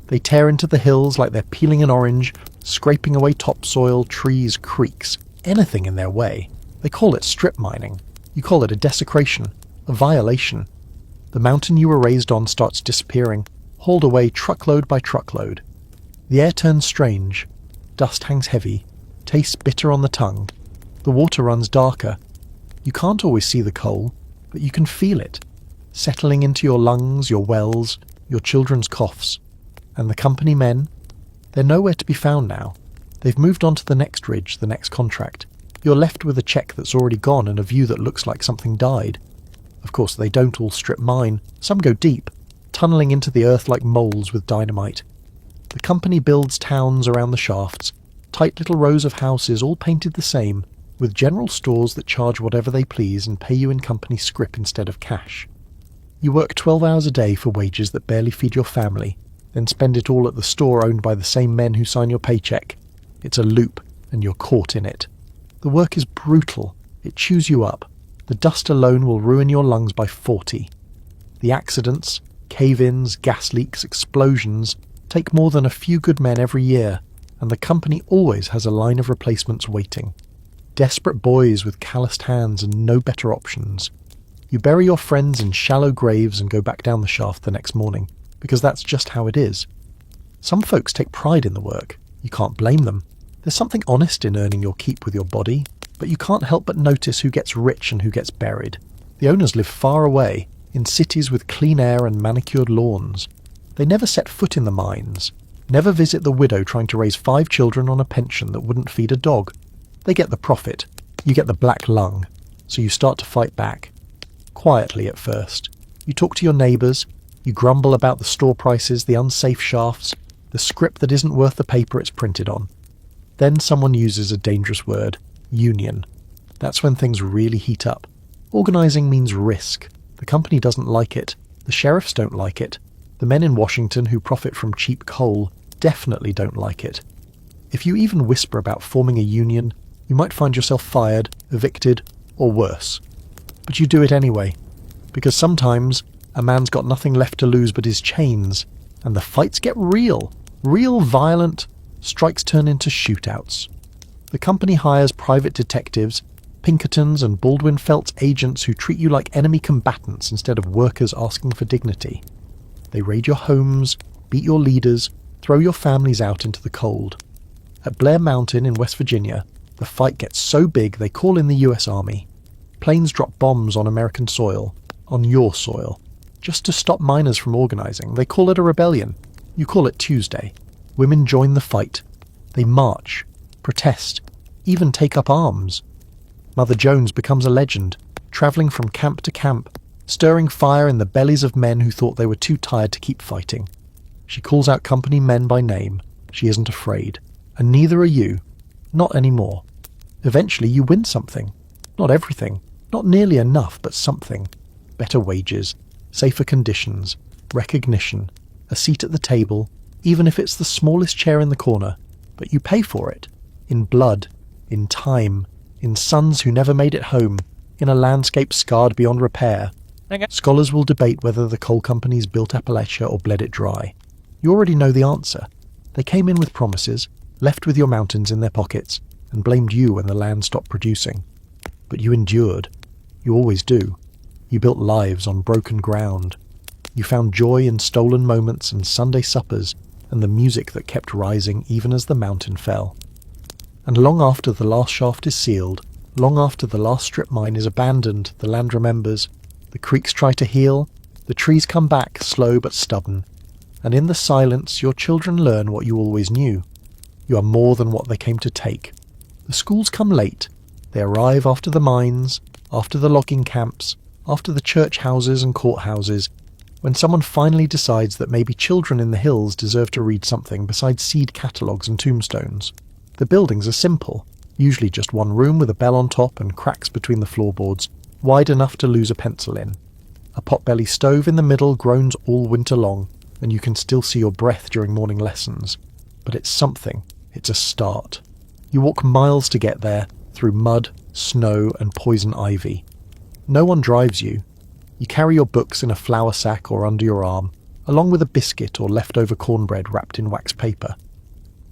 They tear into the hills like they're peeling an orange, scraping away topsoil, trees, creeks, anything in their way. They call it strip mining. You call it a desecration, a violation. The mountain you were raised on starts disappearing, hauled away truckload by truckload. The air turns strange. Dust hangs heavy, tastes bitter on the tongue. The water runs darker. You can't always see the coal, but you can feel it, settling into your lungs, your wells, your children's coughs. And the company men? They're nowhere to be found now. They've moved on to the next ridge, the next contract. You're left with a cheque that's already gone and a view that looks like something died. Of course, they don't all strip mine. Some go deep, tunnelling into the earth like moles with dynamite. The company builds towns around the shafts, tight little rows of houses all painted the same, with general stores that charge whatever they please and pay you in company scrip instead of cash. You work 12 hours a day for wages that barely feed your family, then spend it all at the store owned by the same men who sign your paycheck. It's a loop, and you're caught in it. The work is brutal. It chews you up. The dust alone will ruin your lungs by 40. The accidents, cave-ins, gas leaks, explosions take more than a few good men every year, and the company always has a line of replacements waiting. Desperate boys with calloused hands and no better options. You bury your friends in shallow graves and go back down the shaft the next morning, because that's just how it is. Some folks take pride in the work. You can't blame them. There's something honest in earning your keep with your body, but you can't help but notice who gets rich and who gets buried. The owners live far away, in cities with clean air and manicured lawns. They never set foot in the mines, never visit the widow trying to raise 5 children on a pension that wouldn't feed a dog. They get the profit. You get the black lung, so you start to fight back. Quietly at first. You talk to your neighbours, you grumble about the store prices, the unsafe shafts, the script that isn't worth the paper it's printed on. Then someone uses a dangerous word, union. That's when things really heat up. Organising means risk. The company doesn't like it. The sheriffs don't like it. The men in Washington who profit from cheap coal definitely don't like it. If you even whisper about forming a union, you might find yourself fired, evicted, or worse. But you do it anyway. Because sometimes a man's got nothing left to lose but his chains, and the fights get real violent, strikes turn into shootouts. The company hires private detectives, Pinkertons and Baldwin Felts agents who treat you like enemy combatants instead of workers asking for dignity. They raid your homes, beat your leaders, throw your families out into the cold. At Blair Mountain in West Virginia, the fight gets so big they call in the US Army. Planes drop bombs on American soil, on your soil, just to stop miners from organising. They call it a rebellion. You call it Tuesday. Women join the fight. They march, protest, even take up arms. Mother Jones becomes a legend, travelling from camp to camp, stirring fire in the bellies of men who thought they were too tired to keep fighting. She calls out company men by name. She isn't afraid. And neither are you. Not anymore. Eventually you win something. Not everything. Not nearly enough, but something. Better wages, safer conditions, recognition, a seat at the table, even if it's the smallest chair in the corner. But you pay for it. In blood, in time, in sons who never made it home, in a landscape scarred beyond repair. Scholars will debate whether the coal companies built Appalachia or bled it dry. You already know the answer. They came in with promises, left with your mountains in their pockets, and blamed you when the land stopped producing. But you endured. You always do. You built lives on broken ground. You found joy in stolen moments and Sunday suppers and the music that kept rising even as the mountain fell. And long after the last shaft is sealed, long after the last strip mine is abandoned, the land remembers, the creeks try to heal, the trees come back, slow but stubborn, and in the silence your children learn what you always knew. You are more than what they came to take. The schools come late. They arrive after the mines, after the logging camps, after the church houses and courthouses, when someone finally decides that maybe children in the hills deserve to read something besides seed catalogues and tombstones. The buildings are simple, usually just one room with a bell on top and cracks between the floorboards, wide enough to lose a pencil in. A potbelly stove in the middle groans all winter long, and you can still see your breath during morning lessons. But it's something. It's a start. You walk miles to get there, through mud, snow, and poison ivy. No one drives you. You carry your books in a flour sack or under your arm, along with a biscuit or leftover cornbread wrapped in wax paper.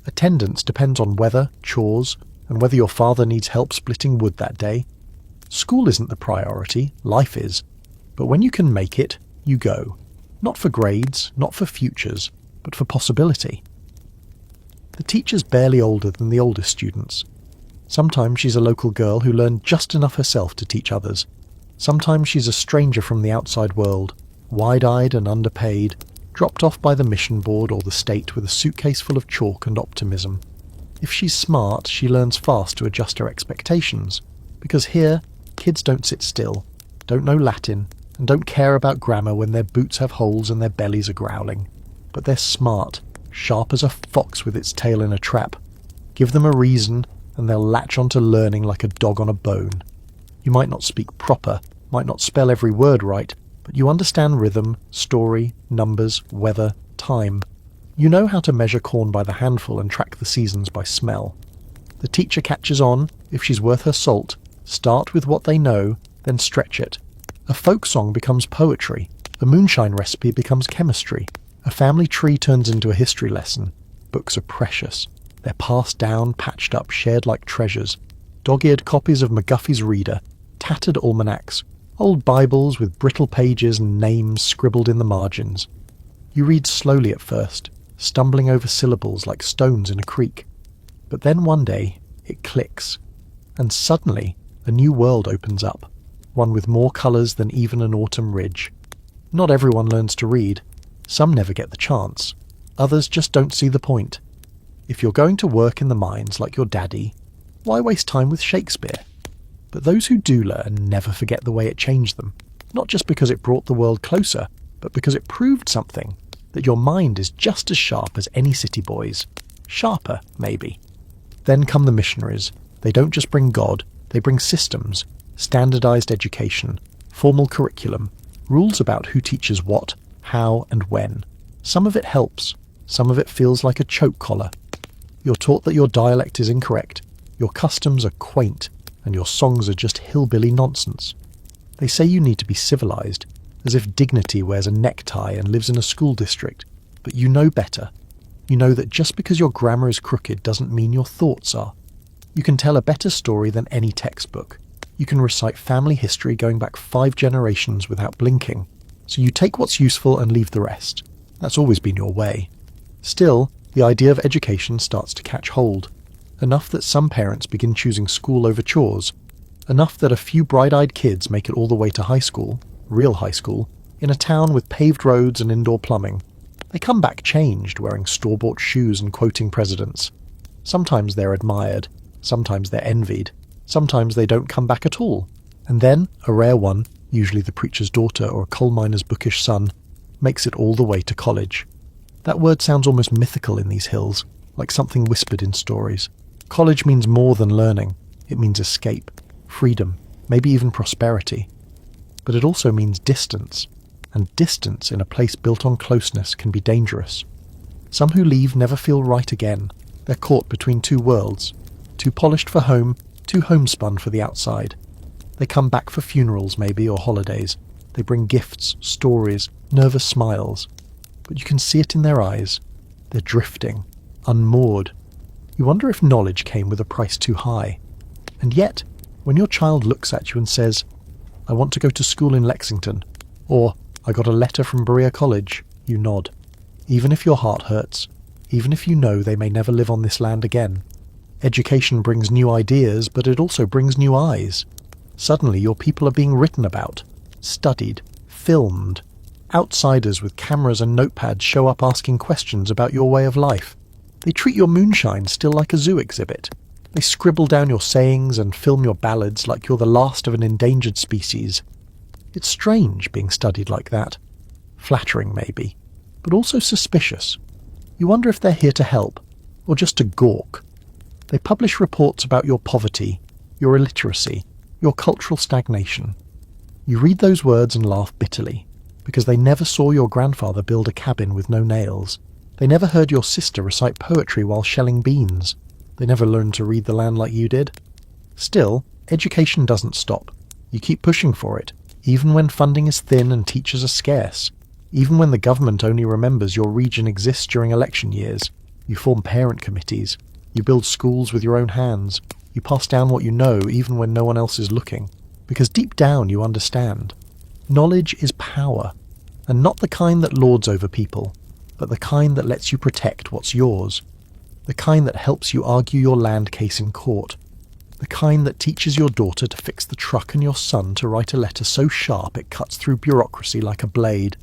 Attendance depends on weather, chores, and whether your father needs help splitting wood that day. School isn't the priority, life is. But when you can make it, you go. Not for grades, not for futures, but for possibility. The teacher's barely older than the oldest students. Sometimes she's a local girl who learned just enough herself to teach others. Sometimes she's a stranger from the outside world, wide-eyed and underpaid, dropped off by the mission board or the state with a suitcase full of chalk and optimism. If she's smart, she learns fast to adjust her expectations, because here, kids don't sit still, don't know Latin, and don't care about grammar when their boots have holes and their bellies are growling. But they're smart, sharp as a fox with its tail in a trap. Give them a reason, and they'll latch onto learning like a dog on a bone. You might not speak proper, might not spell every word right, but you understand rhythm, story, numbers, weather, time. You know how to measure corn by the handful and track the seasons by smell. The teacher catches on, if she's worth her salt. Start with what they know, then stretch it. A folk song becomes poetry. A moonshine recipe becomes chemistry. A family tree turns into a history lesson. Books are precious. They're passed down, patched up, shared like treasures. Dog-eared copies of McGuffey's Reader, tattered almanacs, old Bibles with brittle pages and names scribbled in the margins. You read slowly at first, stumbling over syllables like stones in a creek. But then one day, it clicks, and suddenly a new world opens up, one with more colours than even an autumn ridge. Not everyone learns to read. Some never get the chance. Others just don't see the point. If you're going to work in the mines like your daddy, why waste time with Shakespeare? But those who do learn never forget the way it changed them, not just because it brought the world closer, but because it proved something, that your mind is just as sharp as any city boy's. Sharper, maybe. Then come the missionaries. They don't just bring God, they bring systems, standardized education, formal curriculum, rules about who teaches what, how, and when. Some of it helps, some of it feels like a choke collar. You're taught that your dialect is incorrect, your customs are quaint, and your songs are just hillbilly nonsense. They say you need to be civilised, as if dignity wears a necktie and lives in a school district. But you know better. You know that just because your grammar is crooked doesn't mean your thoughts are. You can tell a better story than any textbook. You can recite family history going back 5 generations without blinking. So you take what's useful and leave the rest. That's always been your way. Still, the idea of education starts to catch hold. Enough that some parents begin choosing school over chores. Enough that a few bright-eyed kids make it all the way to high school, real high school, in a town with paved roads and indoor plumbing. They come back changed, wearing store-bought shoes and quoting presidents. Sometimes they're admired, sometimes they're envied, sometimes they don't come back at all. And then, a rare one, usually the preacher's daughter or a coal miner's bookish son, makes it all the way to college. That word sounds almost mythical in these hills, like something whispered in stories. College means more than learning. It means escape, freedom, maybe even prosperity. But it also means distance. And distance in a place built on closeness can be dangerous. Some who leave never feel right again. They're caught between two worlds, too polished for home, too homespun for the outside. They come back for funerals maybe, or holidays. They bring gifts, stories, nervous smiles. But you can see it in their eyes. They're drifting, unmoored. You wonder if knowledge came with a price too high. And yet, when your child looks at you and says, "I want to go to school in Lexington," or "I got a letter from Berea College," you nod. Even if your heart hurts, even if you know they may never live on this land again. Education brings new ideas, but it also brings new eyes. Suddenly your people are being written about, studied, filmed. Outsiders with cameras and notepads show up asking questions about your way of life. They treat your moonshine still like a zoo exhibit. They scribble down your sayings and film your ballads like you're the last of an endangered species. It's strange being studied like that. Flattering maybe, but also suspicious. You wonder if they're here to help, or just to gawk. They publish reports about your poverty, your illiteracy, your cultural stagnation. You read those words and laugh bitterly, because they never saw your grandfather build a cabin with no nails. They never heard your sister recite poetry while shelling beans. They never learned to read the land like you did. Still, education doesn't stop. You keep pushing for it, even when funding is thin and teachers are scarce. Even when the government only remembers your region exists during election years. You form parent committees. You build schools with your own hands. You pass down what you know even when no one else is looking. Because deep down you understand. Knowledge is power. And not the kind that lords over people, but the kind that lets you protect what's yours. The kind that helps you argue your land case in court. The kind that teaches your daughter to fix the truck and your son to write a letter so sharp it cuts through bureaucracy like a blade.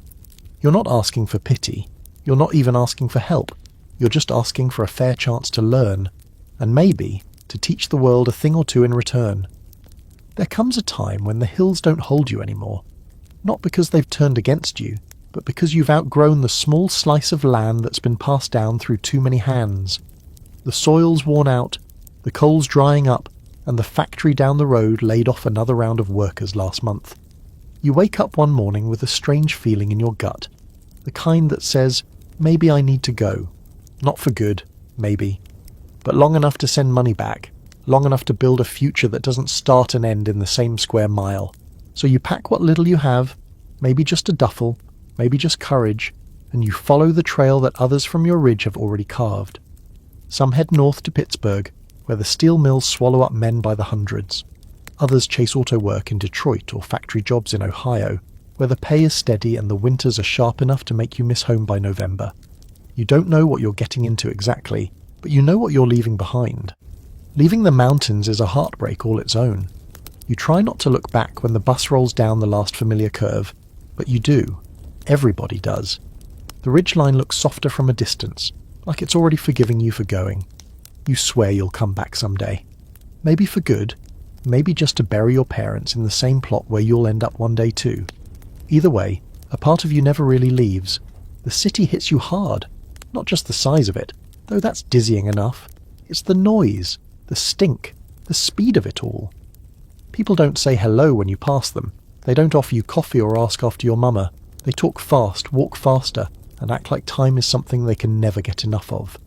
You're not asking for pity. You're not even asking for help. You're just asking for a fair chance to learn, and maybe to teach the world a thing or two in return. There comes a time when the hills don't hold you anymore, not because they've turned against you, but because you've outgrown the small slice of land that's been passed down through too many hands. The soil's worn out, the coal's drying up, and the factory down the road laid off another round of workers last month. You wake up one morning with a strange feeling in your gut, the kind that says, maybe I need to go. Not for good, maybe, but long enough to send money back, long enough to build a future that doesn't start and end in the same square mile. So you pack what little you have, maybe just a duffel, maybe just courage, and you follow the trail that others from your ridge have already carved. Some head north to Pittsburgh, where the steel mills swallow up men by the hundreds. Others chase auto work in Detroit or factory jobs in Ohio, where the pay is steady and the winters are sharp enough to make you miss home by November. You don't know what you're getting into exactly, but you know what you're leaving behind. Leaving the mountains is a heartbreak all its own. You try not to look back when the bus rolls down the last familiar curve, but you do. Everybody does. The ridgeline looks softer from a distance, like it's already forgiving you for going. You swear you'll come back someday. Maybe for good, maybe just to bury your parents in the same plot where you'll end up one day too. Either way, a part of you never really leaves. The city hits you hard, not just the size of it, though that's dizzying enough. It's the noise, the stink, the speed of it all. People don't say hello when you pass them. They don't offer you coffee or ask after your mama. They talk fast, walk faster, and act like time is something they can never get enough of.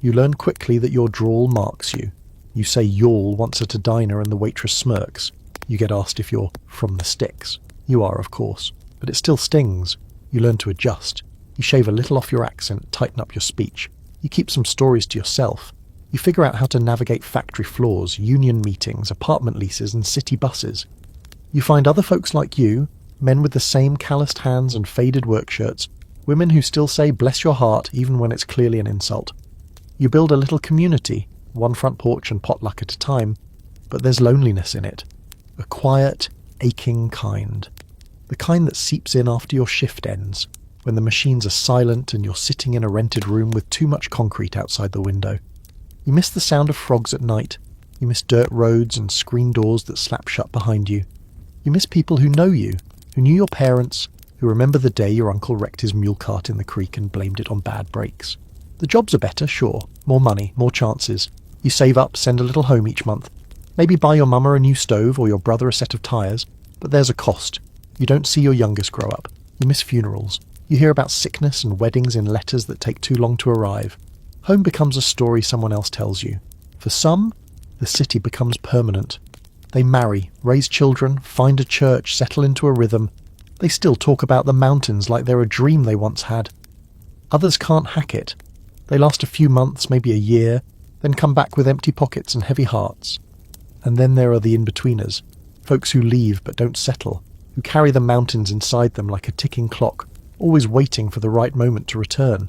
You learn quickly that your drawl marks you. You say "y'all" once at a diner and the waitress smirks. You get asked if you're from the sticks. You are, of course, but it still stings. You learn to adjust. You shave a little off your accent, tighten up your speech. You keep some stories to yourself. You figure out how to navigate factory floors, union meetings, apartment leases, and city buses. You find other folks like you, men with the same calloused hands and faded work shirts, women who still say bless your heart even when it's clearly an insult. You build a little community, one front porch and potluck at a time, but there's loneliness in it. A quiet, aching kind. The kind that seeps in after your shift ends, when the machines are silent and you're sitting in a rented room with too much concrete outside the window. You miss the sound of frogs at night. You miss dirt roads and screen doors that slap shut behind you. You miss people who know you, who knew your parents, who remember the day your uncle wrecked his mule cart in the creek and blamed it on bad brakes. The jobs are better, sure. More money, more chances. You save up, send a little home each month. Maybe buy your mama a new stove or your brother a set of tyres. But there's a cost. You don't see your youngest grow up. You miss funerals. You hear about sickness and weddings in letters that take too long to arrive. Home becomes a story someone else tells you. For some, the city becomes permanent. They marry, raise children, find a church, settle into a rhythm. They still talk about the mountains like they're a dream they once had. Others can't hack it. They last a few months, maybe a year, then come back with empty pockets and heavy hearts. And then there are the in-betweeners, folks who leave but don't settle, who carry the mountains inside them like a ticking clock, always waiting for the right moment to return.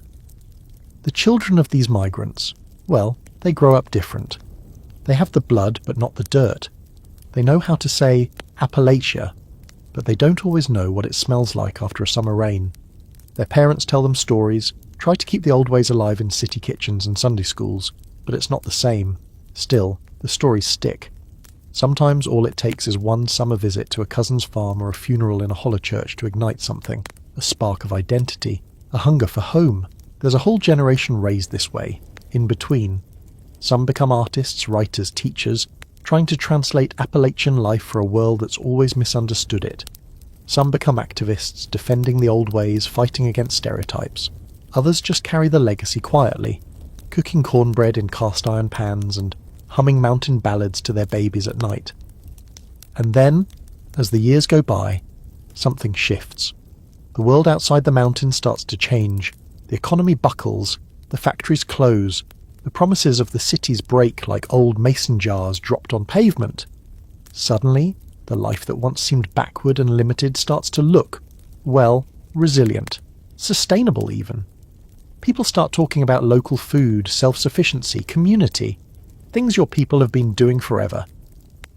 The children of these migrants, well, they grow up different. They have the blood but not the dirt. They know how to say Appalachia, but they don't always know what it smells like after a summer rain. Their parents tell them stories, try to keep the old ways alive in city kitchens and Sunday schools, but it's not the same. Still, the stories stick. Sometimes all it takes is one summer visit to a cousin's farm or a funeral in a hollow church to ignite something, a spark of identity, a hunger for home. There's a whole generation raised this way, in between. Some become artists, writers, teachers, trying to translate Appalachian life for a world that's always misunderstood it. Some become activists, defending the old ways, fighting against stereotypes. Others just carry the legacy quietly, cooking cornbread in cast-iron pans and humming mountain ballads to their babies at night. And then, as the years go by, something shifts. The world outside the mountains starts to change. The economy buckles, the factories close, the promises of the cities break like old mason jars dropped on pavement. Suddenly, the life that once seemed backward and limited starts to look, well, resilient, sustainable even. People start talking about local food, self-sufficiency, community, things your people have been doing forever.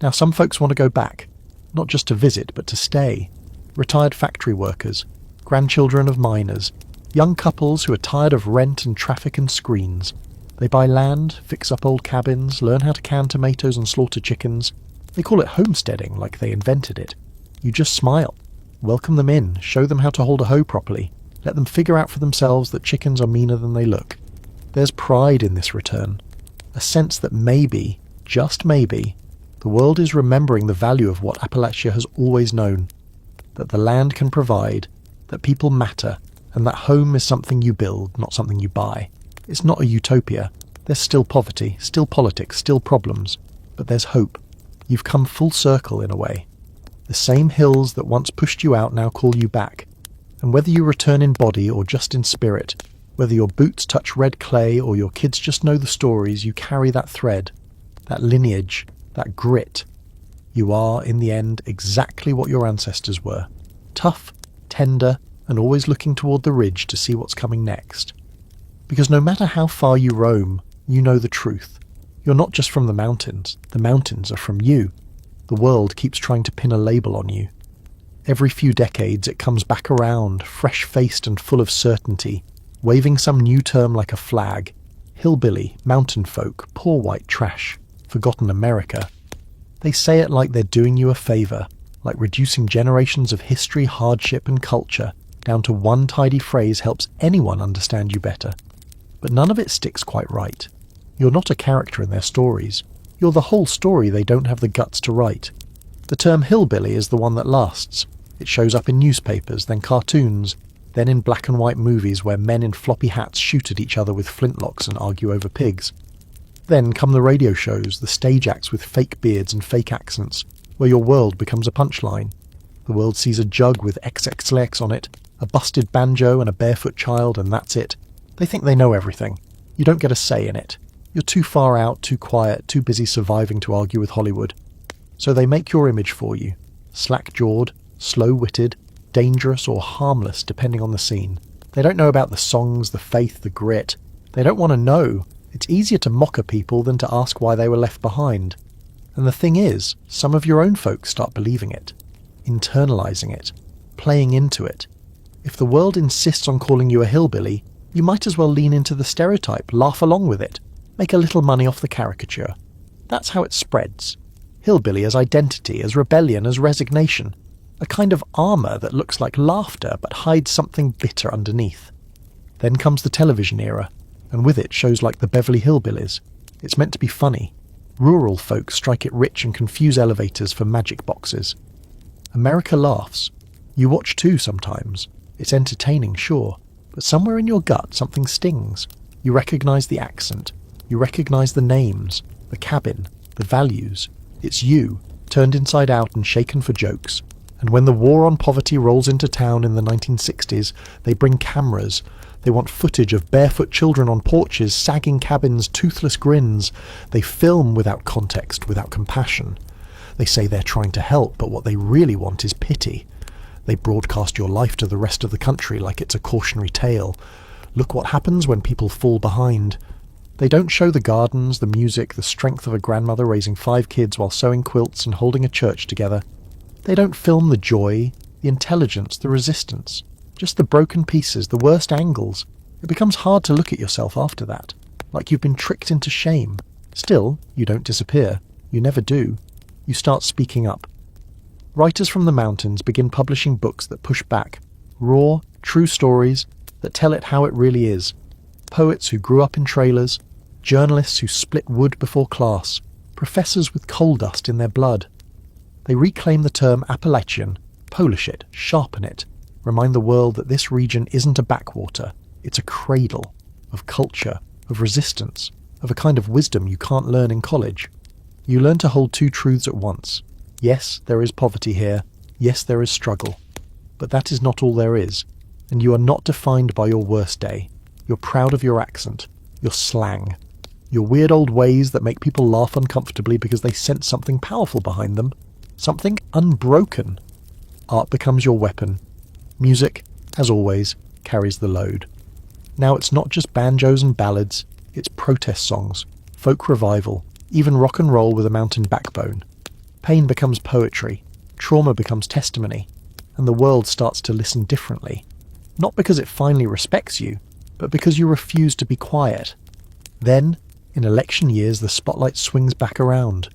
Now some folks want to go back, not just to visit, but to stay. Retired factory workers, grandchildren of miners, young couples who are tired of rent and traffic and screens. They buy land, fix up old cabins, learn how to can tomatoes and slaughter chickens. They call it homesteading like they invented it. You just smile, welcome them in, show them how to hold a hoe properly, let them figure out for themselves that chickens are meaner than they look. There's pride in this return, a sense that maybe, just maybe, the world is remembering the value of what Appalachia has always known, that the land can provide, that people matter, and that home is something you build, not something you buy. It's not a utopia. There's still poverty, still politics, still problems, but there's hope. You've come full circle in a way. The same hills that once pushed you out now call you back. And whether you return in body or just in spirit, whether your boots touch red clay or your kids just know the stories, you carry that thread, that lineage, that grit. You are, in the end, exactly what your ancestors were. Tough, tender, and always looking toward the ridge to see what's coming next. Because no matter how far you roam, you know the truth. You're not just from the mountains are from you. The world keeps trying to pin a label on you. Every few decades it comes back around, fresh-faced and full of certainty, waving some new term like a flag. Hillbilly, mountain folk, poor white trash, forgotten America. They say it like they're doing you a favour, like reducing generations of history, hardship and culture down to one tidy phrase helps anyone understand you better. But none of it sticks quite right. You're not a character in their stories. You're the whole story they don't have the guts to write. The term hillbilly is the one that lasts. It shows up in newspapers, then cartoons, then in black and white movies where men in floppy hats shoot at each other with flintlocks and argue over pigs. Then come the radio shows, the stage acts with fake beards and fake accents, where your world becomes a punchline. The world sees a jug with XXX on it, a busted banjo and a barefoot child, and that's it. They think they know everything. You don't get a say in it. You're too far out, too quiet, too busy surviving to argue with Hollywood. So they make your image for you. Slack-jawed, slow-witted, dangerous or harmless depending on the scene. They don't know about the songs, the faith, the grit. They don't want to know. It's easier to mock a people than to ask why they were left behind. And the thing is, some of your own folks start believing it, internalising it, playing into it. If the world insists on calling you a hillbilly, you might as well lean into the stereotype, laugh along with it, make a little money off the caricature. That's how it spreads. Hillbilly as identity, as rebellion, as resignation. A kind of armour that looks like laughter but hides something bitter underneath. Then comes the television era, and with it shows like the Beverly Hillbillies. It's meant to be funny. Rural folk strike it rich and confuse elevators for magic boxes. America laughs. You watch too sometimes. It's entertaining, sure, but somewhere in your gut something stings. You recognise the accent. You recognise the names, the cabin, the values. It's you, turned inside out and shaken for jokes. And when the war on poverty rolls into town in the 1960s, they bring cameras. They want footage of barefoot children on porches, sagging cabins, toothless grins. They film without context, without compassion. They say they're trying to help, but what they really want is pity. They broadcast your life to the rest of the country like it's a cautionary tale. Look what happens when people fall behind. They don't show the gardens, the music, the strength of a grandmother raising 5 kids while sewing quilts and holding a church together. They don't film the joy, the intelligence, the resistance. Just the broken pieces, the worst angles. It becomes hard to look at yourself after that, like you've been tricked into shame. Still, you don't disappear. You never do. You start speaking up. Writers from the mountains begin publishing books that push back. Raw, true stories that tell it how it really is. Poets who grew up in trailers, journalists who split wood before class, professors with coal dust in their blood. They reclaim the term Appalachian, polish it, sharpen it, remind the world that this region isn't a backwater, it's a cradle of culture, of resistance, of a kind of wisdom you can't learn in college. You learn to hold 2 truths at once. Yes, there is poverty here. Yes, there is struggle. But that is not all there is. And you are not defined by your worst day. You're proud of your accent, your slang, your weird old ways that make people laugh uncomfortably because they sense something powerful behind them. Something unbroken. Art becomes your weapon. Music, as always, carries the load. Now it's not just banjos and ballads, it's protest songs, folk revival, even rock and roll with a mountain backbone. Pain becomes poetry, trauma becomes testimony, and the world starts to listen differently. Not because it finally respects you, but because you refuse to be quiet. Then, in election years, the spotlight swings back around.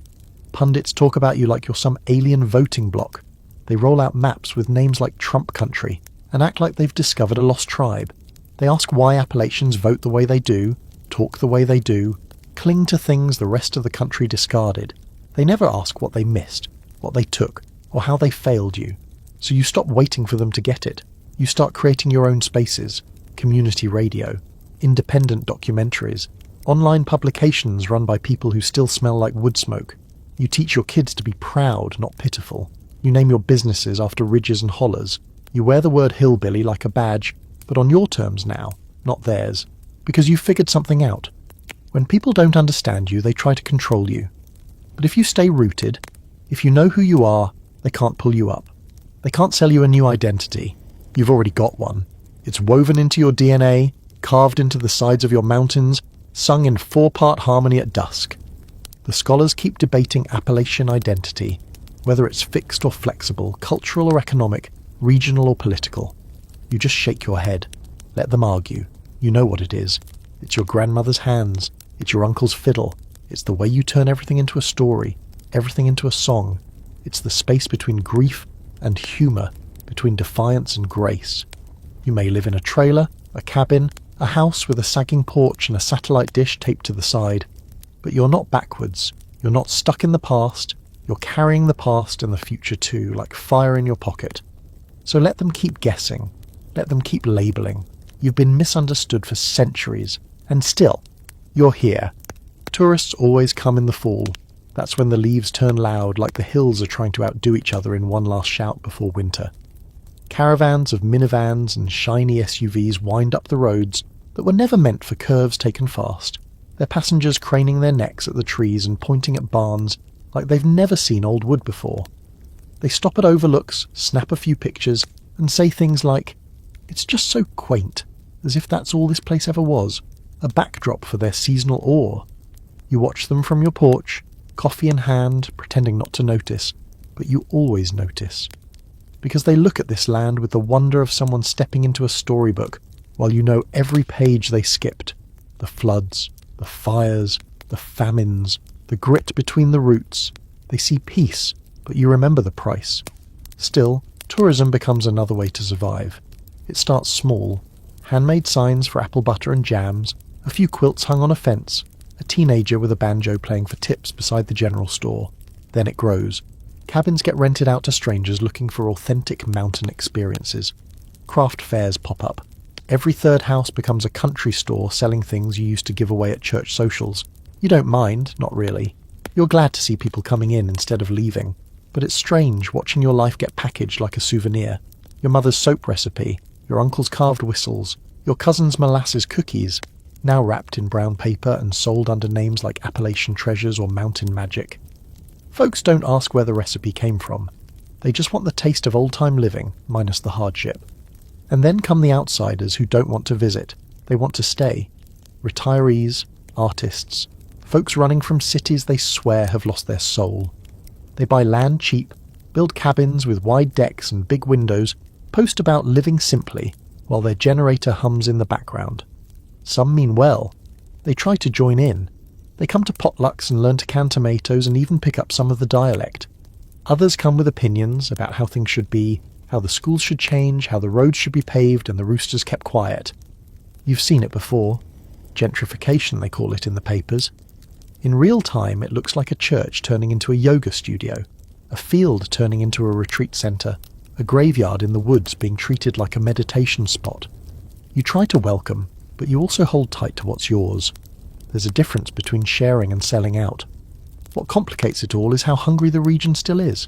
Pundits talk about you like you're some alien voting bloc. They roll out maps with names like Trump Country and act like they've discovered a lost tribe. They ask why Appalachians vote the way they do, talk the way they do, cling to things the rest of the country discarded. They never ask what they missed, what they took, or how they failed you. So you stop waiting for them to get it. You start creating your own spaces, community radio, independent documentaries, online publications run by people who still smell like wood smoke. You teach your kids to be proud, not pitiful. You name your businesses after ridges and hollers. You wear the word hillbilly like a badge, but on your terms now, not theirs, because you figured something out. When people don't understand you, they try to control you. But if you stay rooted, if you know who you are, they can't pull you up. They can't sell you a new identity. You've already got one. It's woven into your DNA, carved into the sides of your mountains, sung in 4-part harmony at dusk. The scholars keep debating Appalachian identity, whether it's fixed or flexible, cultural or economic, regional or political. You just shake your head. Let them argue. You know what it is. It's your grandmother's hands. It's your uncle's fiddle. It's the way you turn everything into a story, everything into a song. It's the space between grief and humour, between defiance and grace. You may live in a trailer, a cabin, a house with a sagging porch and a satellite dish taped to the side. But you're not backwards. You're not stuck in the past. You're carrying the past and the future too, like fire in your pocket. So let them keep guessing. Let them keep labelling. You've been misunderstood for centuries. And still, you're here. Tourists always come in the fall. That's when the leaves turn loud, like the hills are trying to outdo each other in one last shout before winter. Caravans of minivans and shiny SUVs wind up the roads that were never meant for curves taken fast, their passengers craning their necks at the trees and pointing at barns like they've never seen old wood before. They stop at overlooks, snap a few pictures, and say things like, "It's just so quaint," as if that's all this place ever was, a backdrop for their seasonal awe. You watch them from your porch, coffee in hand, pretending not to notice, but you always notice. Because they look at this land with the wonder of someone stepping into a storybook, while you know every page they skipped. The floods, the fires, the famines, the grit between the roots. They see peace, but you remember the price. Still, tourism becomes another way to survive. It starts small. Handmade signs for apple butter and jams, a few quilts hung on a fence, a teenager with a banjo playing for tips beside the general store. Then it grows. Cabins get rented out to strangers looking for authentic mountain experiences. Craft fairs pop up. Every third house becomes a country store selling things you used to give away at church socials. You don't mind, not really. You're glad to see people coming in instead of leaving. But it's strange watching your life get packaged like a souvenir. Your mother's soap recipe, your uncle's carved whistles, your cousin's molasses cookies, now wrapped in brown paper and sold under names like Appalachian Treasures or Mountain Magic. Folks don't ask where the recipe came from. They just want the taste of old-time living, minus the hardship. And then come the outsiders who don't want to visit. They want to stay. Retirees, artists, folks running from cities they swear have lost their soul. They buy land cheap, build cabins with wide decks and big windows, post about living simply, while their generator hums in the background. Some mean well. They try to join in. They come to potlucks and learn to can tomatoes and even pick up some of the dialect. Others come with opinions about how things should be, how the schools should change, how the roads should be paved and the roosters kept quiet. You've seen it before. Gentrification, they call it in the papers. In real time, it looks like a church turning into a yoga studio, a field turning into a retreat centre, a graveyard in the woods being treated like a meditation spot. You try to welcome, but you also hold tight to what's yours. There's a difference between sharing and selling out. What complicates it all is how hungry the region still is.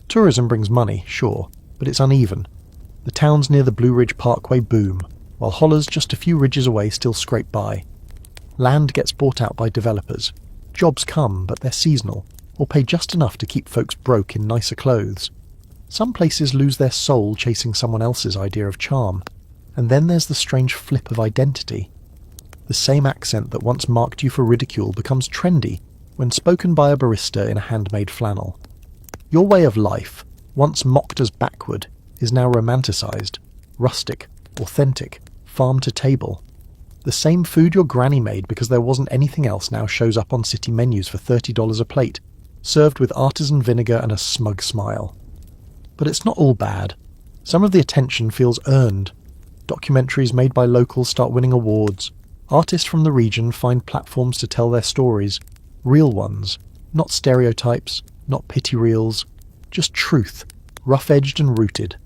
Tourism brings money, sure, but it's uneven. The towns near the Blue Ridge Parkway boom, while hollers just a few ridges away still scrape by. Land gets bought out by developers. Jobs come, but they're seasonal, or pay just enough to keep folks broke in nicer clothes. Some places lose their soul chasing someone else's idea of charm. And then there's the strange flip of identity. The same accent that once marked you for ridicule becomes trendy when spoken by a barista in a handmade flannel. Your way of life, once mocked as backward, is now romanticised, rustic, authentic, farm to table. The same food your granny made because there wasn't anything else now shows up on city menus for $30 a plate, served with artisan vinegar and a smug smile. But it's not all bad. Some of the attention feels earned. Documentaries made by locals start winning awards. Artists from the region find platforms to tell their stories. Real ones. Not stereotypes, not pity reels. Just truth, rough-edged and rooted.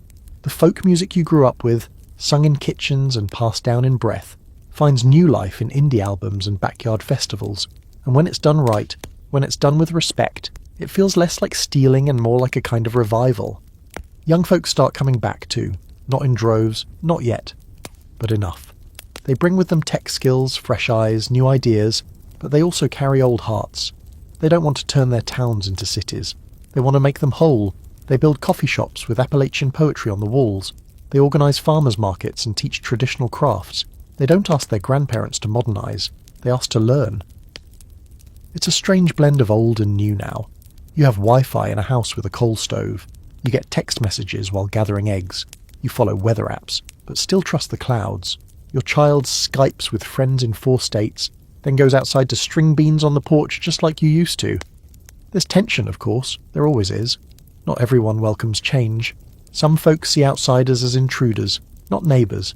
The folk music you grew up with, sung in kitchens and passed down in breath, finds new life in indie albums and backyard festivals. And when it's done right, when it's done with respect, it feels less like stealing and more like a kind of revival. Young folks start coming back too. Not in droves, not yet, but enough. They bring with them tech skills, fresh eyes, new ideas, but they also carry old hearts. They don't want to turn their towns into cities. They want to make them whole. They build coffee shops with Appalachian poetry on the walls. They organise farmers' markets and teach traditional crafts. They don't ask their grandparents to modernise. They ask to learn. It's a strange blend of old and new now. You have Wi-Fi in a house with a coal stove. You get text messages while gathering eggs. You follow weather apps, but still trust the clouds. Your child Skypes with friends in 4 states, then goes outside to string beans on the porch just like you used to. There's tension, of course. There always is. Not everyone welcomes change. Some folks see outsiders as intruders, not neighbours.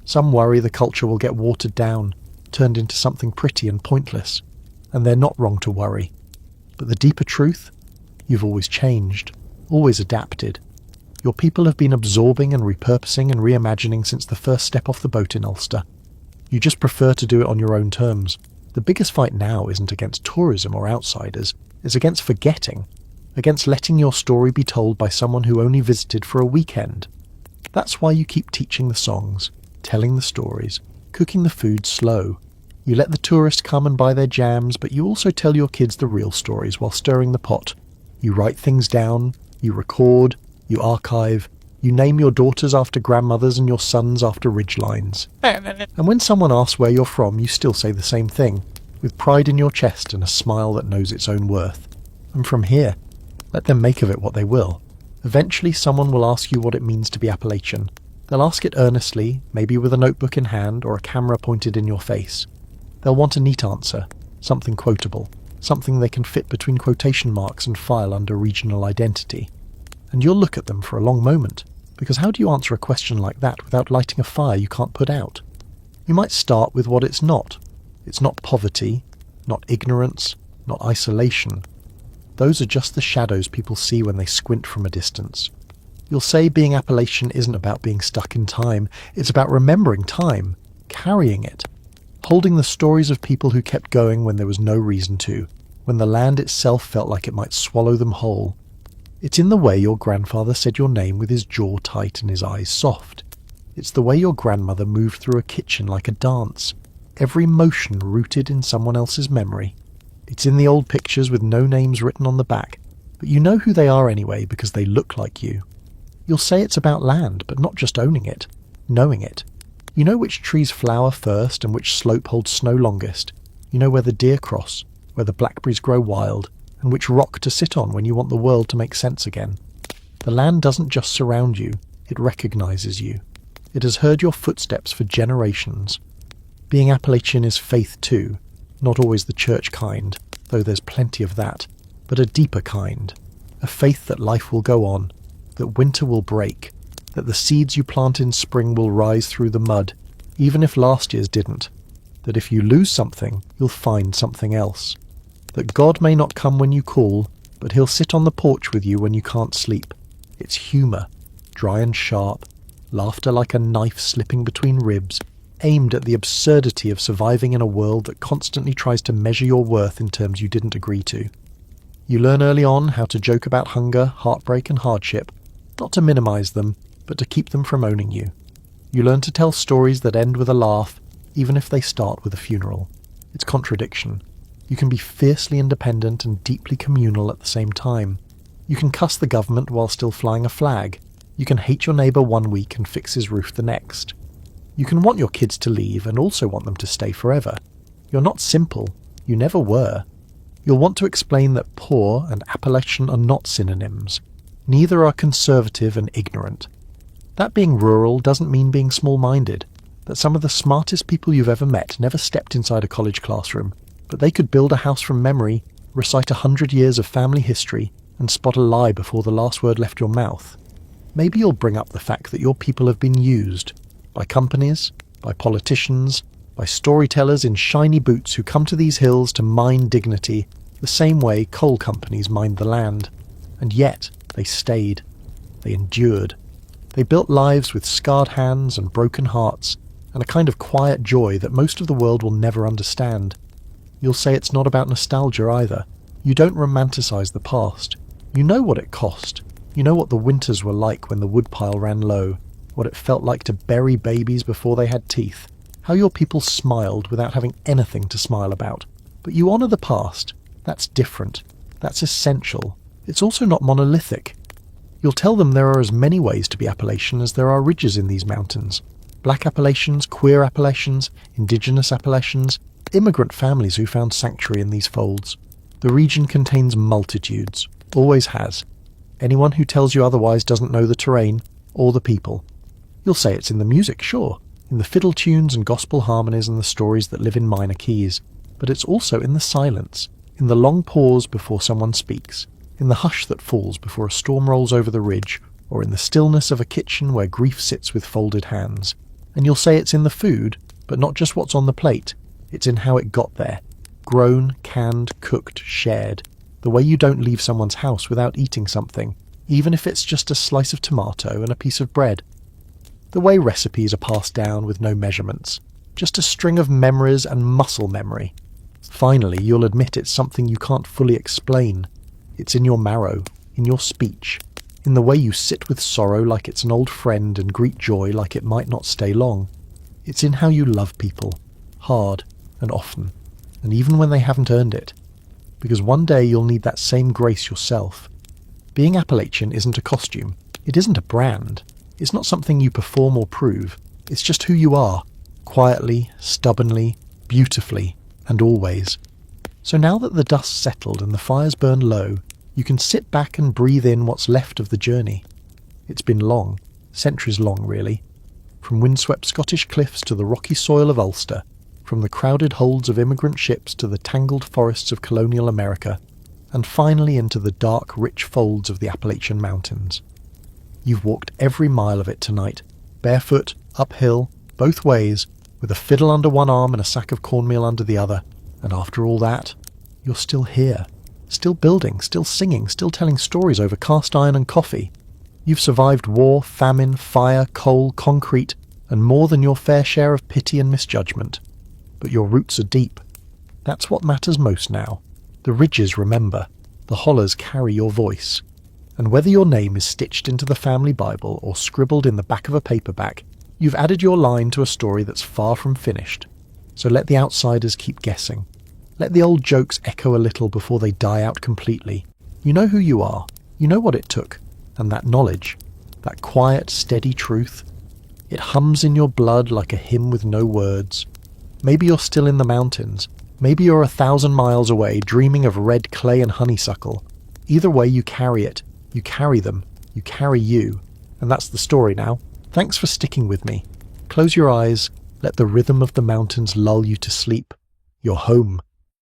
Some worry the culture will get watered down, turned into something pretty and pointless. And they're not wrong to worry. But the deeper truth? You've always changed, always adapted. Your people have been absorbing and repurposing and reimagining since the first step off the boat in Ulster. You just prefer to do it on your own terms. The biggest fight now isn't against tourism or outsiders, is against forgetting, against letting your story be told by someone who only visited for a weekend. That's why you keep teaching the songs, telling the stories, cooking the food slow. You let the tourists come and buy their jams, but you also tell your kids the real stories while stirring the pot. You write things down, you record, you archive, you name your daughters after grandmothers and your sons after ridgelines. And when someone asks where you're from, you still say the same thing, with pride in your chest and a smile that knows its own worth. I'm from here. Let them make of it what they will. Eventually someone will ask you what it means to be Appalachian. They'll ask it earnestly, maybe with a notebook in hand or a camera pointed in your face. They'll want a neat answer, something quotable, something they can fit between quotation marks and file under regional identity. And you'll look at them for a long moment, because how do you answer a question like that without lighting a fire you can't put out? You might start with what it's not. It's not poverty, not ignorance, not isolation. Those are just the shadows people see when they squint from a distance. You'll say being Appalachian isn't about being stuck in time, it's about remembering time, carrying it, holding the stories of people who kept going when there was no reason to, when the land itself felt like it might swallow them whole. It's in the way your grandfather said your name with his jaw tight and his eyes soft. It's the way your grandmother moved through a kitchen like a dance, every motion rooted in someone else's memory. It's in the old pictures with no names written on the back, but you know who they are anyway because they look like you. You'll say it's about land, but not just owning it, knowing it. You know which trees flower first and which slope holds snow longest. You know where the deer cross, where the blackberries grow wild, and which rock to sit on when you want the world to make sense again. The land doesn't just surround you, it recognizes you. It has heard your footsteps for generations. Being Appalachian is faith too, not always the church kind, though there's plenty of that, but a deeper kind, a faith that life will go on, that winter will break, that the seeds you plant in spring will rise through the mud, even if last year's didn't, that if you lose something, you'll find something else, that God may not come when you call, but he'll sit on the porch with you when you can't sleep. It's humour, dry and sharp, laughter like a knife slipping between ribs, aimed at the absurdity of surviving in a world that constantly tries to measure your worth in terms you didn't agree to. You learn early on how to joke about hunger, heartbreak and hardship, not to minimise them, but to keep them from owning you. You learn to tell stories that end with a laugh, even if they start with a funeral. It's contradiction. You can be fiercely independent and deeply communal at the same time. You can cuss the government while still flying a flag. You can hate your neighbour one week and fix his roof the next. You can want your kids to leave and also want them to stay forever. You're not simple. You never were. You'll want to explain that poor and Appalachian are not synonyms. Neither are conservative and ignorant. That being rural doesn't mean being small-minded, that some of the smartest people you've ever met never stepped inside a college classroom, but they could build a house from memory, recite 100 years of family history, and spot a lie before the last word left your mouth. Maybe you'll bring up the fact that your people have been used, by companies, by politicians, by storytellers in shiny boots who come to these hills to mine dignity, the same way coal companies mined the land. And yet, they stayed. They endured. They built lives with scarred hands and broken hearts, and a kind of quiet joy that most of the world will never understand. You'll say it's not about nostalgia either. You don't romanticize the past. You know what it cost. You know what the winters were like when the woodpile ran low, what it felt like to bury babies before they had teeth, how your people smiled without having anything to smile about. But you honour the past. That's different. That's essential. It's also not monolithic. You'll tell them there are as many ways to be Appalachian as there are ridges in these mountains. Black Appalachians, queer Appalachians, indigenous Appalachians, immigrant families who found sanctuary in these folds. The region contains multitudes, always has. Anyone who tells you otherwise doesn't know the terrain or the people. You'll say it's in the music, sure, in the fiddle tunes and gospel harmonies and the stories that live in minor keys, but it's also in the silence, in the long pause before someone speaks, in the hush that falls before a storm rolls over the ridge, or in the stillness of a kitchen where grief sits with folded hands. And you'll say it's in the food, but not just what's on the plate, it's in how it got there. Grown, canned, cooked, shared. The way you don't leave someone's house without eating something, even if it's just a slice of tomato and a piece of bread. The way recipes are passed down with no measurements. Just a string of memories and muscle memory. Finally, you'll admit it's something you can't fully explain. It's in your marrow, in your speech, in the way you sit with sorrow like it's an old friend and greet joy like it might not stay long. It's in how you love people, hard and often, and even when they haven't earned it. Because one day you'll need that same grace yourself. Being Appalachian isn't a costume. It isn't a brand. It's not something you perform or prove. It's just who you are, quietly, stubbornly, beautifully, and always. So now that the dust's settled and the fires burn low, you can sit back and breathe in what's left of the journey. It's been long, centuries long really. From windswept Scottish cliffs to the rocky soil of Ulster, from the crowded holds of immigrant ships to the tangled forests of colonial America, and finally into the dark, rich folds of the Appalachian Mountains. You've walked every mile of it tonight, barefoot, uphill, both ways, with a fiddle under one arm and a sack of cornmeal under the other, and after all that, you're still here, still building, still singing, still telling stories over cast iron and coffee. You've survived war, famine, fire, coal, concrete, and more than your fair share of pity and misjudgment. But your roots are deep. That's what matters most now. The ridges remember, the hollers carry your voice. And whether your name is stitched into the family Bible or scribbled in the back of a paperback, you've added your line to a story that's far from finished. So let the outsiders keep guessing. Let the old jokes echo a little before they die out completely. You know who you are. You know what it took. And that knowledge, that quiet, steady truth, it hums in your blood like a hymn with no words. Maybe you're still in the mountains. Maybe you're 1,000 miles away, dreaming of red clay and honeysuckle. Either way, you carry it. You carry them. You carry you. And that's the story now. Thanks for sticking with me. Close your eyes. Let the rhythm of the mountains lull you to sleep. You're home.